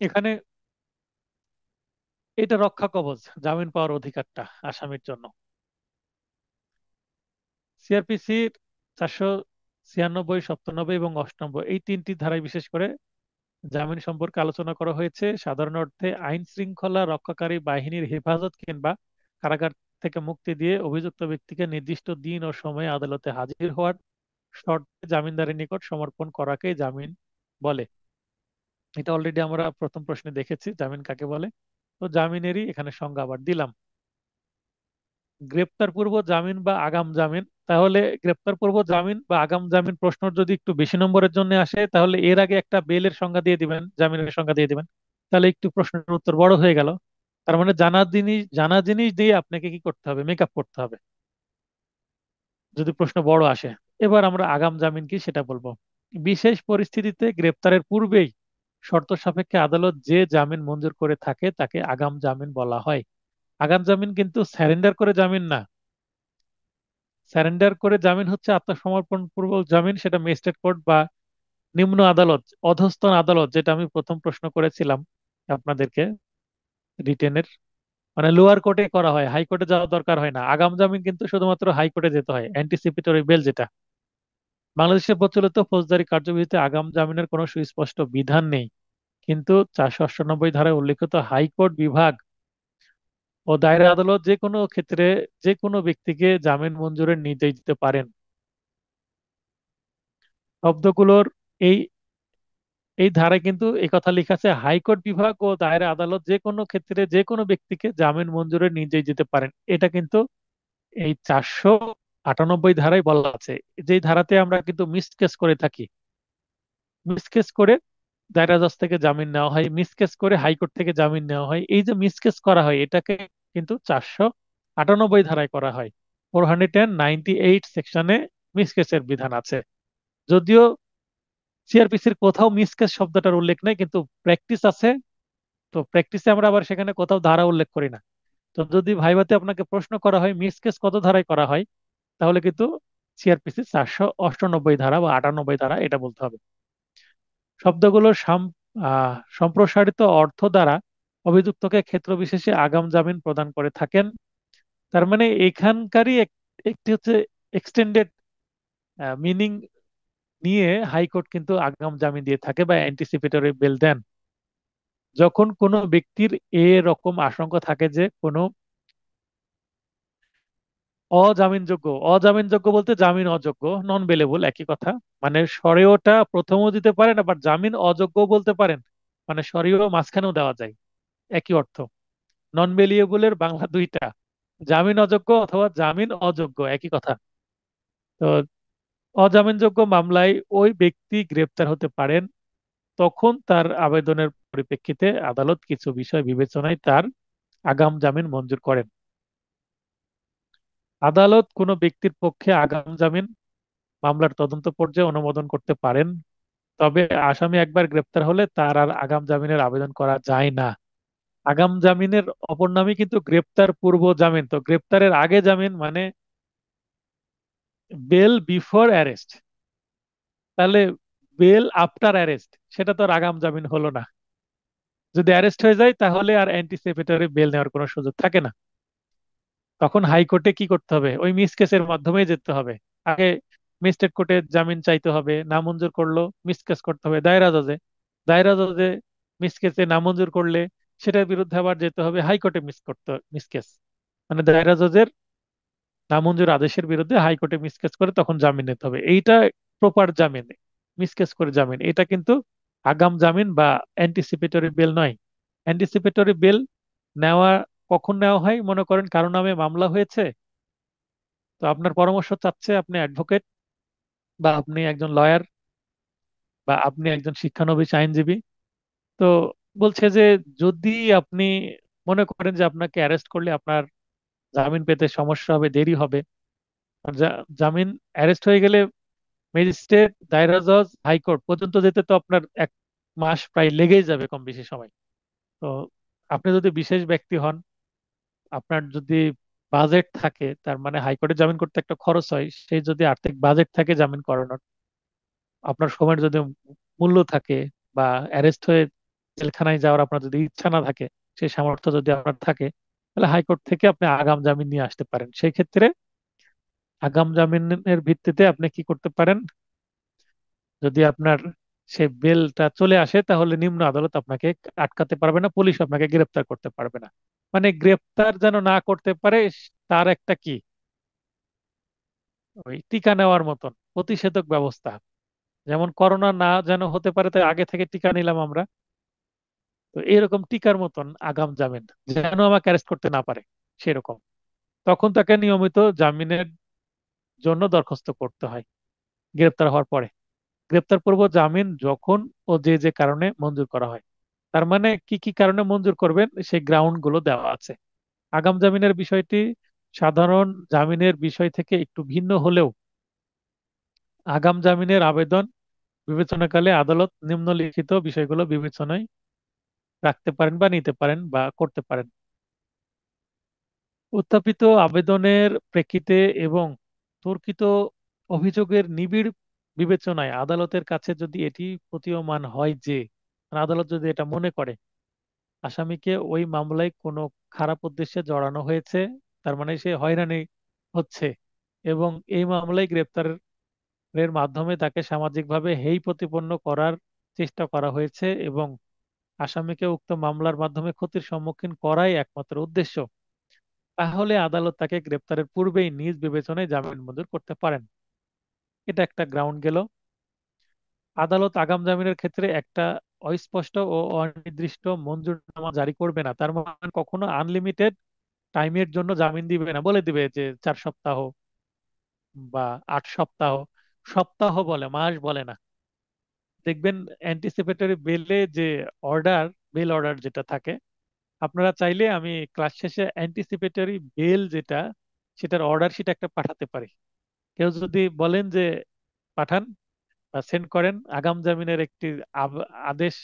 A: এখানে এটা রক্ষা কবচ, জামিন পাওয়ার অধিকারটা আসামির জন্য। সিআরপিসির 96, 97 এবং 98 এই তিনটি ধারায় বিশেষ করে জামিন সম্পর্কে আলোচনা করা হয়েছে। সাধারণ অর্থে আইন শৃঙ্খলা রক্ষাকারী বাহিনীর হেফাজত কিংবা কারাগার থেকে মুক্তি দিয়ে অভিযুক্ত ব্যক্তিকে নির্দিষ্ট দিন ও সময়ে আদালতে হাজির হওয়ার শর্তে জামিনদারের নিকট সমর্পণ করাকেই জামিন বলে। এটা অলরেডি আমরা প্রথম প্রশ্নে দেখেছি জামিন কাকে বলে। তো জামিনেরই এখানে সংজ্ঞা আবার দিলাম। গ্রেপ্তার পূর্ব জামিন বা আগাম জামিন, তাহলে গ্রেপ্তার পূর্ব জামিন বা আগাম জামিন প্রশ্ন যদি একটু বেশি নম্বরের জন্য আসে তাহলে এর আগে একটা বেলের সংজ্ঞা দিয়ে দিবেন, জামিনের সংজ্ঞা দিয়ে দিবেন, তাহলে একটু প্রশ্নের উত্তর বড় হয়ে গেল। তার মানে জানা জিনিস দিয়ে আপনাকে কি করতে হবে, মেকআপ করতে হবে যদি প্রশ্ন বড় আসে। এবার আমরা আগাম জামিন কি সেটা বলবো। বিশেষ পরিস্থিতিতে গ্রেপ্তারের পূর্বেই শর্ত সাপেক্ষে আদালত যে জামিন মঞ্জুর করে থাকে তাকে আগাম জামিন বলা হয়। আগাম জামিন কিন্তু স্যারেন্ডার করে জামিন না। স্যারেন্ডার করে জামিন হচ্ছে আত্মসমর্পণ পূর্বক জামিন, সেটা ম্যাজিস্ট্রেট কোর্ট বা নিম্ন আদালত, অধস্তন আদালত, যেটা আমি প্রথম প্রশ্ন করেছিলাম আপনাদেরকে রিটেনের, মানে লোয়ার কোর্টে করা হয়, হাইকোর্টে যাওয়ার দরকার হয় না। আগাম জামিন কিন্তু শুধুমাত্র হাইকোর্টে যেতে হয়, অ্যান্টিসিপেটরি বেল যেটা। বাংলাদেশের প্রচলিত ফৌজদারি কার্যবিধিতে আগাম জামিনের কোনো সুস্পষ্ট বিধান নেই, কিন্তু 498 ধারায় উল্লিখিত হাইকোর্ট বিভাগ ও দায়রা আদালত যে কোনো ক্ষেত্রে যে কোনো ব্যক্তিকে জামিন মঞ্জুরের নির্দেশ দিতে পারেন। শব্দগুলোর এই এই ধারায় কিন্তু এই কথা লেখা আছে, হাইকোর্ট বিভাগ ও দায়রা আদালত যে কোনো ক্ষেত্রে যে কোনো ব্যক্তিকে জামিন মঞ্জুরের নির্দেশ দিতে পারেন, এটা কিন্তু এই 498 ধারায় বলা আছে। যেই ধারাতে আমরা কিন্তু মিসকেস করে থাকি, মিসকেস করে দায়রা জজ থেকে জামিন নেওয়া হয়, মিসকেস করে হাইকোর্ট থেকে জামিন নেওয়া হয়, এই যে মিসকেস করা হয় এটাকে কিন্তু 498 ধারায় করা হয়। 498 সেকশনে মিসকেসের বিধান আছে। যদিও সিআরপিসির কোথাও মিসকেস শব্দটার উল্লেখ নেই, কিন্তু প্র্যাকটিস আছে। তো প্র্যাকটিসে আমরা আবার সেখানে কোথাও ধারা উল্লেখ করি না। তো যদি ভাইভাতে আপনাকে প্রশ্ন করা হয় মিসকেস কত ধারায় করা হয়, তাহলে কিন্তু সিআরপিসি 498 ধারা বা 98 ধারা এটা বলতে হবে। শব্দগুলোর সম্প্রসারিত অর্থ দ্বারা অভিযুক্তকে ক্ষেত্র বিশেষে আগাম জামিন প্রদান করে থাকেন। তার মানে এখানকারই একটি হচ্ছে এক্সটেন্ডেড মিনিং নিয়ে হাইকোর্ট কিন্তু আগাম জামিন দিয়ে থাকে বা অ্যান্টিসিপেটরি বেল দেন। যখন কোনো ব্যক্তির এরকম আশঙ্কা থাকে যে কোনো অজামিনযোগ্য, অজামিনযোগ্য বলতে জামিন অযোগ্য, নন বেলেবল একই কথা। মানে সরেওটা প্রথমেও দিতে পারেন, আবার জামিন অযোগ্য বলতে পারেন, মানে সরেও মাঝখানেও দেওয়া যায়, একই অর্থ। নন বেলিয়েবলের বাংলা দুইটা, জামিন অযোগ্য অথবা জামিন অযোগ্য একই কথা। তো অজামিনযোগ্য মামলায় ওই ব্যক্তি গ্রেপ্তার হতে পারেন, তখন তার আবেদনের পরিপ্রেক্ষিতে আদালত কিছু বিষয় বিবেচনায় তার আগাম জামিন মঞ্জুর করেন। আদালত কোনো ব্যক্তির পক্ষে আগাম জামিন মামলার তদন্ত পর্যায়ে অনুমোদন করতে পারেন, তবে আসামি একবার গ্রেপ্তার হলে তার আর আগাম জামিনের আবেদন করা যায় না। আগাম জামিনের অপর নামই কিন্তু গ্রেপ্তার পূর্ব জামিন। তো গ্রেপ্তারের আগে জামিন মানে বেল বিফোর অ্যারেস্ট, তাহলে বেল আফটার অ্যারেস্ট সেটা তো আর আগাম জামিন হলো না। যদি অ্যারেস্ট হয়ে যায় তাহলে আর অ্যান্টিসিপেটরি বেল নেওয়ার কোনো সুযোগ থাকে না। তখন হাইকোর্টে কি করতে হবে, ওই মিস কেসের মাধ্যমে যেতে হবে। আগে ম্যাজিস্ট্রেট কোর্টে জামিন চাইতে হবে, নামঞ্জুর করলো মিস কেস করতে হবে দায়রা জজে, দায়রা জজে মিস কেসে নামঞ্জুর করলে সেটার বিরুদ্ধে আবার যেতে হবে হাইকোর্টে মিস কেস, মানে দায়রা জজের নামঞ্জুর আদেশের বিরুদ্ধে হাইকোর্টে মিস কেস করে তখন জামিন নিতে হবে। এইটা প্রপার জামিন, মিস কেস করে জামিন, এটা কিন্তু আগাম জামিন বা অ্যান্টিসিপেটরি বেল নয়। অ্যান্টিসিপেটরি বেল নেওয়া কখন নেওয়া হয়, মনে করেন কারো নামে মামলা হয়েছে, তো আপনার পরামর্শ চাচ্ছে আপনি অ্যাডভোকেট বা আপনি একজন লয়ার বা আপনি একজন শিক্ষানবিশ আইনজীবী। তো বলছে যে যদি আপনি মনে করেন যে আপনাকে অ্যারেস্ট করলে আপনার জামিন পেতে সমস্যা হবে, দেরি হবে। আর জামিন অ্যারেস্ট হয়ে গেলে ম্যাজিস্ট্রেট, দায়রা জজ, হাইকোর্ট পর্যন্ত যেতে তো আপনার 1 মাস প্রায় লেগেই যাবে কম বেশি সময়। তো আপনি যদি বিশেষ ব্যক্তি হন, আপনার যদি বাজেট থাকে, তার মানে হাইকোর্টে জামিন করতে একটা খরচ হয়, সেই যদি আর্থিক বাজেট থাকে জামিন করানোর, আপনার সময়ের যদি মূল্য থাকে, বা অ্যারেস্ট হয়ে জেলখানায় যাওয়ার আপনার যদি ইচ্ছা না থাকে, সেই সামর্থ্য যদি আপনার থাকে, তাহলে হাইকোর্ট থেকে আপনি আগাম জামিন নিয়ে আসতে পারেন। সেই ক্ষেত্রে আগাম জামিনের ভিত্তিতে আপনি কি করতে পারেন, যদি আপনার সে বেলটা চলে আসে তাহলে নিম্ন আদালত আপনাকে আটকাতে পারবে না, পুলিশ আপনাকে গ্রেপ্তার করতে পারবে না। মানে গ্রেপ্তার যেন না করতে পারে, তার একটা কি ওই টিকা নেওয়ার মতন প্রতিষেধক ব্যবস্থা। যেমন করোনা না যেন হতে পারে তাই আগে থেকে টিকা নিলাম আমরা, তো এরকম টিকার মতন আগাম জামিন যেন আমাকে অ্যারেস্ট করতে না পারে সেরকম। তখন তাকে নিয়মিত জামিনের জন্য দরখাস্ত করতে হয় গ্রেপ্তার হওয়ার পরে। গ্রেপ্তার পূর্ব জামিন যখন ও যে যে কারণে মঞ্জুর করা হয়, তার মানে কি কি কারণে মঞ্জুর করবেন সেই গ্রাউন্ড গুলো দেওয়া আছে। আগাম জামিনের বিষয়টি সাধারণ জামিনের বিষয় থেকে একটু ভিন্ন হলেও আগাম জামিনের আবেদন বিবেচনাকালে আদালত নিম্নলিখিত বিষয়গুলো বিবেচনায় রাখতে পারেন বা নিতে পারেন বা করতে পারেন। উত্থাপিত আবেদনের প্রেক্ষিতে এবং তর্কিত অভিযোগের নিবিড় বিবেচনায় আদালতের কাছে যদি এটি প্রতীয়মান হয় যে, মানে আদালত যদি এটা মনে করে আসামিকে ওই মামলায় কোনো খারাপ উদ্দেশ্যে জড়ানো হয়েছে, তার মানে সে হয়রানি হচ্ছে, এবং এই মামলায় গ্রেপ্তারের মাধ্যমে তাকে সামাজিকভাবে হেয় প্রতিপন্ন করার চেষ্টা করা হয়েছে এবং আসামিকে উক্ত মামলার মাধ্যমে ক্ষতির সম্মুখীন করাই একমাত্র উদ্দেশ্য, তাহলে আদালত তাকে গ্রেপ্তারের পূর্বেই নিজ বিবেচনায় জামিন মঞ্জুর করতে পারেন। এটা একটা গ্রাউন্ড গেল। আদালত আগাম জামিনের ক্ষেত্রে একটা অস্পষ্ট ও অনির্দিষ্ট মঞ্জুরনামা জারি করবে না, তার মানে কখনো আনলিমিটেড টাইমের জন্য জামিন দিবে না, বলে দিবে যে 4 সপ্তাহ বা 8 সপ্তাহ। সপ্তাহ বলে, মাস বলে না। দেখবেন অ্যান্টিসিপেটরি বেলে যে অর্ডার, বেল অর্ডার যেটা থাকে, আপনারা চাইলে আমি ক্লাস শেষে অ্যান্টিসিপেটরি বেল যেটা, সেটার অর্ডার শিট একটা পাঠাতে পারি। কেউ যদি বলেন যে পাঠান বা সেন্ড করেন আগাম জামিনের একটি আদেশ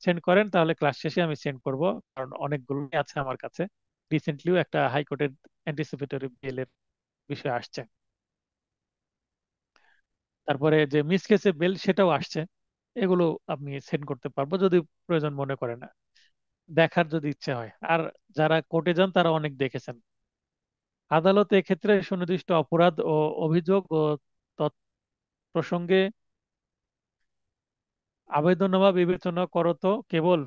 A: সেন্ড করেন, তাহলে ক্লাস শেষে আমি সেন্ড করব, কারণ অনেকগুলো আছে আমার কাছে। রিসেন্টলিও একটা হাইকোর্টের অ্যান্টিসিপেটরি বেলের বিষয় আসছে। তারপরে যে মিস কেসে বেল সেটাও আসছে। এগুলো আপনি সেন্ড করতে পারবো যদি প্রয়োজন মনে করেন, দেখার যদি ইচ্ছে হয়। আর যারা কোর্টে যান তারা অনেক দেখেছেন। আদালত এক্ষেত্রে সুনির্দিষ্ট অপরাধ ও অভিযোগ ও প্রসঙ্গে আবেদননামা বিবেচনা করত কেবল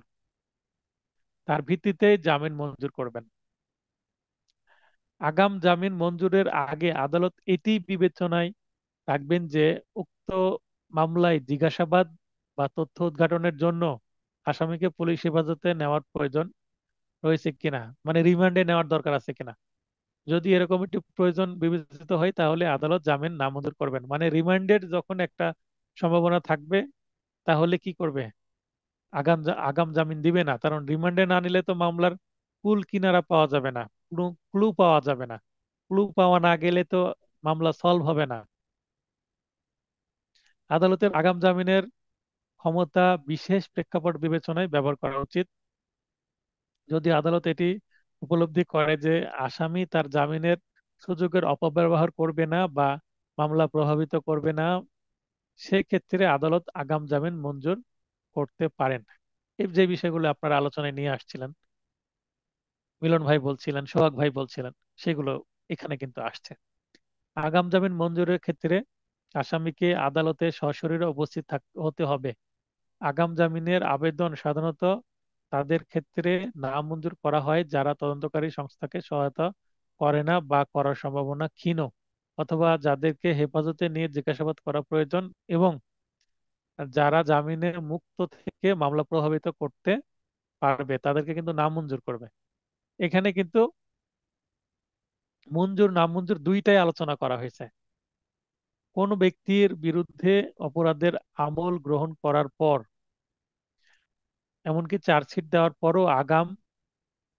A: তার ভিত্তিতে জামিন মঞ্জুর করবেন। আগাম জামিন মঞ্জুরের আগে আদালত এটি বিবেচনায় রাখবেন যে উক্ত মামলায় জিজ্ঞাসাবাদ বা তথ্য উদ্ঘাটনের জন্য আসামিকে পুলিশ হেফাজতে নেওয়ার প্রয়োজন রয়েছে কিনা, মানে রিমান্ডে নেওয়ার দরকার আছে কিনা। যদি এরকম একটি প্রয়োজন বিবেচিত হয় তাহলে আদালত জামিন নামঞ্জুর করবেন। মানে রিমান্ডের যখন একটা সম্ভাবনা থাকবে তাহলে কি করবে, আগাম জামিন দিবে না, কারণ রিমান্ডে না নিলে তো মামলার কুল কিনারা পাওয়া যাবে না, ক্লু পাওয়া যাবে না। ক্লু পাওয়া না গেলে তো মামলা সলভ হবে না। আদালতের আগাম জামিনের ক্ষমতা বিশেষ প্রেক্ষাপট বিবেচনায় ব্যবহার করা উচিত। যদি আদালত এটি উপলব্ধি করে যে আসামি তার জামিনের সুযোগের অপব্যবহার করবে না বা মামলা প্রভাবিত করবে না, সেক্ষেত্রে আদালত আগাম জামিন মঞ্জুর করতে পারেন। এই যে বিষয়গুলো আপনারা আলোচনায় নিয়ে আসছিলেন, মিলন ভাই বলছিলেন, সোহাগ ভাই বলছিলেন, সেগুলো এখানে কিন্তু আসছে। আগাম জামিন মঞ্জুরের ক্ষেত্রে আসামিকে আদালতে সশরীরে উপস্থিত হতে হবে। আগাম জামিনের আবেদন সাধারণত তাদের ক্ষেত্রে নামঞ্জুর করা হয় যারা তদন্তকারী সংস্থাকে সহায়তা করে না বা করার সম্ভাবনা ক্ষীণ, অথবা যাদেরকে হেফাজতে নিয়ে জিজ্ঞাসাবাদ করা প্রয়োজন, এবং যারা জামিনে মুক্ত থেকে মামলা প্রভাবিত করতে পারবে তাদেরকে কিন্তু নামঞ্জুর করবে। এখানে কিন্তু মঞ্জুর নামঞ্জুর দুইটাই আলোচনা করা হয়েছে। কোন ব্যক্তির বিরুদ্ধে অপরাধের আমল গ্রহণ করার পর, এমনকি চার্জশিট দেওয়ার পরও আগাম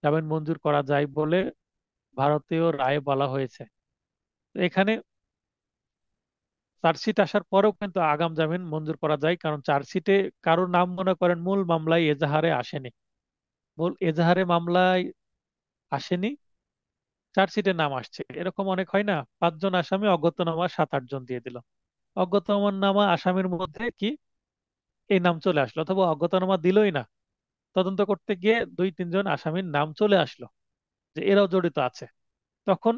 A: জামিন মঞ্জুর করা যায় বলে ভারতীয় রায়ে বলা হয়েছে। তো এখানে চার্জশিট আসার পরেও কিন্তু আগাম জামিন মঞ্জুর করা যায়, কারণ চার্জশিটে কারোর নাম মনে করেন মূল মামলায় এজাহারে আসেনি, মূল এজাহারে মামলায় আসেনি, চার্জশিটের নাম আসছে। এরকম অনেক হয় না, 5 জন আসামি অজ্ঞাতনামা 7-8 জন দিয়ে দিল, অজ্ঞাতনামা আসামির মধ্যে কি এই নাম চলে আসলো, অথবা অজ্ঞাতনামা দিলই না, তদন্ত করতে গিয়ে 2-3 জন আসামির নাম চলে আসলো যে এরাও জড়িত আছে। তখন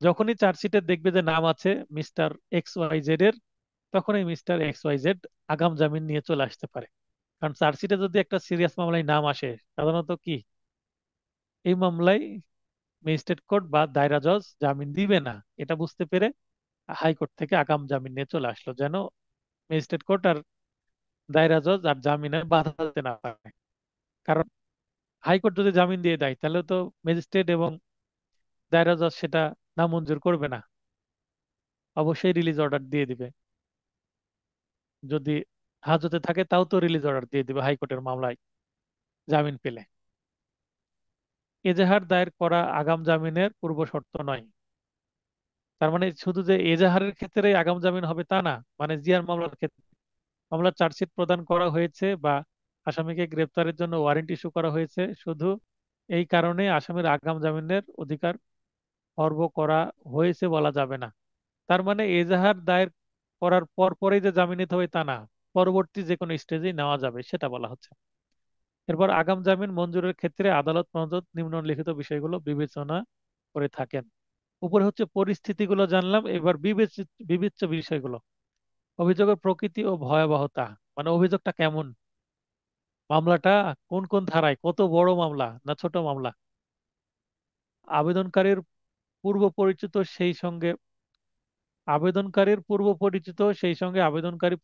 A: যখনই চার্জশিটে দেখবে যে নাম আছে মিস্টার এক্স ওয়াই জেড এর, তখন এই মিস্টার এক্স ওয়াই জেড আগাম জামিন নিয়ে চলে আসতে পারে। কারণ চার্জশিটে যদি একটা সিরিয়াস মামলায় নাম আসে, সাধারণত কি এই মামলায় ম্যাজিস্ট্রেট কোর্ট বা দায়রা জজ জামিন দিবে না, এটা বুঝতে পেরে হাইকোর্ট থেকে আগাম জামিন নিয়ে চলে আসলো, যেন ম্যাজিস্ট্রেট কোর্ট আর দায়রা জজ আর জামিনে বাধা দিতে না পারে। কারণ হাইকোর্ট যদি জামিন দিয়ে দেয় তাহলে তো ম্যাজিস্ট্রেট এবং দায়রা জজ সেটা নামঞ্জুর করবে না, অবশ্যই রিলিজ অর্ডার দিয়ে দিবে। যদি হাজতে থাকে তাও তো রিলিজ অর্ডার দিয়ে দিবে হাইকোর্টের মামলায় জামিন পেলে। এজাহার দায়ের করা আগাম জামিনের পূর্ব শর্ত নয়। তার মানে শুধু যে এজাহারের ক্ষেত্রে আগাম জামিন হবে তা না, মানে জিয়ার মামলার ক্ষেত্রে মামলার চার্জশিট প্রদান করা হয়েছে বা আসামিকে গ্রেপ্তারের জন্য ওয়ারেন্ট ইস্যু করা হয়েছে, শুধু এই কারণে আসামির আগাম জামিনের অধিকার খর্ব করা হয়েছে বলা যাবে না। তার মানে এজাহার দায়ের করার পর পরেই যে জামিন নিতে হবে তা না, পরবর্তী যে কোনো স্টেজেই নেওয়া যাবে সেটা বলা হচ্ছে। এরপর আগাম জামিন মঞ্জুরের ক্ষেত্রে আদালত প্রদত্ত নিম্নলিখিত বিষয়গুলো বিবেচনা করে থাকেন। উপরে হচ্ছে পরিস্থিতিগুলো জানলাম, এবার বিবেচ্য বিষয়গুলো। অভিযোগের প্রকৃতি ও ভয়াবহতা, মানে অভিযোগটা কেমন, মামলাটা কোন কোন ধারায়, কত বড় মামলা না ছোট মামলা, আবেদনকারীর পূর্ব পরিচিত সেই সঙ্গে আবেদনকারী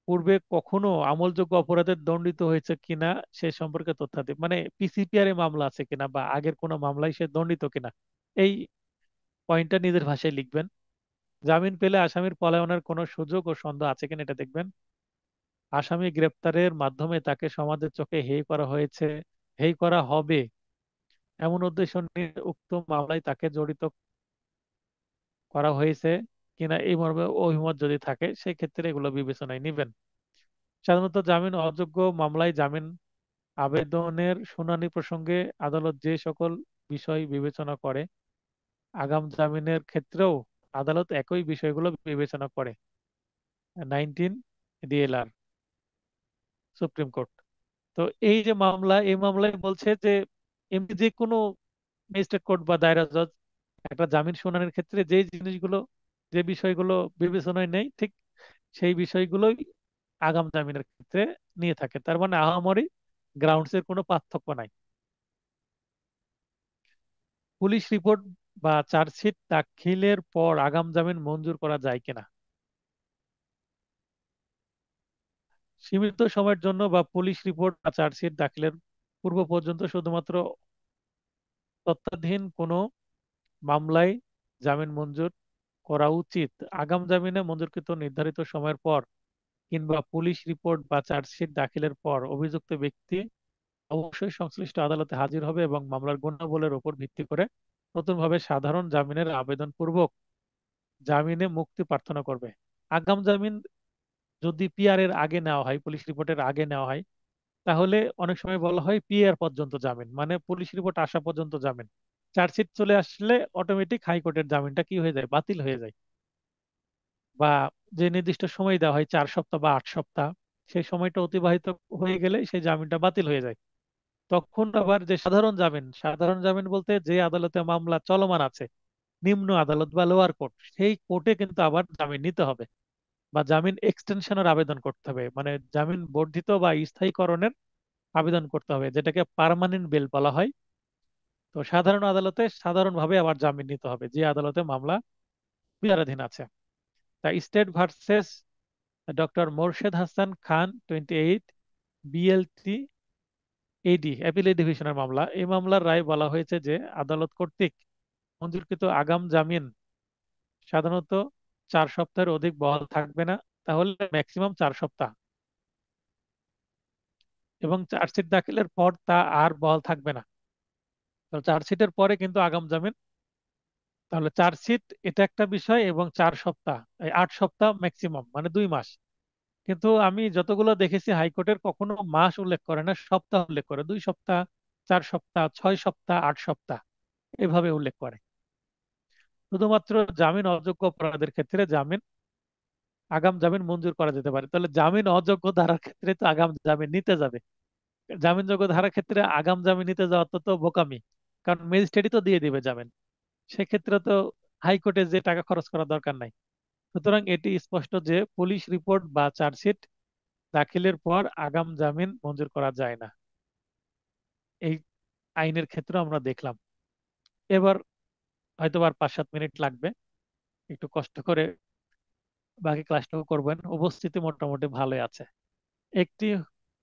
A: পূর্বে কখনো আমলযোগ্য অপরাধে দণ্ডিত হয়েছে কিনা সে সম্পর্কে তথ্যাদি, মানে পিসিপিআর এ মামলা আছে কিনা বা আগের কোনো মামলায় সে দণ্ডিত কিনা, এই পয়েন্টটা নিজের ভাষায় লিখবেন। জামিন পেলে আসামির পলায়নের কোনো সুযোগ ও সন্দেহ আছে কিনা এটা দেখবেন। আসামি গ্রেপ্তারের মাধ্যমে তাকে সমাজের চোখে হেয় করা হয়েছে, হেয় করা হবে এমন উদ্দেশ্য নিয়ে উক্ত মামলায় তাকে জড়িত করা হয়েছে কিনা এই মর্মে অভিমত যদি থাকে সেক্ষেত্রে এগুলো বিবেচনায় নেবেন। সাধারণত জামিন অযোগ্য মামলায় জামিন আবেদনের শুনানি প্রসঙ্গে আদালত যে সকল বিষয় বিবেচনা করে, আগাম জামিনের ক্ষেত্রেও আদালত একই বিষয়গুলো বিবেচনা করে। 19 ডিএলআর, সুপ্রিম কোর্ট। তো এই যে মামলা, এই মামলায় বলছে যে এমনি যে কোনো ম্যাজিস্ট্রেট কোর্ট বা দায়রা জজ একটা জামিন শুনানির ক্ষেত্রে যে জিনিসগুলো, যে বিষয়গুলো বিবেচনায় নেই, ঠিক সেই বিষয়গুলোই আগাম জামিনের ক্ষেত্রে নিয়ে থাকে। তার মানে আহামরি গ্রাউন্ডস এর কোনো পার্থক্য নাই। পুলিশ রিপোর্ট বা চার্জশিট দাখিলের পর আগাম জামিন মঞ্জুর করা যায় কিনা, সীমিত সময়ের জন্য বা পুলিশ রিপোর্ট বা চার্জশিট দাখিলের পূর্ব পর্যন্ত শুধুমাত্র তথ্যাধীন কোনো মামলায় জামিন মঞ্জুর করা উচিত। আগাম জামিনে মঞ্জুরকৃত নির্ধারিত সময়ের পর কিংবা পুলিশ রিপোর্ট বা চার্জশিট দাখিলের পর অভিযুক্ত ব্যক্তি অবশ্যই সংশ্লিষ্ট আদালতে হাজির হবে এবং মামলার গুণাবলের উপর ভিত্তি করে নতুনভাবে সাধারণ জামিনের আবেদন পূর্বক জামিনে মুক্তি প্রার্থনা করবে। আগাম জামিন যদি পিআর এর আগে নেওয়া হয়, পুলিশ রিপোর্টের আগে নেওয়া হয়, তাহলে অনেক সময় বলা হয় পিআর পর্যন্ত জামিন, মানে পুলিশ রিপোর্ট আসা পর্যন্ত জামিন। চার্জশিট চলে আসলে অটোমেটিক হাইকোর্টের জামিনটা কি হয়ে যায়, বাতিল হয়ে যায়। বা যে নির্দিষ্ট সময় দেওয়া হয় 4 সপ্তাহ বা 8 সপ্তাহ, সেই সময়টা অতিবাহিত হয়ে গেলে সেই জামিনটা বাতিল হয়ে যায়। তখন আবার যে সাধারণ জামিন বলতে যে আদালতে মামলা চলমান আছে, নিম্ন আদালত বা লোয়ার কোর্ট, সেই কোর্টে কিন্তু আবার জামিন নিতে হবে বা জামিন এক্সটেনশনের আবেদন করতে হবে, মানে জামিন বর্ধিত বা স্থায়ীকরণের আবেদন করতে হবে, যেটাকে পার্মানেন্ট বেল বলা হয়। তো সাধারণ আদালতে সাধারণভাবে আবার জামিন নিতে হবে যে আদালতে মামলা বিচারাধীন আছে। তা state versus doctor Morshed Hasan Khan 28 BLT AD appellate ডিভিশনের মামলা। এই মামলার রায় বলা হয়েছে যে আদালত কর্তৃক মঞ্জুরকৃত আগাম জামিন সাধারণত 4 সপ্তাহের অধিক বহাল থাকবে না, তাহলে ম্যাক্সিমাম 4 সপ্তাহ, এবং চার্জশিট দাখিলের পর তা আর বহাল থাকবে না। তো চার্জশিটের পরে কিন্তু আগাম জামিন, তাহলে চার্জশিট এটা একটা বিষয়, এবং 4 সপ্তাহ, এই 8 সপ্তাহ ম্যাক্সিমাম, মানে 2 মাস। কিন্তু আমি যতগুলো দেখেছি হাইকোর্টের কখনো মাস উল্লেখ করে না, সপ্তাহ উল্লেখ করে, 2 সপ্তাহ, 4 সপ্তাহ, 6 সপ্তাহ, 8 সপ্তাহ এভাবে উল্লেখ করে। শুধুমাত্র জামিন অযোগ্য অপরাধের ক্ষেত্রে আগাম জামিন মঞ্জুর করা যেতে পারে। তাহলে জামিন অযোগ্য ধারার ক্ষেত্রে তো আগাম জামিন নিতে যাবে, জামিনযোগ্য ধারার ক্ষেত্রে আগাম জামিন নিতে যাওয়া তো বোকামি, কারণ ম্যাজিস্ট্রেটই তো দিয়ে দিবে জামিন। সেক্ষেত্রে তো হাইকোর্টে যে টাকা খরচ করার দরকার নাই, সুতরাং এটি স্পষ্ট যে পুলিশ রিপোর্ট বা চার্জশিট দাখিলের পর আগাম জামিন মঞ্জুর করা যায় না। এই আইনের ক্ষেত্রে আমরা দেখলাম। এবার হয়তো আর 5-7 মিনিট লাগবে, একটু কষ্ট করে বাকি ক্লাসটাও করবেন। উপস্থিতি মোটামুটি ভালোই আছে। একটি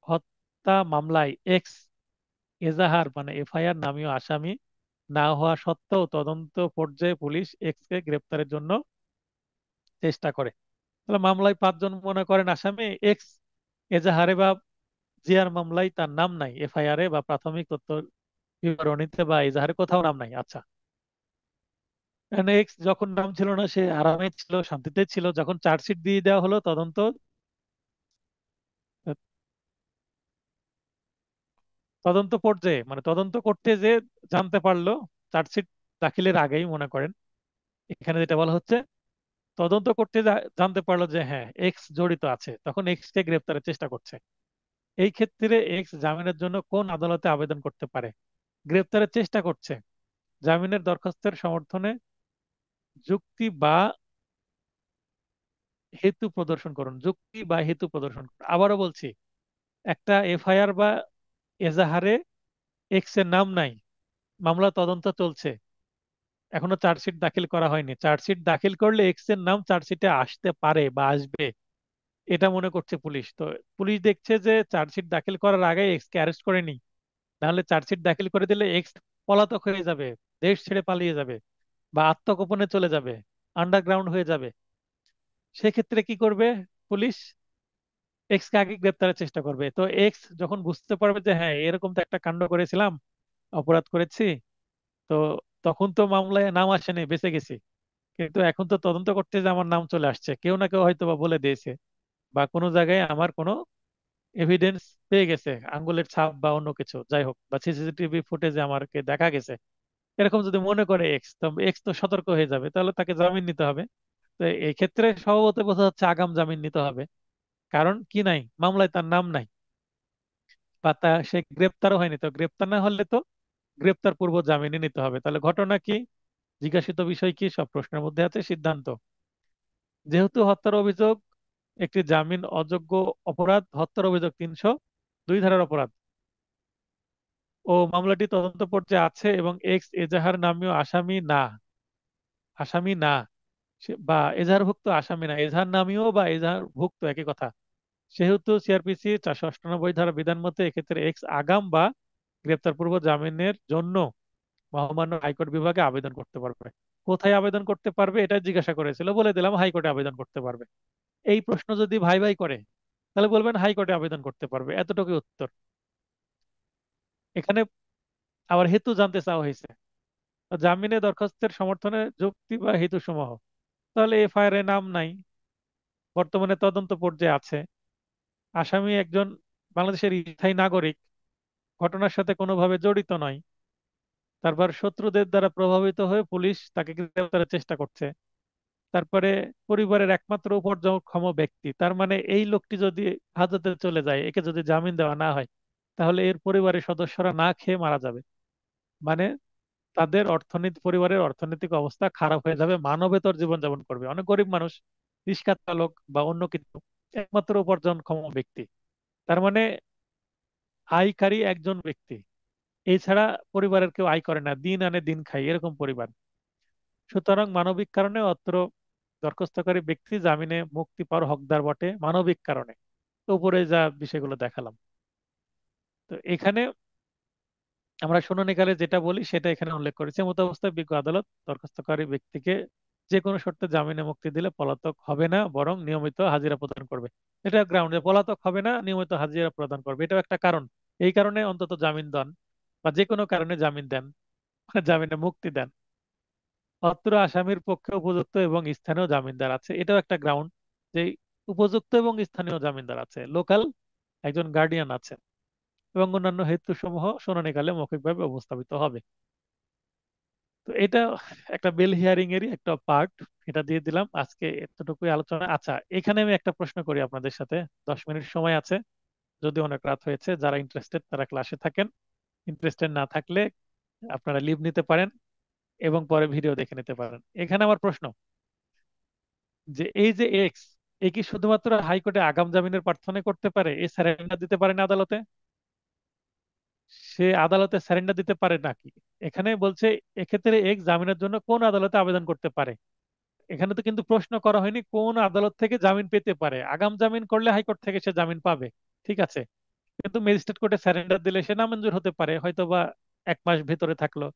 A: হত্যা মামলায় এক্স এজাহার মানে এফআইআর নামীয় আসামি না হওয়া সত্ত্বেও তদন্ত পর্যায়ে পুলিশ এক্স কে গ্রেপ্তারের জন্য চেষ্টা করে। তাহলে মামলায় 5 জন মনে করেন আসামি, এক্স এজাহারে বা জিআর মামলায় তার নাম নাই, এফআইআর এ বা প্রাথমিক তথ্য বিবরণীতে বা এজাহারে কোথাও নাম নাই। আচ্ছা, এখানে এক্স যখন নাম ছিল না সে আরামে ছিল, শান্তিতে ছিল। যখন চার্জশিট দিয়ে দেওয়া হলো তদন্ত পর্যায়ে মানে তদন্ত করতে যে জানতে পারলো চার্জশিট দাখিলের আগেই মনে করেন, এখানে যেটা বলা হচ্ছে তদন্ত করতে জানতে পারলো যে হ্যাঁ এক্স জড়িত আছে, তখন এক্স কে গ্রেপ্তারের চেষ্টা করছে। এই ক্ষেত্রে এক্স জামিনের জন্য কোন আদালতে আবেদন করতে পারে? গ্রেপ্তারের চেষ্টা করছে, জামিনের দরখাস্তের সমর্থনে যুক্তি বা হেতু প্রদর্শন করুন। যুক্তি বা হেতু প্রদর্শন করুন। আবারও বলছি, একটা এফআইআর বা এজাহারে এক্স এর নাম নাই, মামলা তদন্ত চলছে, এখনো চার্জশিট দাখিল করা হয়নি। চার্জশিট দাখিল করলে এক্স এর নাম চার্জশিটে আসতে পারে বা আসবে, এটা মনে করছে পুলিশ। তো পুলিশ দেখছে যে চার্জশিট দাখিল করার আগে এক্স কে অ্যারেস্ট করে নি, নাহলে চার্জশিট দাখিল করে দিলে এক্স পলাতক হয়ে যাবে, দেশ ছেড়ে পালিয়ে যাবে বা আত্মগোপনে চলে যাবে, আন্ডারগ্রাউন্ড হয়ে যাবে। সেক্ষেত্রে কি করবে পুলিশ? এক্স কে আগে গ্রেপ্তারের চেষ্টা করবে। তো এক্স যখন বুঝতে পারবে যে হ্যাঁ এরকম তো একটা কাণ্ড করেছিলাম, অপরাধ করেছি, তো তখন তো মামলায় নাম আসেনি, বেঁচে গেছি, কিন্তু এখন তো তদন্ত করতে যে আমার নাম চলে আসছে, কেউ না কেউ হয়তো বা বলে দিয়েছে বা কোনো জায়গায় আমার কোনো এভিডেন্স পেয়ে গেছে, আঙ্গুলের ছাপ বা অন্য কিছু যাই হোক, বা সিসিটিভি ফুটেজে আমাকে দেখা গেছে, এরকম যদি মনে করে এক্স, তো এক্স তো সতর্ক হয়ে যাবে, তাহলে তাকে জামিন নিতে হবে। তো এই ক্ষেত্রে স্বভাবত বোঝা যাচ্ছে আগাম জামিন নিতে হবে। কারণ কি নাই, মামলায় তার নাম নাই বা সে গ্রেপ্তারও হয়নি। তো গ্রেপ্তার না হলে তো গ্রেপ্তার পূর্ব জামিনে নিতে হবে। তাহলে ঘটনা কি, জিজ্ঞাসিত বিষয় কি, সব প্রশ্নের মধ্যে আছে সিদ্ধান্ত। যেহেতু হত্যার অভিযোগ একটি জামিন অযোগ্য অপরাধ, হত্যার অভিযোগ 302 ধারার অপরাধ, ও মামলাটি তদন্ত পর্যায়ে আছে এবং এক্স এজাহার নামীয় আসামি না বা এজাহারভুক্ত আসামি না, এজাহার নামীয় বা এজাহারভুক্ত একই কথা। সেহেতু সিআরপিসি 498 ধারা বিধান মতে এক্ষেত্রে এক্স আগাম বা গ্রেপ্তার পূর্ব জামিনের জন্য মহামান্য হাইকোর্ট বিভাগে আবেদন করতে পারবে। কোথায় আবেদন করতে পারবে এটা জিজ্ঞাসা করেছিল, বলে দিলাম হাইকোর্টে আবেদন করতে পারবে। এই প্রশ্ন যদি ভাই ভাই করে তাহলে বলবেন হাইকোর্টে আবেদন করতে পারবে, এতটুকু উত্তর। এখানে আবার হেতু জানতে চাওয়া হয়েছে, জামিনে দরখাস্তের সমর্থনে যুক্তি বা হেতু সমূহ। তাহলে এফআইআর এ নাম নাই, বর্তমানে তদন্ত পর্যায়ে আছে, আসামি একজন বাংলাদেশের স্থায়ী নাগরিক, ঘটনার সাথে কোনোভাবে জড়িত নয়, তারপর শত্রুদের দ্বারা প্রভাবিত হয়ে পুলিশ তাকে গ্রেপ্তারের চেষ্টা করছে, তারপরে পরিবারের একমাত্র উপার্জনক্ষম ব্যক্তি, তার মানে এই লোকটি যদি হাজতে চলে যায়, একে যদি জামিন দেওয়া না হয়, তাহলে এর পরিবারের সদস্যরা না খেয়ে মারা যাবে। মানে তাদের পরিবারের অর্থনৈতিক অবস্থা খারাপ হয়ে যাবে, মানবেতর জীবনযাপন করবে। অনেক গরিব মানুষ, রিক্সা চালক বা অন্য কিছু, একমাত্র উপার্জনক্ষম ব্যক্তি, তার মানে আয়কারী একজন ব্যক্তি, এছাড়া পরিবারের কেউ আয় করে না, দিন আনে দিন খায়, এরকম পরিবার। সুতরাং মানবিক কারণে অত্র দরখাস্তকারী ব্যক্তি জামিনে মুক্তি পাওয়ার হকদার বটে, মানবিক কারণে। তো উপরে যা বিষয়গুলো দেখালাম, তো এখানে আমরা শুনানিকালে যেটা বলি সেটা এখানে উল্লেখ করেছে। এমত অবস্থায় বিজ্ঞ আদালত দরখাস্তকারী ব্যক্তিকে যে কোনো শর্তে জামিনে মুক্তি দিলে পলাতক হবে না, বরং নিয়মিত হাজিরা প্রদান করবে। এটা গ্রাউন্ডে পলাতক হবে না, নিয়মিত হাজিরা প্রদান করবে, এটাও একটা কারণ। এই কারণে অন্তত জামিন দেন বা যে কোনো কারণে জামিন দেন, জামিনে মুক্তি দেন। অত্র আসামির পক্ষে উপযুক্ত এবং স্থানীয় জামিনদার আছে, এটাও একটা গ্রাউন্ড যে উপযুক্ত এবং স্থানীয় জামিনদার আছে, লোকাল একজন গার্ডিয়ান আছে, এবং অন্যান্য হেতুসমূহ শুনানিকালে মৌখিকভাবে উপস্থাপিত হবে। তো এটা একটা বেল হিয়ারিং এরই একটা পার্ট, এটা দিয়ে দিলাম আজকে, এতটুকুই আলোচনা। আচ্ছা, এখানে আমি একটা প্রশ্ন করি আপনাদের সাথে, 10 মিনিট সময় আছে, যদি অনেক রাত হয়েছে, যারা ইন্টারেস্টেড তারা ক্লাসে থাকেন, ইন্টারেস্টেড না থাকলে আপনারা লিভ নিতে পারেন এবং পরে ভিডিও দেখে নিতে পারেন। এখানে আমার প্রশ্ন, যে এই যে এক্স, এ কি শুধুমাত্র হাইকোর্টে আগাম জামিনের প্রার্থনা করতে পারে, এ স্যারেন্ডার দিতে পারে না আদালতে? সে আদালতে স্যারেন্ডার দিতে পারে নাকি? এখানে বলছে এক্ষেত্রে এক্স জামিনের জন্য কোন আদালতে আবেদন করতে পারে। এখানে তো কিন্তু প্রশ্ন করা হয়নি কোন আদালত থেকে জামিন পেতে পারে। আগাম জামিন করলে হাইকোর্ট থেকে সে জামিন পাবে, ঠিক আছে, কিন্তু ম্যাজিস্ট্রেট কোর্টে স্যারেন্ডার দিলে সে নামঞ্জুর হতে পারে, হয়তো বা 1 মাস ভিতরে থাকলো,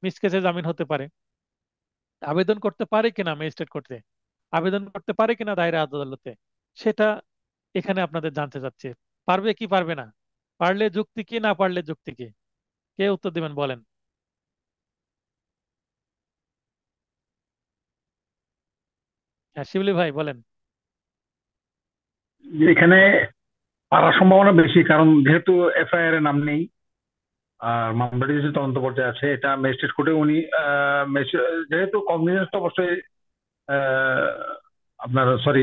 A: মিস কেসে জামিন হতে পারে। আবেদন করতে পারে কিনা ম্যাজিস্ট্রেট কোর্টে, আবেদন করতে পারে কিনা দায়রা আদালতে, সেটা এখানে আপনাদের জানতে চাচ্ছে। পারবে কি পারবে না, পারলে যুক্তি কি, না পারলে যুক্তি কি, কে উত্তর দিবেন বলেন? হ্যাঁ শিবলি ভাই বলেন।
C: এখানে পারার সম্ভাবনা বেশি, কারণ যেহেতু এফআইআর এর নাম নেই আর মামলাটি যেহেতু তদন্ত পর্যায়ে আছে, এটা ম্যাজিস্ট্রেট কোর্টে উনি যেহেতু কগনিজেন্স তো অবশ্যই আহ, আপনার সরি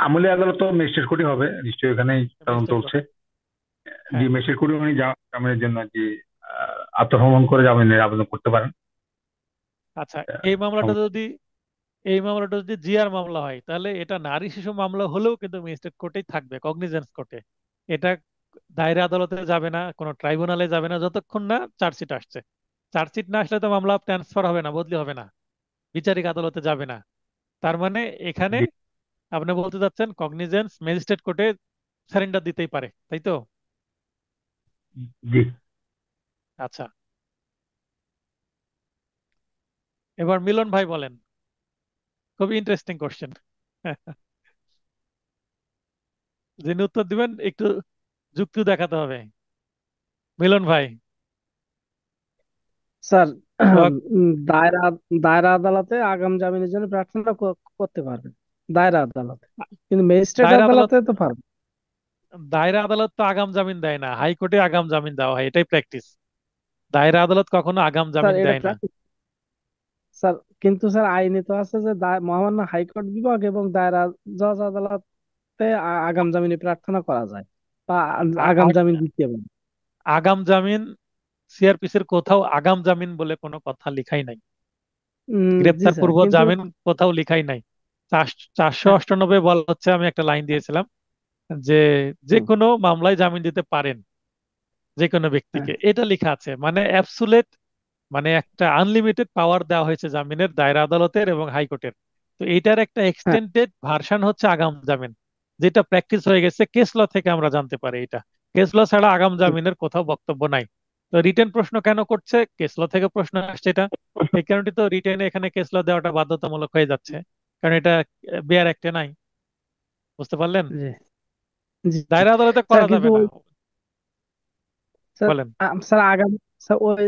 C: আমলি আদালত তো ম্যাজিস্ট্রেট কোর্টই হবে নিশ্চয়ই, এখানেই তদন্ত
A: ম্যাজিস্ট্রেট কোর্ট,
C: চলছে। জি,
A: হ্যাঁ।
C: ম্যাজিস্ট্রেট কোর্টে উনি জামিনের জন্য আর কি আত্মসমর্পণ করে জামিনের আবেদন করতে পারেন।
A: আচ্ছা,
C: আহ,
A: এই মামলাটা
C: সম-
A: যদি এই মামলাটা যদি জিআর মামলা হয়, তাহলে এটা নারী শিশু মামলা হলেও কিন্তু ম্যাজিস্ট্রেট কোর্টেই থাকবে, কগনিজেন্স কোর্টে। এটা দায়রা আদালতে যাবে না, কোনো ট্রাইব্যুনালে যাবে না, যতক্ষণ না চার্জশিট আসছে। চার্জশিট না আসলে তো মামলা ট্রান্সফার হবে না, বদলি হবে না, বিচারিক আদালতে যাবে না। তার মানে এখানে
C: জি
A: আপনি বলতে চাচ্ছেন কগনিজেন্স ম্যাজিস্ট্রেট কোর্টে সারেন্ডার দিতেই পারে, তাই তো?
C: জি।
A: আচ্ছা, এবার মিলন ভাই বলেন। খুব ইন্টারেস্টিং কোশ্চেন। যিনি উত্তর দিবেন একটু যুক্তি দেখাতে হবে। মিলন ভাই।
B: স্যার,
A: সোহাগ।
B: দায়রা দায়রা আদালতে আগাম জামিনের জন্য প্রার্থনা করতে পারবে দায়রা আদালতে, কিন্তু ম্যাজিস্ট্রেট
A: দায়রা আদালত,
B: আদালতে তো পারবে।
A: দায়রা আদালত তো আগাম জামিন দেয় না, হাইকোর্টে আগাম জামিন দেওয়া হয়, এটাই প্র্যাকটিস। দায়রা আদালত কখনো আগাম
B: স্যার
A: জামিন
B: এটা
A: দেয় না।
B: প্র্যাকটিস স্যার, কিন্তু স্যার আইনে তো আছে যে মহামান্য হাইকোর্ট বিভাগ এবং দায়রা জজ আদালতে আগাম জামিনে প্রার্থনা করা যায় বা
A: আ-
B: আগাম
A: আ-
B: জামিন দিতে পারে।
A: আগাম জামিন, সিআরপিসির কোথাও আগাম জামিন বলে কোনো কথা লিখাই নাই।
B: জি
A: গ্রেপ্তার
B: স্যার,
A: পূর্ব
B: কিন্তু
A: জামিন কোথাও লিখাই নাই। 498 বলা হচ্ছে, আমি একটা লাইন দিয়েছিলাম যে যে
B: হুম,
A: কোনো মামলায় জামিন দিতে পারেন যে কোনো
B: হ্যাঁ,
A: ব্যক্তিকে, এটা লেখা আছে। মানে অ্যাবসুলেট, মানে একটা আনলিমিটেড পাওয়ার দেওয়া হয়েছে জামিনের দায়রা আদালতের এবং হাইকোর্টের। তো এইটার একটা
B: হ্যাঁ,
A: এক্সটেন্ডেড ভার্সন হচ্ছে আগাম জামিন, যেটা প্র্যাকটিস হয়ে গেছে কেস ল থেকে আমরা জানতে পারি। এটা কেস ল ছাড়া আগাম জামিনের কোথাও বক্তব্য নাই। তো রিটেন প্রশ্ন কেন করছে, কেস ল থেকে প্রশ্ন আসছে এটা, এই কারণে তো রিটেনে এখানে কেস ল দেওয়াটা বাধ্যতামূলক হয়ে যাচ্ছে, কারণ এটা বিআর অ্যাক্টে নাই। বুঝতে পারলেন?
B: জি জি জি।
A: দায়রা আদালতে
B: স্যার
A: করা
B: কিন্তু
A: যাবে না।
B: স্যার,
A: বলেন।
B: স্যার আগাম স্যার ওই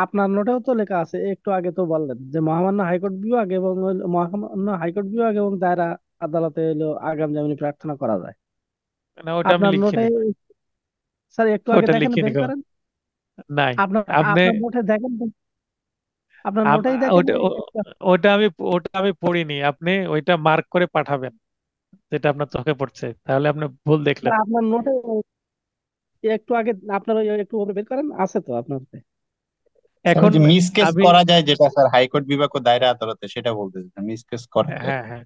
B: আপনার নোটেও তো লেখা আছে, একটু আগে তো বললেন যে মহামান্য হাইকোর্ট বিভাগ এবং মহামান্য হাইকোর্ট বিভাগ এবং দায়রা আদালতে হলো আগাম জামিনে প্রার্থনা করা যায়।
A: না, ওটা আমি
B: আপনার নোটে,
A: লিখিনি।
B: স্যার একটু আগে
A: ওটা
B: দেখেন,
A: লিখিনি
B: বের
A: গো।
B: করেন।
A: নাই।
B: আপনার
A: আপনি
B: আপনার নোটে দেখেন, আপনার
A: আম-
B: নোটেই দেখেন।
A: ওটা ওটা আমি পড়িনি, আপনি ওইটা মার্ক করে পাঠাবেন যেটা আপনার চোখে পড়ছে, তাহলে আপনি ভুল দেখলেন।
B: স্যার আপনার নোটে একটু আগে আপনার একটু উপরে বের করেন, আছে তো আপনার হাতে।
D: স্যার ওই
A: এখন
D: যে মিসকেস
A: আমি,
D: করা যায় যেটা স্যার হাইকোর্ট বিভাগ ও দায়রা আদালতে, সেটা বলতেছি মিসকেস করা যায়।
A: হ্যাঁ হ্যাঁ,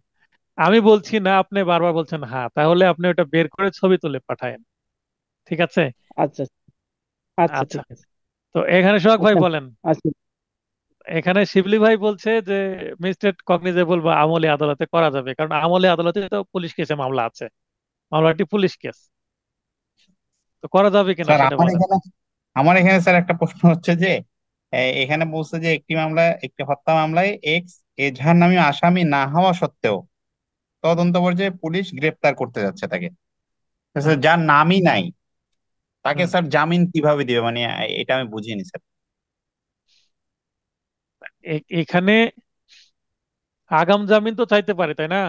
A: আমি বলছি না, আপনি বারবার বলছেন হ্যাঁ, তাহলে আপনি ওটা বের করে ছবি তুলে পাঠায়েন, ঠিক আছে?
B: আচ্ছা আচ্ছা,
A: আচ্ছা,
B: ঠিক আছে।
A: তো এখানে সোহাগ ভাই
B: আচ্ছা
A: বলেন।
B: আচ্ছা।
A: এখানে শিবলি ভাই বলছে যে ম্যাজিস্ট্রেট কগনিজেবল বা আমলি আদালতে করা যাবে, কারণ আমলি আদালতে তো পুলিশ কেসে মামলা আছে, মামলাটি পুলিশ কেস। তো করা যাবে কিনা
D: স্যার
A: সেটা বলেন।
D: আমার এখানে স্যার একটা প্রশ্ন হচ্ছে যে এখানে বলছে যে একটি হত্যা মামলায় এক্স এজাহার নামী আসামি না হওয়া সত্ত্বেও তদন্ত পর্যায়ে পুলিশ গ্রেপ্তার করতে যাচ্ছে তাকে। স্যার,
A: হুম
D: যার নামই নাই তাকে
A: হুম।
D: স্যার জামিন কিভাবে দিবে, মানে এটা আমি বুঝিনি স্যার।
A: এখানে আগাম জামিন তো চাইতে পারে, তাই না?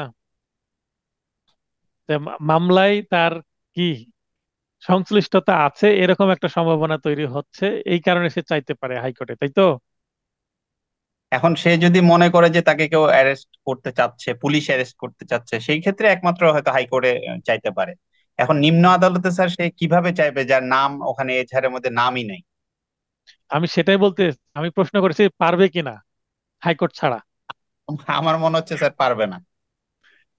A: যে মামলায় তার কি সংশ্লিষ্টতা আছে এরকম একটা সম্ভাবনা তৈরি হচ্ছে, এই কারণে সে চাইতে পারে হাইকোর্টে, তাই তো?
D: এখন সে যদি মনে করে যে তাকে কেউ অ্যারেস্ট করতে চাচ্ছে, পুলিশ অ্যারেস্ট করতে চাচ্ছে, সেই ক্ষেত্রে একমাত্র হয়তো হাইকোর্টে চাইতে পারে। এখন নিম্ন আদালতে স্যার সে কিভাবে চাইবে যার নাম ওখানে এজাহারের মধ্যে নামই নাই?
A: আমি সেটাই বলতে, আমি প্রশ্ন করেছি পারবে কিনা হাইকোর্ট ছাড়া।
D: আমার মনে হচ্ছে স্যার পারবে না।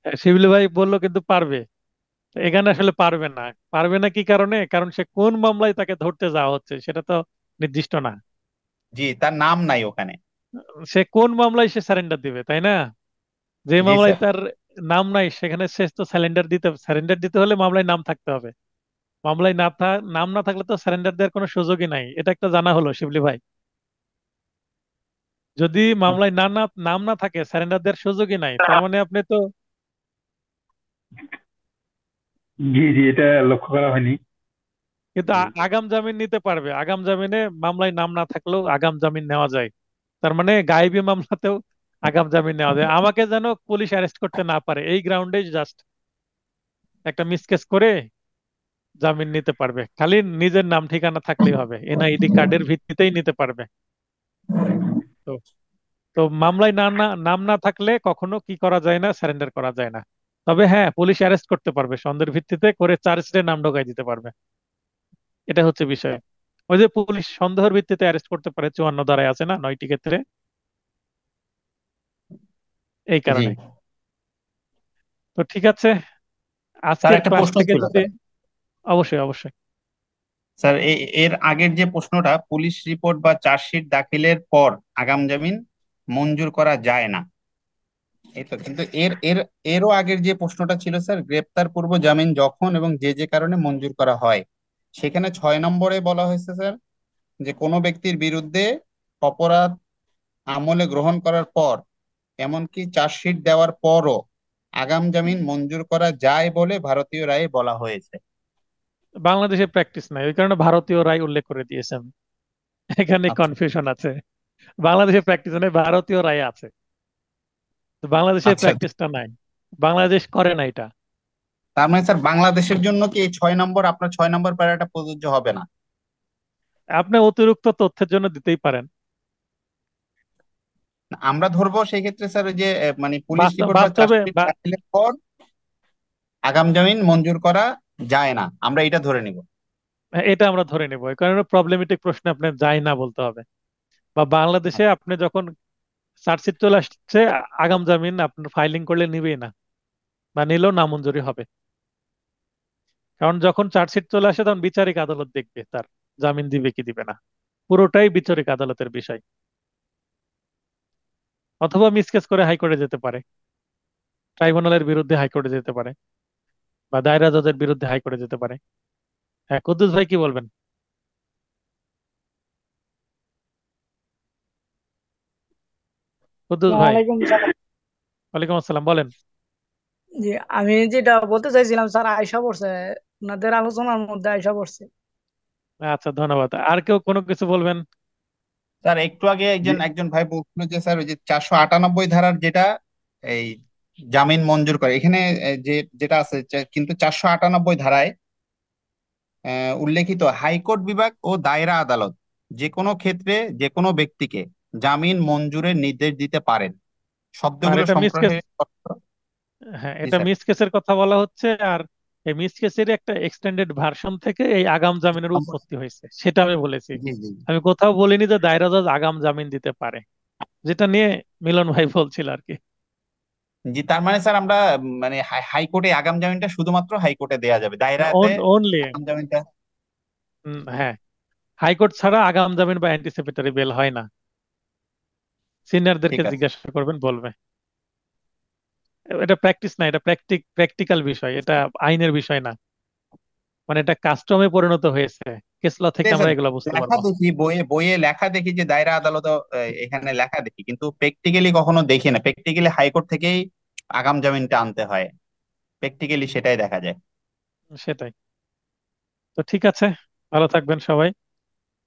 A: শিবলি ভাই বললো কিন্তু পারবে। তো এখানে আসলে পারবে না। পারবে না কি কারণে? কারণ সে কোন মামলায় তাকে ধরতে যাওয়া হচ্ছে সেটা তো নির্দিষ্ট না।
D: জি, তার নাম নাই ওখানে।
A: সে কোন মামলায় সে সারেন্ডার দিবে, তাই না? যে
D: জি
A: মামলায়
D: স্যার।
A: তার নাম নাই সেখানে সে তো সারেন্ডার দিতে হলে মামলায় নাম থাকতে হবে। মামলায় নাম না থাকলে তো সারেন্ডার দেওয়ার কোনো সুযোগই নাই। এটা একটা জানা হলো শিবলি ভাই। যদি মামলায় নাম না থাকে, সারেন্ডার দেওয়ার সুযোগই নাই, তার মানে আপনি তো।
C: জি জি, এটা লক্ষ্য করা হয়নি।
A: কিন্তু আগাম জামিন নিতে পারবে। আগাম জামিনে মামলায় নাম না থাকলেও আগাম জামিন নেওয়া যায়। তার মানে গায়েবী মামলাতেও আগাম জামিন নেওয়া যায়। আমাকে যেন পুলিশ অ্যারেস্ট করতে না পারে এই গ্রাউন্ডে জাস্ট একটা মিসকেস করে জামিন নিতে পারবে। খালি নিজের নাম ঠিকানা থাকলেই হবে, এনআইডি কার্ডের ভিত্তিতেই নিতে পারবে। তো তো মামলায় নাম না থাকলে কখনো কি করা যায় না, সারেন্ডার করা যায় না। তবে হ্যাঁ, পুলিশ অ্যারেস্ট করতে পারবে, সন্দেহের ভিত্তিতে করে চার্জশিটে নাম ঢোকাই দিতে পারবে। এটা হচ্ছে বিষয়। ওই যে পুলিশ সন্দেহের ভিত্তিতে অ্যারেস্ট করতে পারে 54 ধারায় আছে না, 9টি ক্ষেত্রে। এই
D: জি
A: কারণে। তো ঠিক আছে,
D: স্যার,
A: আজকের
D: একটা
A: ক্লাস
D: প্রশ্ন
A: থেকে
D: ছিল
A: যদি।
D: স্যার।
A: অবশ্যই অবশ্যই।
D: স্যার, এর আগের যে প্রশ্নটা, পুলিশ রিপোর্ট বা চার্জশিট দাখিলের পর আগাম জামিন মঞ্জুর করা যায় না, এই তো। কিন্তু এরও আগের যে প্রশ্নটা ছিল স্যার, গ্রেপ্তার পূর্ব জামিন যখন এবং যে যে কারণে মঞ্জুর করা হয়, সেখানে 6 নম্বরে বলা হয়েছে স্যার যে কোনো ব্যক্তির বিরুদ্ধে অপরাধ আমলে গ্রহণ করার পর, এমনকি চার্জশিট দেওয়ার পরও আগাম জামিন মঞ্জুর করা যায় বলে ভারতীয় রায়ে বলা হয়েছে।
A: বাংলাদেশে প্র্যাকটিস নাই, ওই কারণে ভারতীয় রায় উল্লেখ করে দিয়েছেন। এখানে
D: আচ্ছা
A: কনফিউশন আছে। বাংলাদেশে প্র্যাকটিস নেই, ভারতীয় রায় আছে। তো বাংলাদেশে
D: আচ্ছা।
A: প্র্যাকটিসটা নাই। বাংলাদেশ করে না এটা।
D: তার মানে স্যার, বাংলাদেশের জন্য কি এই 6 নম্বর, আপনার 6 নম্বর প্যারাটা প্রযোজ্য হবে না?
A: আপনি অতিরিক্ত তথ্যের জন্য দিতেই পারেন।
D: আমরা ধরবো সেই ক্ষেত্রে স্যার, ওই যে মানে পুলিশ রিপোর্ট বা
A: বাস্তবে
D: চার্জশিট দাখিলের পর আগাম জামিন মঞ্জুর করা যায় না, আমরা এটা ধরে নিব।
A: এটা আমরা ধরে নেব, এই কারণে প্রবলেমেটিক প্রশ্নে আপনি যাই না বলতে হবে। বা বাংলাদেশে আপনি যখন চার্জশিট চলে আসছে, আগাম জামিন আপনার ফাইলিং করলে নিবেই না, বা নিলেও নামঞ্জুরি হবে। কারণ যখন চার্জশিট চলে আসে তখন বিচারিক আদালত দেখবে তার জামিন দিবে কি দিবে না। পুরোটাই বিচারিক আদালতের বিষয়। অথবা মিসকেস করে হাইকোর্টে যেতে পারে, ট্রাইব্যুনালের বিরুদ্ধে হাইকোর্টে যেতে পারে, বা দায়রা জজের বিরুদ্ধে হাইকোর্টে যেতে পারে। হ্যাঁ, কুদ্দুস ভাই কি বলবেন? কুদ্দুস ভাই।
E: ওয়ালাইকুম সালাম।
A: ওয়ালাইকুম আসসালাম, বলেন।
E: জি, আমি যেটা বলতে চাইছিলাম স্যার, আয়সা পড়ছে, ওনাদের আলোচনার মধ্যে আয়সা পড়ছে।
A: আচ্ছা, ধন্যবাদ। আর কেউ কোনো কিছু বলবেন?
D: স্যার, একটু আগে
C: জি
D: একজন একজন ভাই বলছিল যে স্যার, ওই যে 498 ধারার যেটা এই জামিন মঞ্জুর করে, এখানে যেটা আছে কিন্তু 498 ধারায় উল্লেখিত হাইকোর্ট বিভাগ ও দায়রা আদালত যে কোনো ক্ষেত্রে যে কোনো ব্যক্তিকে জামিন মঞ্জুরের নির্দেশ দিতে পারেন,
A: আর
D: শব্দগুলো
A: এটা মিসকেস।
D: সংগ্রহের অর্থ।
A: হ্যাঁ,
D: জি
A: এটা
D: স্যার।
A: মিস কেসের কথা বলা হচ্ছে। আর এই মিস কেসের একটা এক্সটেন্ডেড ভার্সন থেকে এই আগাম জামিনের উৎপত্তি হয়েছে, সেটা আমি বলেছি।
D: জি জি
A: আমি কোথাও বলিনি যে দায়রা জজ আগাম জামিন দিতে পারে, যেটা নিয়ে মিলন ভাই বলছিল আর কি।
D: জি, তার মানে স্যার আমরা মানে হাইকোর্টে আগাম জামিনটা শুধুমাত্র হাইকোর্টে দেয়া যাবে, দায়রাতে
A: ওনলি।
D: আগাম জামিনটা।
A: হ্যাঁ, হাইকোর্ট ছাড়া আগাম জামিন বা অ্যান্টিসিপেটরি বেল হয় না। সিনিয়রদেরকে
D: ঠিক আছে।
A: জিজ্ঞাসা করবেন, বলবে। এটা প্র্যাকটিস না, এটা প্র্যাকটিক্যাল বিষয়, এটা আইনের বিষয় না। মানে এটা কাস্টমে পরিণত হয়েছে। কেস ল থেকে
D: ঠিক আছে।
A: আমরা এগুলো বুঝতে
D: লেখা
A: পারবো।
D: দেখি, বইয়ে বইয়ে লেখা দেখি যে দায়রা আদালত, এখানে লেখা দেখি, কিন্তু প্র্যাকটিক্যালি কখনো দেখি না। প্র্যাকটিক্যালি হাইকোর্ট থেকেই আগাম জামিনটা আনতে হয়, প্র্যাকটিক্যালি সেটাই দেখা যায়।
A: সেটাই। তো ঠিক আছে, ভালো থাকবেন সবাই।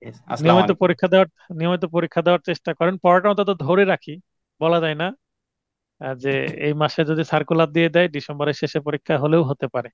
D: আসসালামু
A: নিয়মিত
D: আলাইকুম।
A: পরীক্ষা দেওয়ার নিয়মিত পরীক্ষা দেওয়ার চেষ্টা করেন। পড়াটা অন্তত ধরে রাখি। বলা যায় না যে এই মাসে যদি সার্কুলার দিয়ে দেয় ডিসেম্বরের শেষে পরীক্ষা হলেও হতে পারে।